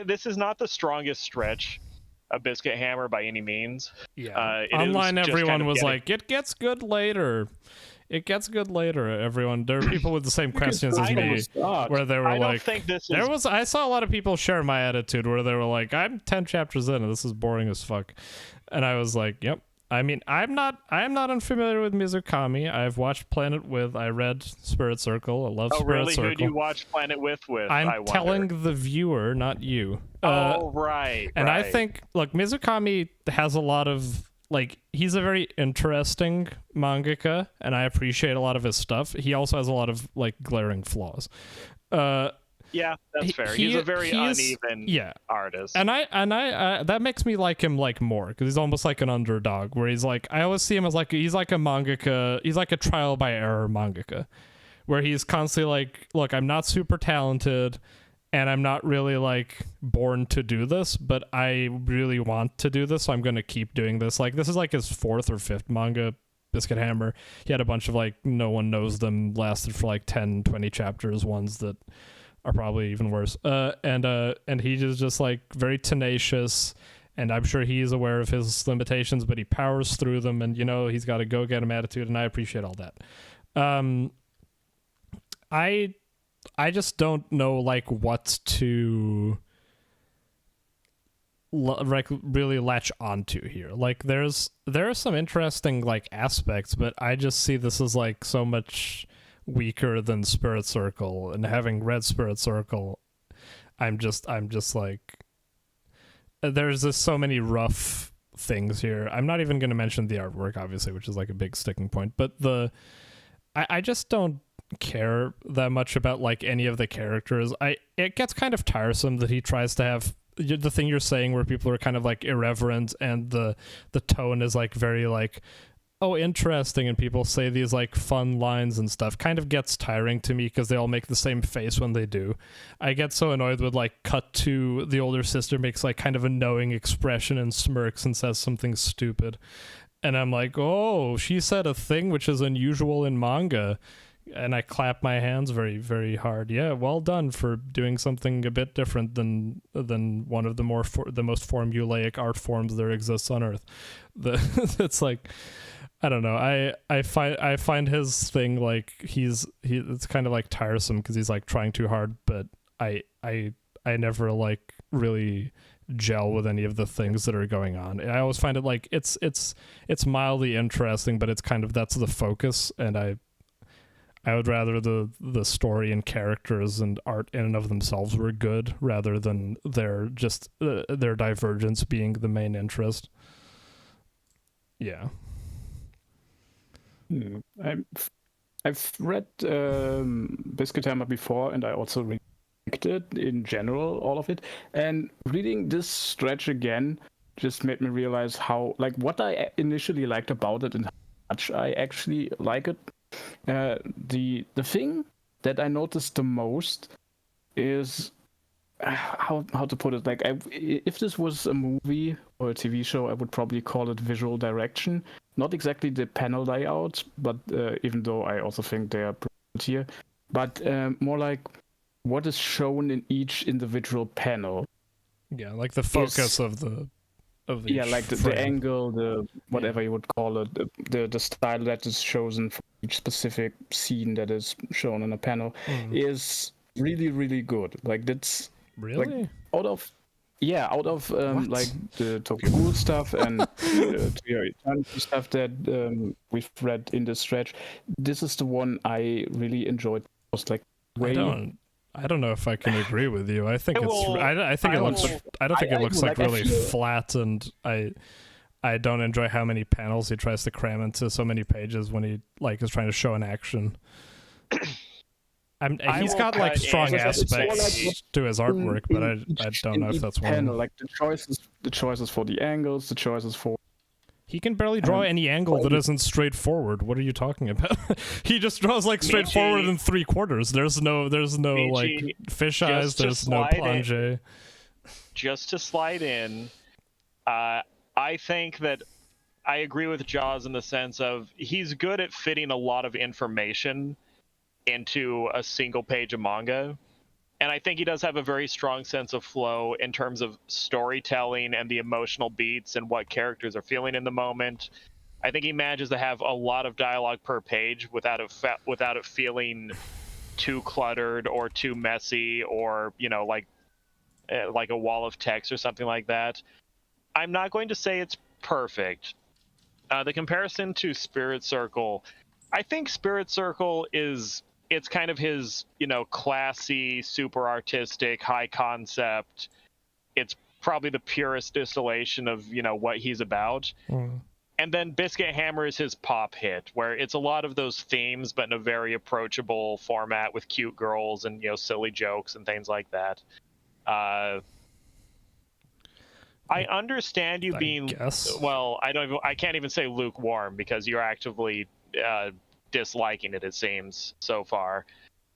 [SPEAKER 3] This is not the strongest stretch of Biscuit Hammer by any means.
[SPEAKER 2] Yeah. Online, everyone was like, it gets good later. It gets good later, everyone. There are people with the same questions as me, where they were I saw a lot of people share my attitude, where they were like, I'm 10 chapters in, and this is boring as fuck. And I was like, yep. I mean, I'm not unfamiliar with Mizukami. I've watched Planet With. I read Spirit Circle. I love Spirit Circle.
[SPEAKER 3] Who'd you watch Planet With?
[SPEAKER 2] I'm telling the viewer, not you.
[SPEAKER 3] Right.
[SPEAKER 2] And I think, look, Mizukami has a lot of, he's a very interesting mangaka, and I appreciate a lot of his stuff. He also has a lot of, glaring flaws.
[SPEAKER 3] Yeah, that's fair. He's a very uneven artist.
[SPEAKER 2] And I that makes me like him like more, because he's almost like an underdog, where he's like, I always see him as like, he's like a mangaka, he's like a trial by error mangaka, where he's constantly like, look, I'm not super talented and I'm not really like born to do this, but I really want to do this, so I'm going to keep doing this. Like, this is like his 4th or 5th manga, Biscuit Hammer. He had a bunch of like, no one knows them, lasted for like 10, 20 chapters, ones that are probably even worse. And he is just like very tenacious, and I'm sure he's aware of his limitations, but he powers through them, and, you know, he's got a go-get-him attitude, and I appreciate all that. I just don't know like what to like really latch onto here. Like there are some interesting like aspects, but I just see this as like so much weaker than Spirit Circle, and having read Spirit Circle, I'm just like, there's just so many rough things here. I'm not even going to mention the artwork, obviously, which is like a big sticking point, but I just don't care that much about like any of the characters. It gets kind of tiresome that he tries to have the thing you're saying, where people are kind of like irreverent, and the tone is like very like, oh, interesting, and people say these like fun lines and stuff. Kind of gets tiring to me, because they all make the same face when they do. I get so annoyed with like cut to the older sister makes like kind of a knowing expression and smirks and says something stupid, and I'm like, oh, she said a thing which is unusual in manga. And I clap my hands very, very hard. Yeah, well done for doing something a bit different than one of the the most formulaic art forms there exists on Earth. It's like, I don't know. I find his thing like it's kind of like tiresome, because he's like trying too hard. But I never like really gel with any of the things that are going on. I always find it like it's mildly interesting, but it's kind of, that's the focus, and I would rather the story and characters and art in and of themselves were good, rather than their divergence being the main interest. Yeah.
[SPEAKER 1] I've read Biscuit Hammer before, and I also liked it in general, all of it. And reading this stretch again just made me realize how, like, what I initially liked about it and how much I actually like it. The thing that I noticed the most is how to put it. Like, if this was a movie or a TV show, I would probably call it visual direction. Not exactly the panel layout, but even though I also think they are pretty good here, but more like what is shown in each individual panel.
[SPEAKER 2] Yeah, like the focus of the
[SPEAKER 1] like the angle, the whatever you would call it, the style that is chosen for each specific scene that is shown in a panel is really, really good. Like, that's
[SPEAKER 2] really
[SPEAKER 1] like, out of like the Tokyo Ghoul stuff and the Eternity stuff that we've read in this stretch. This is the one I really enjoyed. It was like
[SPEAKER 2] I don't know if I can agree with you. I think I don't think it looks like really flat, and I don't enjoy how many panels he tries to cram into so many pages when he like is trying to show an action. He's got like strong aspects to his artwork, but I don't know if that's one.
[SPEAKER 1] Like the choices for the angles, the choices for.
[SPEAKER 2] He can barely draw any angle that isn't straightforward. What are you talking about? He just draws like straightforward in 3/4. There's no like fish eyes. There's no plonge.
[SPEAKER 3] Just to slide in, I think that I agree with Jaws in the sense of he's good at fitting a lot of information into a single page of manga. And I think he does have a very strong sense of flow in terms of storytelling and the emotional beats and what characters are feeling in the moment. I think he manages to have a lot of dialogue per page without it feeling too cluttered or too messy, or, you know, like a wall of text or something like that. I'm not going to say it's perfect. The comparison to Spirit Circle, I think Spirit Circle it's kind of his, you know, classy, super artistic, high concept. It's probably the purest distillation of, you know, what he's about. And then Biscuit Hammer is his pop hit, where it's a lot of those themes, but in a very approachable format with cute girls and, you know, silly jokes and things like that. I understand you being, well, I can't even say lukewarm, because you're actively disliking it seems, so far.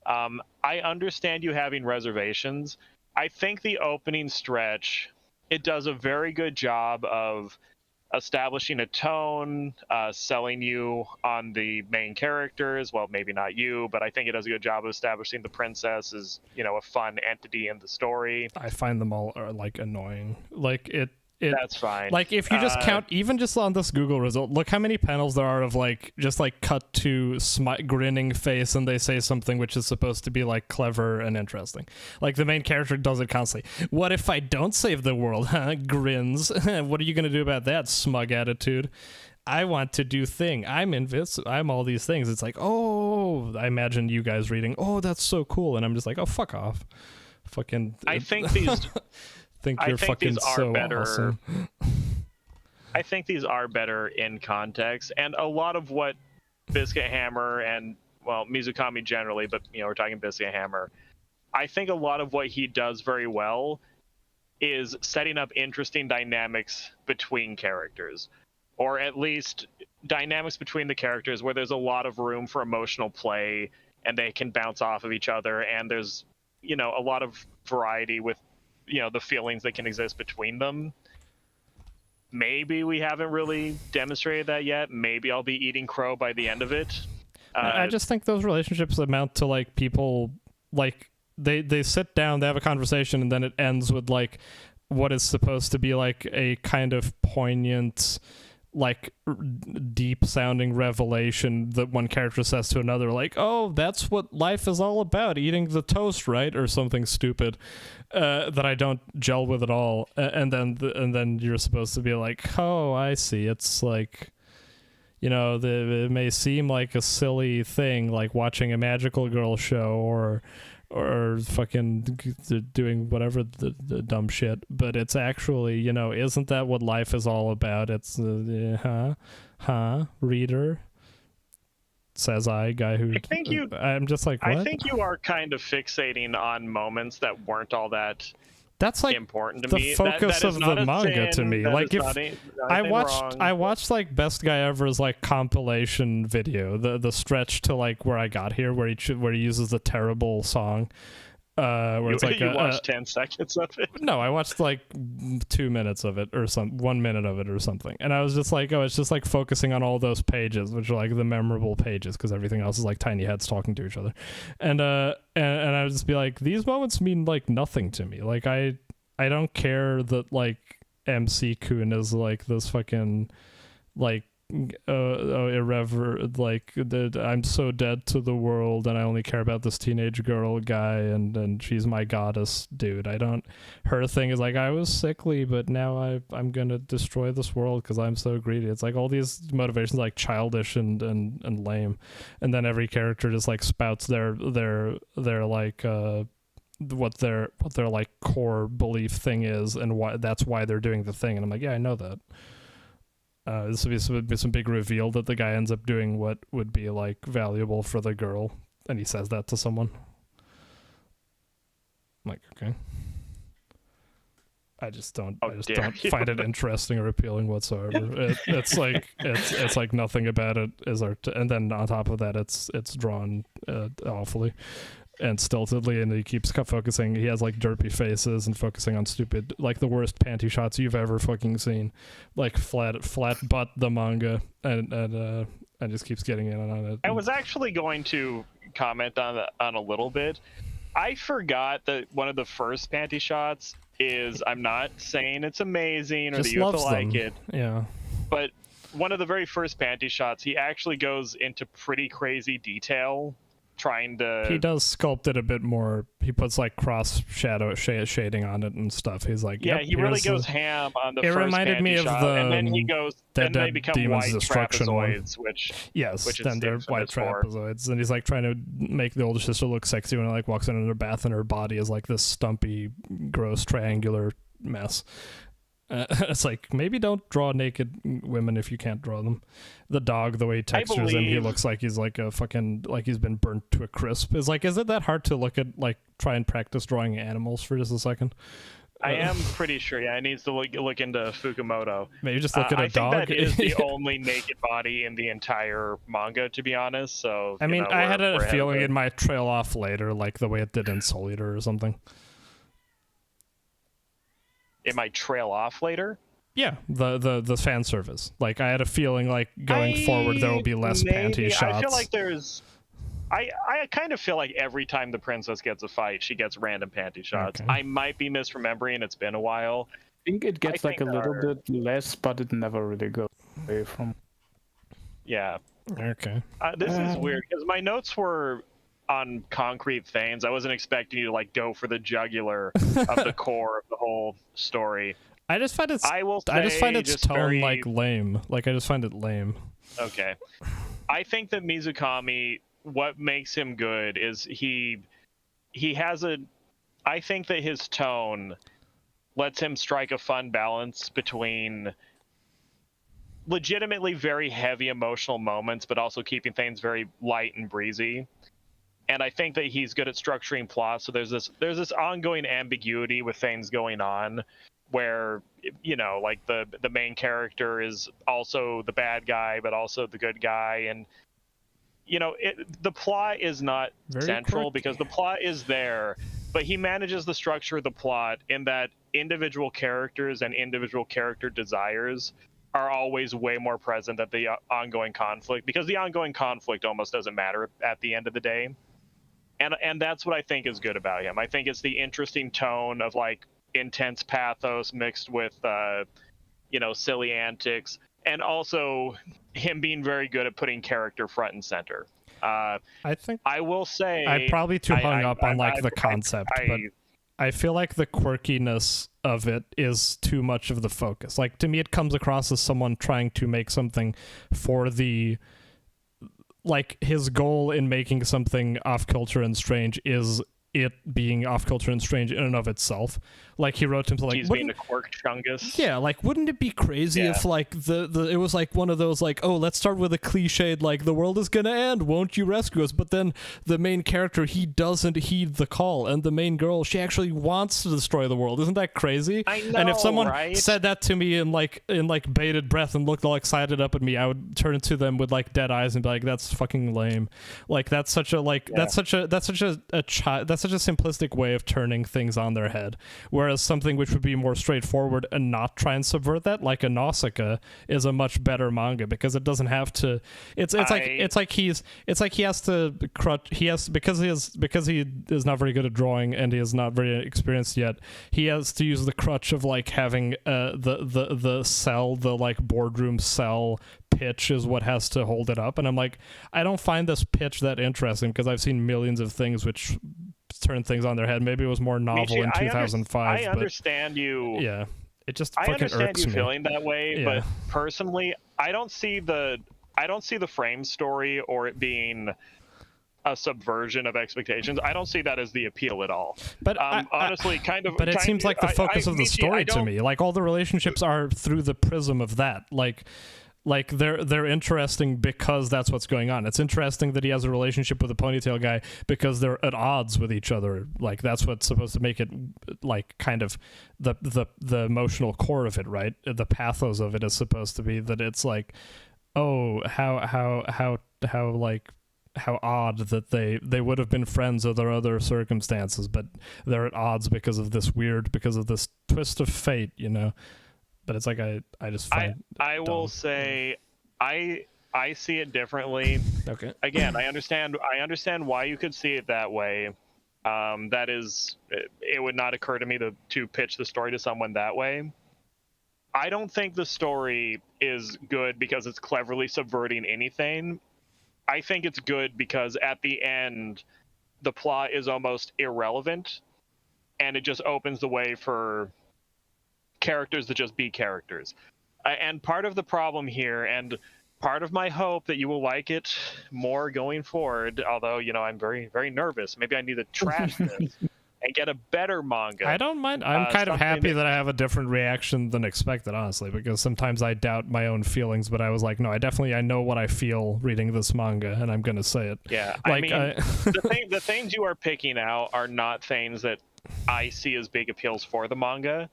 [SPEAKER 3] I understand you having reservations. I think the opening stretch, it does a very good job of establishing a tone, selling you on the main characters. Well, maybe not you, but I think it does a good job of establishing the princess as, you know, a fun entity in the story.
[SPEAKER 2] I find them all like annoying. Like it
[SPEAKER 3] that's fine.
[SPEAKER 2] Like if you just count, even just on this Google result, look how many panels there are of like just like cut to grinning face, and they say something which is supposed to be like clever and interesting. Like the main character does it constantly. What if I don't save the world? Huh? Grins. What are you gonna do about that? Smug attitude. I want to do thing. I'm invincible. I'm all these things. It's like, oh, I imagine you guys reading, oh, that's so cool, and I'm just like, oh, fuck off. Fucking.
[SPEAKER 3] I think these.
[SPEAKER 2] You're fucking so awesome.
[SPEAKER 3] I think these are better in context, and a lot of what Biscuit Hammer and, well, Mizukami generally, but, you know, we're talking Biscuit Hammer, I think a lot of what he does very well is setting up interesting dynamics between characters, or at least dynamics between the characters where there's a lot of room for emotional play and they can bounce off of each other, and there's, you know, a lot of variety with, you know, the feelings that can exist between them. Maybe we haven't really demonstrated that yet. Maybe I'll be eating crow by the end of it.
[SPEAKER 2] I just think those relationships amount to like people, like they sit down, they have a conversation, and then it ends with like what is supposed to be like a kind of poignant, like deep sounding revelation that one character says to another, like, oh, that's what life is all about, eating the toast, right? Or something stupid that I don't gel with at all. And then you're supposed to be like, oh, I see. It's like, you know, it may seem like a silly thing, like watching a magical girl show or fucking doing whatever the dumb shit, but it's actually, you know, isn't that what life is all about? It's reader, says guy who I'm just like, what?
[SPEAKER 3] I think you are kind of fixating on moments that weren't all that
[SPEAKER 2] that's like
[SPEAKER 3] important to
[SPEAKER 2] the
[SPEAKER 3] me.
[SPEAKER 2] focus
[SPEAKER 3] that
[SPEAKER 2] of the manga to me. Like if I watched like Best Guy Ever's like compilation video, the stretch to like where I got here, where he uses the terrible song, where it's like
[SPEAKER 3] you watched 10 seconds of it.
[SPEAKER 2] No, I watched like 2 minutes of it or 1 minute of it or something, and I was just like, oh, it's just like focusing on all those pages, which are like the memorable pages, because everything else is like tiny heads talking to each other, and I would just be like, these moments mean like nothing to me. Like I don't care that like MC Kun is like this fucking like irreverent, like I'm so dead to the world and I only care about this teenage girl guy and she's my goddess, dude. Her thing is like, I was sickly but now I'm gonna destroy this world because I'm so greedy. It's like all these motivations like childish and lame, and then every character just like spouts their like what their like core belief thing is and why they're doing the thing, and I'm like, yeah, I know that. This would be some big reveal that the guy ends up doing what would be like valuable for the girl, and he says that to someone. I'm like, okay. I just don't find it interesting or appealing whatsoever. It's like nothing about it is art, and then on top of that, it's drawn awfully and stiltedly, and he keeps focusing. He has like derpy faces and focusing on stupid, like the worst panty shots you've ever fucking seen, like flat butt the manga, and just keeps getting in on it.
[SPEAKER 3] I was actually going to comment on a little bit. I forgot that one of the first panty shots is, I'm not saying it's amazing or
[SPEAKER 2] just
[SPEAKER 3] that you have to like
[SPEAKER 2] them.
[SPEAKER 3] it,
[SPEAKER 2] yeah,
[SPEAKER 3] but one of the very first panty shots, he actually goes into pretty crazy detail trying to...
[SPEAKER 2] He does sculpt it a bit more. He puts like cross shadow shading on it and stuff. He's like,
[SPEAKER 3] yeah,
[SPEAKER 2] yep,
[SPEAKER 3] he really goes ham on the
[SPEAKER 2] it
[SPEAKER 3] first
[SPEAKER 2] reminded me of
[SPEAKER 3] shot,
[SPEAKER 2] the
[SPEAKER 3] and then he goes, then they become
[SPEAKER 2] Demon's
[SPEAKER 3] white
[SPEAKER 2] Destruction
[SPEAKER 3] trapezoids,
[SPEAKER 2] one.
[SPEAKER 3] which
[SPEAKER 2] then they're white trapezoids, and he's like trying to make the older sister look sexy when he like walks into her bath and her body is like this stumpy, gross triangular mess. It's like, maybe don't draw naked women if you can't draw them. The dog, the way he textures him, he looks like he's like a fucking, like he's been burnt to a crisp. It's like, is it that hard to look at, like, try and practice drawing animals for just a second?
[SPEAKER 3] I am pretty sure, yeah, I need to look into Fukumoto.
[SPEAKER 2] Maybe just look at a dog.
[SPEAKER 3] I think that is the only naked body in the entire manga, to be honest. So
[SPEAKER 2] I mean, I had a feeling it might trail off later, like the way it did in Soul Eater or something.
[SPEAKER 3] It might trail off later?
[SPEAKER 2] Yeah, the fan service. Like, I had a feeling like going forward there will be less panty shots.
[SPEAKER 3] I feel like there's... I kind of feel like every time the princess gets a fight, she gets random panty shots.
[SPEAKER 2] Okay.
[SPEAKER 3] I might be misremembering. It's been a while.
[SPEAKER 1] I think it gets like a little bit less, but it never really goes away from.
[SPEAKER 3] Yeah.
[SPEAKER 2] Okay.
[SPEAKER 3] This is weird because my notes were on concrete things. I wasn't expecting you to like go for the jugular of the core of the whole story.
[SPEAKER 2] I just find its
[SPEAKER 3] just
[SPEAKER 2] tone
[SPEAKER 3] very...
[SPEAKER 2] like lame. Like, I just find it lame.
[SPEAKER 3] Okay. I think that Mizukami, what makes him good is he has I think that his tone lets him strike a fun balance between legitimately very heavy emotional moments, but also keeping things very light and breezy. And I think that he's good at structuring plots. So there's this ongoing ambiguity with things going on where, you know, like the main character is also the bad guy, but also the good guy. And, you know, the plot is not very central because the plot is there, but he manages the structure of the plot in that individual characters and individual character desires are always way more present than the ongoing conflict, because the ongoing conflict almost doesn't matter at the end of the day. And that's what I think is good about him. I think it's the interesting tone of like intense pathos mixed with, you know, silly antics, and also him being very good at putting character front and center.
[SPEAKER 2] I think
[SPEAKER 3] I will say
[SPEAKER 2] I'm probably too hung up on like the concept, but I feel like the quirkiness of it is too much of the focus. Like, to me, it comes across as someone trying to make something for the, like, his goal in making something off kilter and strange is it being off kilter and strange in and of itself. Like, he wrote to himself, like,
[SPEAKER 3] he's being a quirk chungus.
[SPEAKER 2] Yeah, like, wouldn't it be crazy if like it was like one of those like, oh, let's start with a cliched like, the world is gonna end, won't you rescue us? But then the main character, he doesn't heed the call, and the main girl, she actually wants to destroy the world. Isn't that crazy?
[SPEAKER 3] I know,
[SPEAKER 2] and if someone
[SPEAKER 3] right?
[SPEAKER 2] said that to me in bated breath and looked all excited up at me, I would turn to them with like dead eyes and be like, that's fucking lame. Like, that's such a simplistic way of turning things on their head. Whereas something which would be more straightforward and not try and subvert that, like a Nausicaa, is a much better manga because it doesn't have to. It's like he has to because he is not very good at drawing and he is not very experienced yet. He has to use the crutch of like having the cell, the like boardroom cell pitch is what has to hold it up. And I'm like, I don't find this pitch that interesting because I've seen millions of things which turn things on their head. Maybe it was more novel in 2005.
[SPEAKER 3] I understand you.
[SPEAKER 2] Yeah, it just
[SPEAKER 3] I
[SPEAKER 2] fucking
[SPEAKER 3] understand
[SPEAKER 2] irks
[SPEAKER 3] you
[SPEAKER 2] me.
[SPEAKER 3] feeling that way,
[SPEAKER 2] Yeah.
[SPEAKER 3] but personally, I don't see the frame story or it being a subversion of expectations. I don't see that as the appeal at all.
[SPEAKER 2] But
[SPEAKER 3] honestly, kind of.
[SPEAKER 2] But it seems like the focus of the story to me. Like, all the relationships are through the prism of that. Like they're interesting because that's what's going on. It's interesting that he has a relationship with a ponytail guy because they're at odds with each other. Like, that's what's supposed to make it like kind of the emotional core of it, right? The pathos of it is supposed to be that it's like, oh, how odd that they would have been friends under other circumstances, but they're at odds because of this twist of fate, you know. But it's like I just find
[SPEAKER 3] I will say I see it differently.
[SPEAKER 2] Okay.
[SPEAKER 3] Again, I understand why you could see it that way. That is, it would not occur to me to pitch the story to someone that way. I don't think the story is good because it's cleverly subverting anything. I think it's good because at the end, the plot is almost irrelevant, and it just opens the way for characters to just be characters. And part of the problem here, and part of my hope that you will like it more going forward, although, you know, I'm very, very nervous. Maybe I need to trash this and and get a better manga.
[SPEAKER 2] I don't mind. I'm kind of
[SPEAKER 3] something
[SPEAKER 2] happy that I have a different reaction than expected, honestly, because sometimes I doubt my own feelings, but I was like, no, I know what I feel reading this manga, and I'm gonna say it.
[SPEAKER 3] Yeah,
[SPEAKER 2] like,
[SPEAKER 3] the things you are picking out are not things that I see as big appeals for the manga.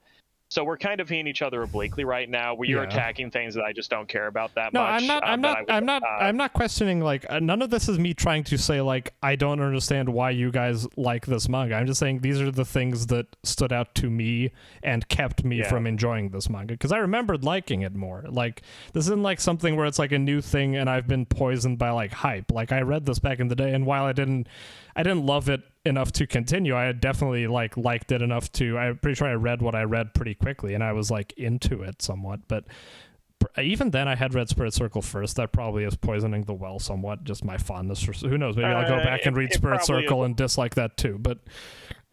[SPEAKER 3] So we're kind of hitting each other obliquely right now, where you're attacking things that I just don't care about that much.
[SPEAKER 2] I'm not questioning, like, none of this is me trying to say, like, I don't understand why you guys like this manga. I'm just saying these are the things that stood out to me and kept me from enjoying this manga, because I remembered liking it more. Like, this isn't like something where it's like a new thing and I've been poisoned by like hype. Like, I read this back in the day, and while I didn't love it enough to continue, I had definitely liked it enough to, I'm pretty sure I read what I read pretty quickly, and I was like into it somewhat. But even then I had read Spirit Circle first. That probably is poisoning the well somewhat, just my fondness for, who knows, maybe I'll go back and read Spirit Circle and dislike that too. But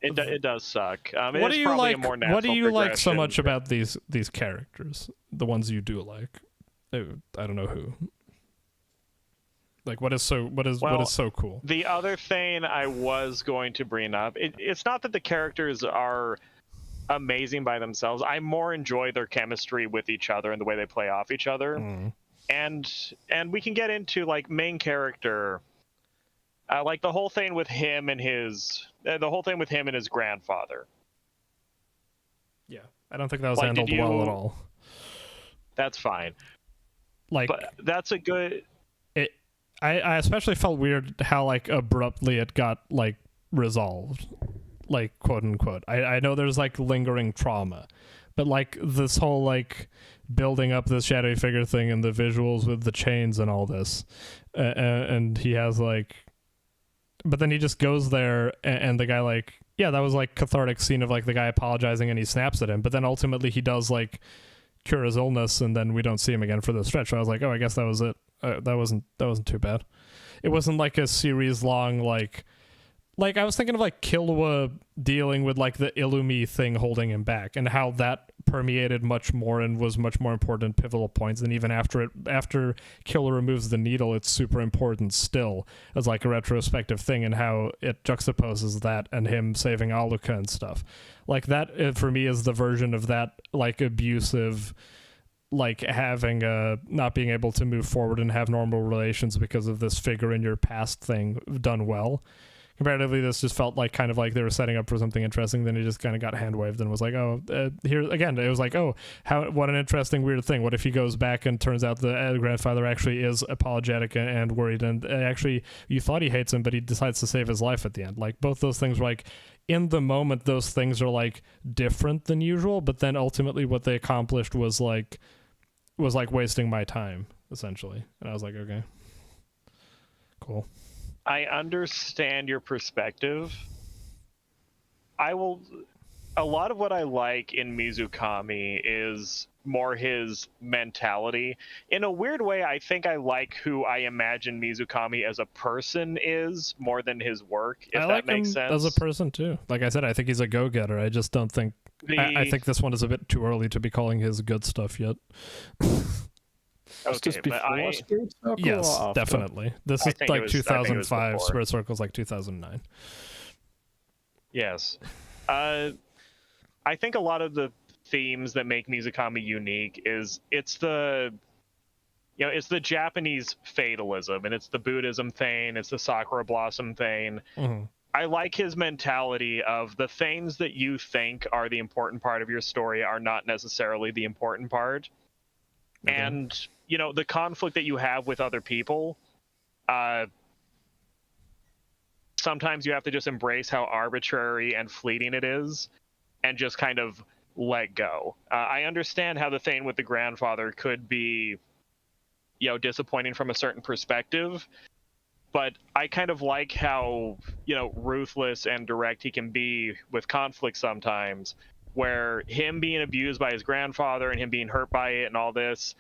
[SPEAKER 3] it does suck.
[SPEAKER 2] What do you like? What do you like so much about these characters, the ones you do like? I don't know who. Like, what is so cool?
[SPEAKER 3] The other thing I was going to bring up, it's not that the characters are amazing by themselves. I more enjoy their chemistry with each other and the way they play off each other. And we can get into, like, main character, like the whole thing with him and his grandfather.
[SPEAKER 2] Yeah, I don't think that was handled well at all.
[SPEAKER 3] That's fine.
[SPEAKER 2] Like,
[SPEAKER 3] but that's a good.
[SPEAKER 2] I especially felt weird how, like, abruptly it got, like, resolved, like, quote unquote. I know there's, like, lingering trauma, but, like, this whole, like, building up this shadowy figure thing and the visuals with the chains and all this, and he has, like, but then he just goes there and the guy, like, yeah, that was, like, cathartic scene of, like, the guy apologizing and he snaps at him, but then ultimately he does, like, cure his illness, and then we don't see him again for the stretch. So I was like, oh, I guess that was it. That wasn't too bad. It wasn't like a series long, like I was thinking of, like, Killua dealing with, like, the Illumi thing holding him back, and how that permeated much more and was much more important pivotal points. And even after Killua removes the needle, it's super important still as, like, a retrospective thing, and how it juxtaposes that and him saving Aluka and stuff. Like, that for me is the version of that, like, abusive, like, having not being able to move forward and have normal relations because of this figure in your past thing done well. Comparatively, this just felt like kind of like they were setting up for something interesting, then it just kind of got hand waved and was like, oh, here again, it was like, oh, what an interesting weird thing. What if he goes back and turns out the grandfather actually is apologetic and worried, and actually you thought he hates him, but he decides to save his life at the end. Like, both those things were, like, in the moment, those things are, like, different than usual, but then ultimately what they accomplished was like wasting my time, essentially. And I was like, okay, cool.
[SPEAKER 3] I understand your perspective. A lot of what I like in Mizukami is more his mentality. In a weird way, I think I like who I imagine Mizukami as a person is more than his work, if that makes sense.
[SPEAKER 2] As a person too. Like I said, I think he's a go-getter. I just don't think I think this one is a bit too early to be calling his good stuff yet.
[SPEAKER 1] Was this before Spirit Circle?
[SPEAKER 2] Yes, definitely. This is like 2005. Spirit Circle's like 2009.
[SPEAKER 3] Yes. I think a lot of the themes that make Mizukami unique is it's the Japanese fatalism, and it's the Buddhism thing, it's the Sakura Blossom thing.
[SPEAKER 2] Mm-hmm.
[SPEAKER 3] I like his mentality of the things that you think are the important part of your story are not necessarily the important part. Okay. And, the conflict that you have with other people, sometimes you have to just embrace how arbitrary and fleeting it is and just kind of let go. I understand how the thing with the grandfather could be, disappointing from a certain perspective, but I kind of like how, ruthless and direct he can be with conflict sometimes, where him being abused by his grandfather and him being hurt by it and all this,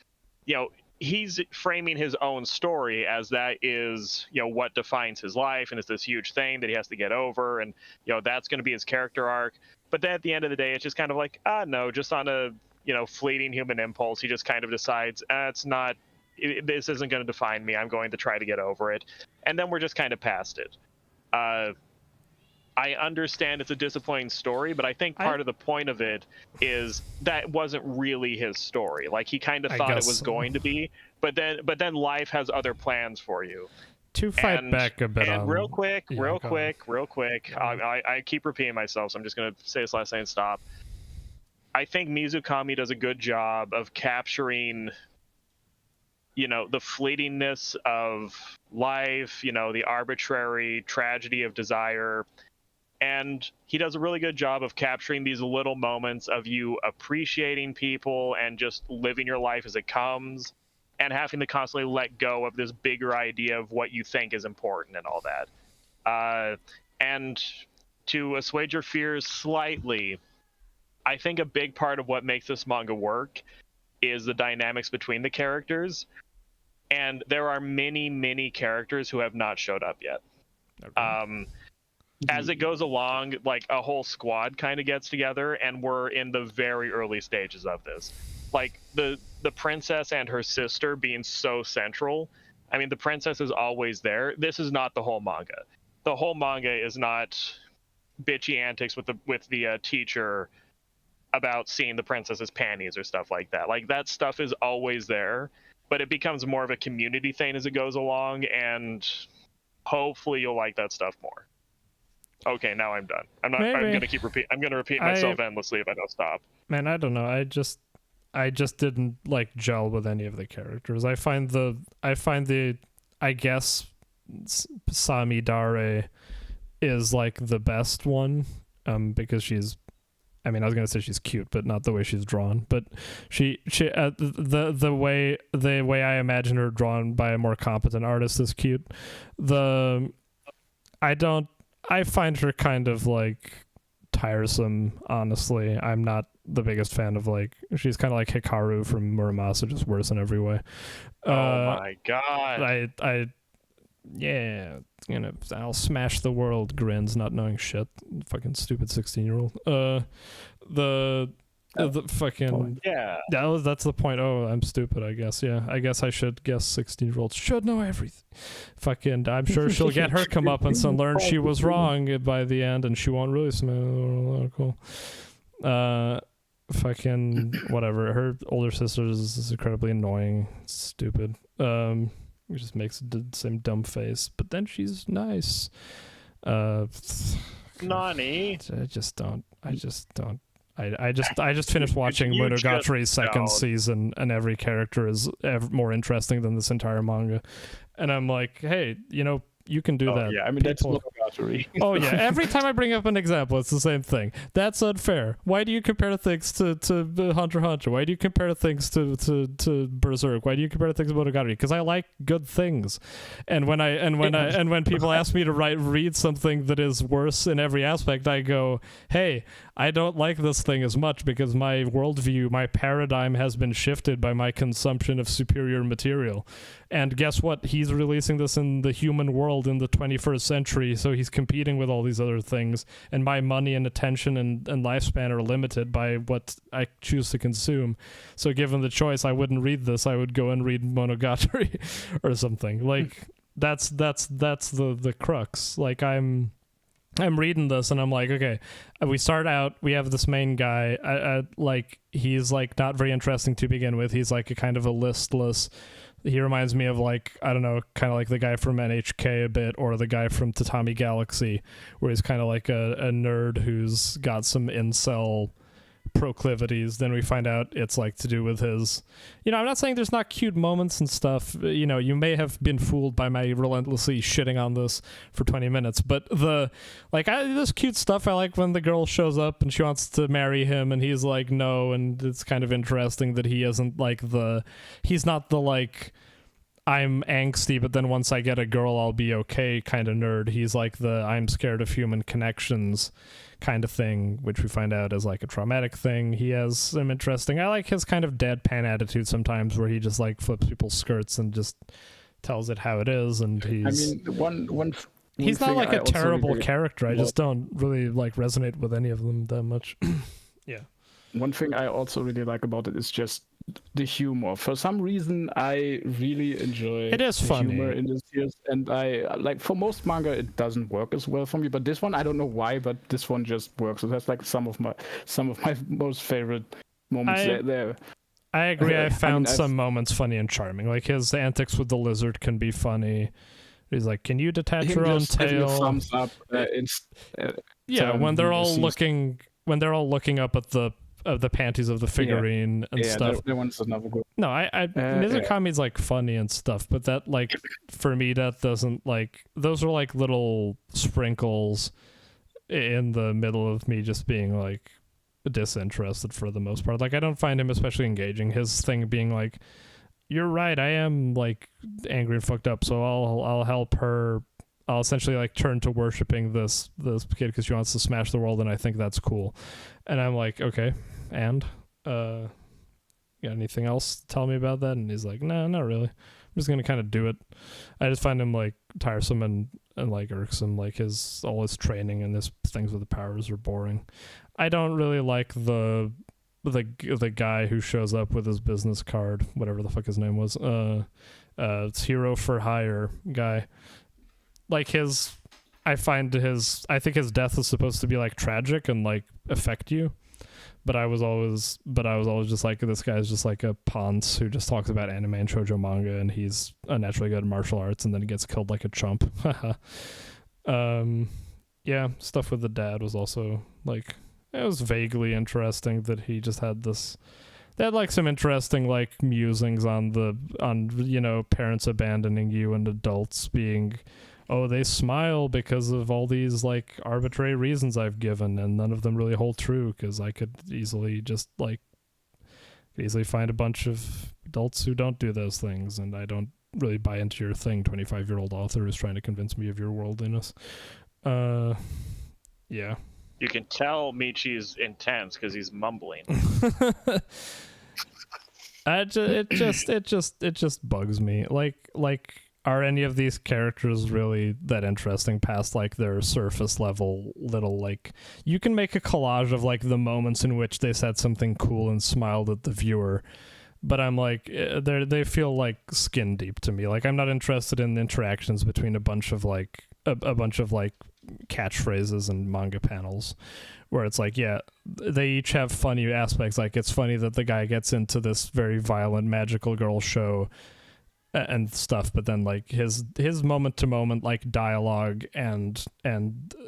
[SPEAKER 3] he's framing his own story as that is, what defines his life, and it's this huge thing that he has to get over, and, that's going to be his character arc. But then at the end of the day, it's just kind of like, no, just on a, fleeting human impulse, he just kind of decides, this isn't going to define me. I'm going to try to get over it. And then we're just kind of past it. I understand it's a disappointing story, but I think part of the point of it is that wasn't really his story. Like, he kind of thought it was going to be, but then life has other plans for you.
[SPEAKER 2] To fight back a bit
[SPEAKER 3] and
[SPEAKER 2] on...
[SPEAKER 3] real quick, I keep repeating myself, so I'm just going to say this last thing and stop. I think Mizukami does a good job of capturing, you know, the fleetingness of life, you know, the arbitrary tragedy of desire. And he does a really good job of capturing these little moments of you appreciating people and just living your life as it comes, and having to constantly let go of this bigger idea of what you think is important and all that. And to assuage your fears slightly, I think a big part of what makes this manga work is the dynamics between the characters. And there are many, many characters who have not showed up yet. Okay. As it goes along, like, a whole squad kind of gets together, and we're in the very early stages of this. Like, the princess and her sister being so central. I mean, the princess is always there. This is not the whole manga. The whole manga is not bitchy antics with the teacher about seeing the princess's panties or stuff like that. Like, that stuff is always there, but it becomes more of a community thing as it goes along, and hopefully you'll like that stuff more. Okay, now I'm done. I'm gonna repeat myself endlessly if I don't stop. Man,
[SPEAKER 2] I don't know. I just didn't like gel with any of the characters. I find I guess Sami Dare is like the best one, because she's, I mean, I was gonna say she's cute, but not the way she's drawn. But she the way I imagine her drawn by a more competent artist is cute. I find her kind of like tiresome, honestly. I'm not the biggest fan of, like, she's kind of like Hikaru from Muramasa, just worse in every way.
[SPEAKER 3] Oh my god.
[SPEAKER 2] Yeah, you know, I'll smash the world grins, not knowing shit. Fucking stupid 16-year-old. The fucking that's the point. Oh, I'm stupid, I guess. Yeah, I guess I should guess 16-year-olds should know everything. Fucking, I'm sure she'll get her comeuppance and learn she was wrong by the end, and she won't really smell cool. Fucking whatever. Her older sister is incredibly annoying, stupid. It just makes the same dumb face, but then she's nice.
[SPEAKER 3] Nani?
[SPEAKER 2] I just don't. I just finished watching Monogatari's second season, and every character is more interesting than this entire manga. And I'm like, hey, you know, you can do that.
[SPEAKER 1] Yeah, I mean, that's Monogatari.
[SPEAKER 2] Oh yeah, every time I bring up an example, it's the same thing. That's unfair. Why do you compare things to Hunter x Hunter? Why do you compare things to Berserk? Why do you compare things to Monogatari? Because I like good things, and when people ask me to read something that is worse in every aspect, I go, hey, I don't like this thing as much because my worldview, my paradigm has been shifted by my consumption of superior material. And guess what? He's releasing this in the human world in the 21st century, so he's competing with all these other things. And my money and attention and lifespan are limited by what I choose to consume. So given the choice, I wouldn't read this. I would go and read Monogatari or something. Like, that's the crux. Like, I'm reading this and I'm like, okay, we start out, we have this main guy, like, he's like not very interesting to begin with. He's like a kind of a listless, he reminds me of, like, I don't know, kind of like the guy from NHK a bit, or the guy from Tatami Galaxy, where he's kind of like a nerd who's got some incel proclivities. Then we find out it's like to do with his, you know, I'm not saying there's not cute moments and stuff, you know, you may have been fooled by my relentlessly shitting on this for 20 minutes, but this cute stuff, I like when the girl shows up and she wants to marry him and he's like no, and it's kind of interesting that he isn't like he's not the like, I'm angsty, but then once I get a girl, I'll be okay kind of nerd. He's like the I'm scared of human connections kind of thing, which we find out is like a traumatic thing. He has some interesting, I like his kind of deadpan attitude sometimes where he just like flips people's skirts and just tells it how it is. And he's,
[SPEAKER 1] I mean,
[SPEAKER 2] he's not like a terrible character. I just don't really like resonate with any of them that much. Yeah.
[SPEAKER 1] one thing I also really like about it is just the humor. For some reason, I really enjoy
[SPEAKER 2] It is
[SPEAKER 1] the
[SPEAKER 2] funny.
[SPEAKER 1] humor in this series, and I like for most manga it doesn't work as well for me. But this one, I don't know why, but this one just works. So that's like some of my most favorite moments there.
[SPEAKER 2] I agree. I found
[SPEAKER 1] I've-
[SPEAKER 2] some moments funny and charming. Like his antics with the lizard can be funny. He's like, "Can you detach
[SPEAKER 1] him
[SPEAKER 2] your own
[SPEAKER 1] just giving a
[SPEAKER 2] tail?"
[SPEAKER 1] thumbs up.
[SPEAKER 2] Yeah, when they're all
[SPEAKER 1] scenes.
[SPEAKER 2] looking up at the panties of the figurine and stuff.
[SPEAKER 1] That one's another good.
[SPEAKER 2] No, Mizukami's like funny and stuff, but that like for me that doesn't like those are like little sprinkles in the middle of me just being like disinterested for the most part. Like I don't find him especially engaging. His thing being like, "You're right, I am like angry and fucked up, so I'll help her." I'll essentially like turn to worshiping this kid because she wants to smash the world, and I think that's cool. And I'm like, okay, and got anything else to tell me about that? And he's like, no, not really. I'm just gonna kind of do it. I just find him like tiresome and like irksome. Like all his training and his things with the powers are boring. I don't really like the guy who shows up with his business card, whatever the fuck his name was. It's Hero for Hire guy. Like I think his death is supposed to be like tragic and like affect you, but I was always just like, this guy's just like a ponce who just talks about anime and shoujo manga, and he's unnaturally good at martial arts, and then he gets killed like a chump. Yeah, stuff with the dad was also like, it was vaguely interesting that he just had this. They had like some interesting like musings on you know, parents abandoning you and adults being, oh, they smile because of all these like arbitrary reasons I've given, and none of them really hold true because I could easily find a bunch of adults who don't do those things, and I don't really buy into your thing, 25-year-old author who's trying to convince me of your worldliness. Yeah.
[SPEAKER 3] You can tell Michi's intense because he's mumbling.
[SPEAKER 2] It just bugs me. Like, are any of these characters really that interesting past like their surface level little, like, you can make a collage of like the moments in which they said something cool and smiled at the viewer, but I'm like, they feel like skin deep to me. Like, I'm not interested in the interactions between a bunch of like catchphrases and manga panels where it's like, yeah, they each have funny aspects. Like, it's funny that the guy gets into this very violent magical girl show and stuff, but then like his moment to moment like dialogue and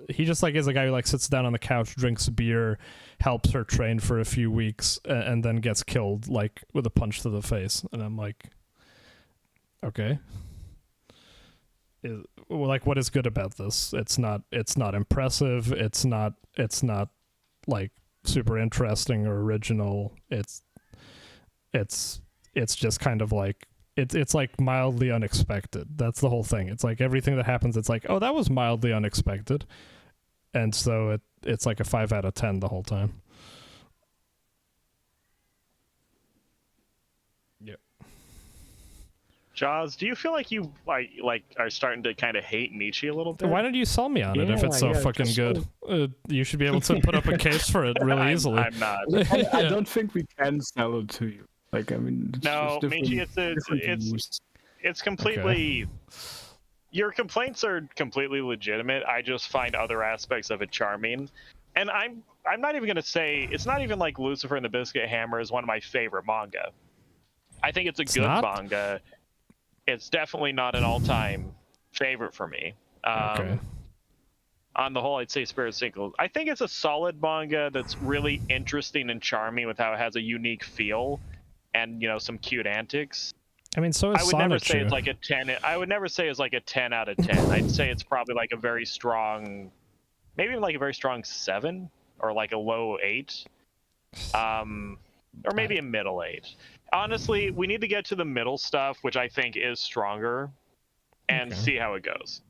[SPEAKER 2] he just like is a guy who like sits down on the couch, drinks beer, helps her train for a few weeks, and then gets killed like with a punch to the face. And I'm like, okay, like, what is good about this? It's not impressive. It's not like super interesting or original. It's just kind of like, it's like mildly unexpected. That's the whole thing. It's like everything that happens, it's like, oh, that was mildly unexpected. And so it's like a 5 out of 10 the whole time. Yep.
[SPEAKER 3] Jaws, do you feel like you like are starting to kind of hate Michi a little bit?
[SPEAKER 2] Why don't you sell me on it if it's so fucking good? You should be able to put up a case for it really easily.
[SPEAKER 3] I'm not.
[SPEAKER 1] I don't think we can sell it to you. Like, I mean,
[SPEAKER 3] No, Michi, it's completely. Okay. Your complaints are completely legitimate. I just find other aspects of it charming, and I'm not even gonna say it's not even like Lucifer and the Biscuit Hammer is one of my favorite manga. I think it's good manga. It's definitely not an all-time favorite for me.
[SPEAKER 2] Okay.
[SPEAKER 3] On the whole, I'd say Spirit Sinkle. I think it's a solid manga that's really interesting and charming with how it has a unique feel and, you know, some cute antics.
[SPEAKER 2] I mean, so is
[SPEAKER 3] I would never say it's like a 10. I would never say it's like a 10 out of 10. I'd say it's probably like a very strong, maybe even like a very strong 7 or like a low 8. Or maybe a middle 8. Honestly, we need to get to the middle stuff, which I think is stronger, and see how it goes.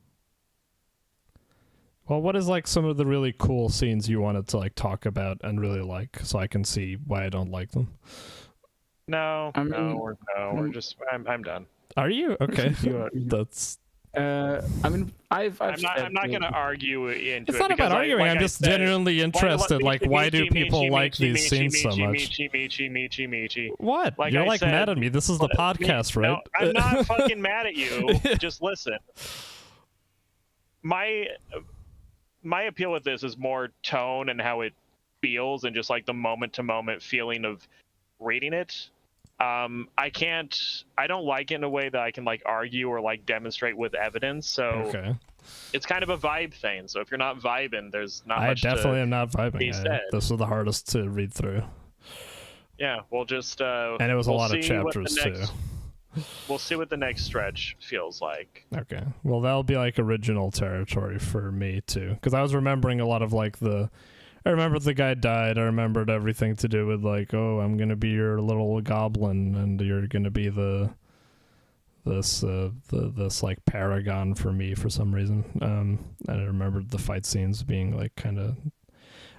[SPEAKER 2] Well, what is like some of the really cool scenes you wanted to like talk about and really like, so I can see why I don't like them?
[SPEAKER 3] No, we're just. I'm done.
[SPEAKER 2] Are you okay? That's
[SPEAKER 1] I mean, I've
[SPEAKER 3] I'm
[SPEAKER 1] said
[SPEAKER 3] not going to
[SPEAKER 1] that-
[SPEAKER 3] argue into
[SPEAKER 2] It's
[SPEAKER 3] it.
[SPEAKER 2] not about
[SPEAKER 3] because
[SPEAKER 2] arguing.
[SPEAKER 3] like
[SPEAKER 2] I'm
[SPEAKER 3] I
[SPEAKER 2] just
[SPEAKER 3] said,
[SPEAKER 2] genuinely interested. Like, why do people like these
[SPEAKER 3] Michi,
[SPEAKER 2] scenes so much?
[SPEAKER 3] Michi.
[SPEAKER 2] What?
[SPEAKER 3] Like
[SPEAKER 2] You're
[SPEAKER 3] I
[SPEAKER 2] like
[SPEAKER 3] said,
[SPEAKER 2] mad at me. This is the podcast, right?
[SPEAKER 3] No, I'm not fucking mad at you. Just listen. My appeal with this is more tone and how it feels and just like the moment to moment feeling of reading it. I don't like it in a way that I can like argue or like demonstrate with evidence. So
[SPEAKER 2] Okay.
[SPEAKER 3] it's kind of a vibe thing. So if you're not vibing, there's not
[SPEAKER 2] I
[SPEAKER 3] much
[SPEAKER 2] definitely
[SPEAKER 3] to
[SPEAKER 2] am not
[SPEAKER 3] be
[SPEAKER 2] vibing.
[SPEAKER 3] said.
[SPEAKER 2] This was the hardest to read through.
[SPEAKER 3] Yeah, we'll just
[SPEAKER 2] And it was a lot of chapters too.
[SPEAKER 3] We'll see what the next stretch feels like.
[SPEAKER 2] Okay. Well, that'll be like original territory for me too, because I was remembering a lot of like I remembered the guy died. I remembered everything to do with like, oh, I'm gonna be your little goblin, and you're gonna be this like paragon for me for some reason. And I remembered the fight scenes being like kind of.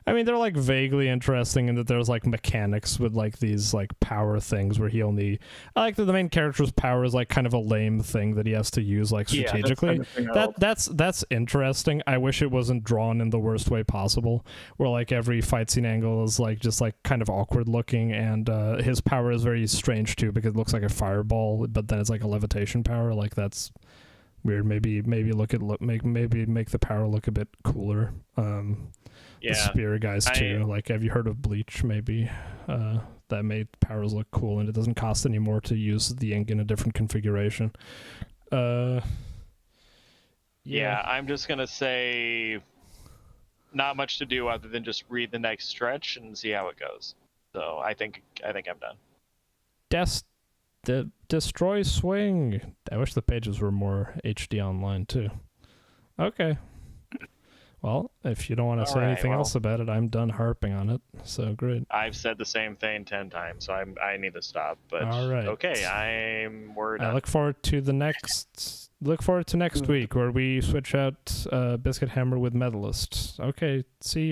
[SPEAKER 2] I mean, they're like vaguely interesting in that there's like mechanics with like these like power things where he only. I like that the main character's power is like kind of a lame thing that he has to use like strategically. That's interesting. I wish it wasn't drawn in the worst way possible, where like every fight scene angle is like just like kind of awkward looking, and his power is very strange too because it looks like a fireball, but then it's like a levitation power. Like that's weird. Maybe make the power look a bit cooler. The spear guys too. Like, have you heard of Bleach? Maybe that made powers look cool, and it doesn't cost any more to use the ink in a different configuration.
[SPEAKER 3] Yeah, I'm just gonna say, not much to do other than just read the next stretch and see how it goes. So I think I'm done.
[SPEAKER 2] Destroy Swing. I wish the pages were more HD online too. Okay. Well, if you don't want to say anything else about it, I'm done harping on it. So great.
[SPEAKER 3] I've said the same thing 10 times, so I need to stop. But
[SPEAKER 2] all right.
[SPEAKER 3] Okay, we're done.
[SPEAKER 2] I look forward to next week where we switch out Biscuit Hammer with Medalist. Okay, see you.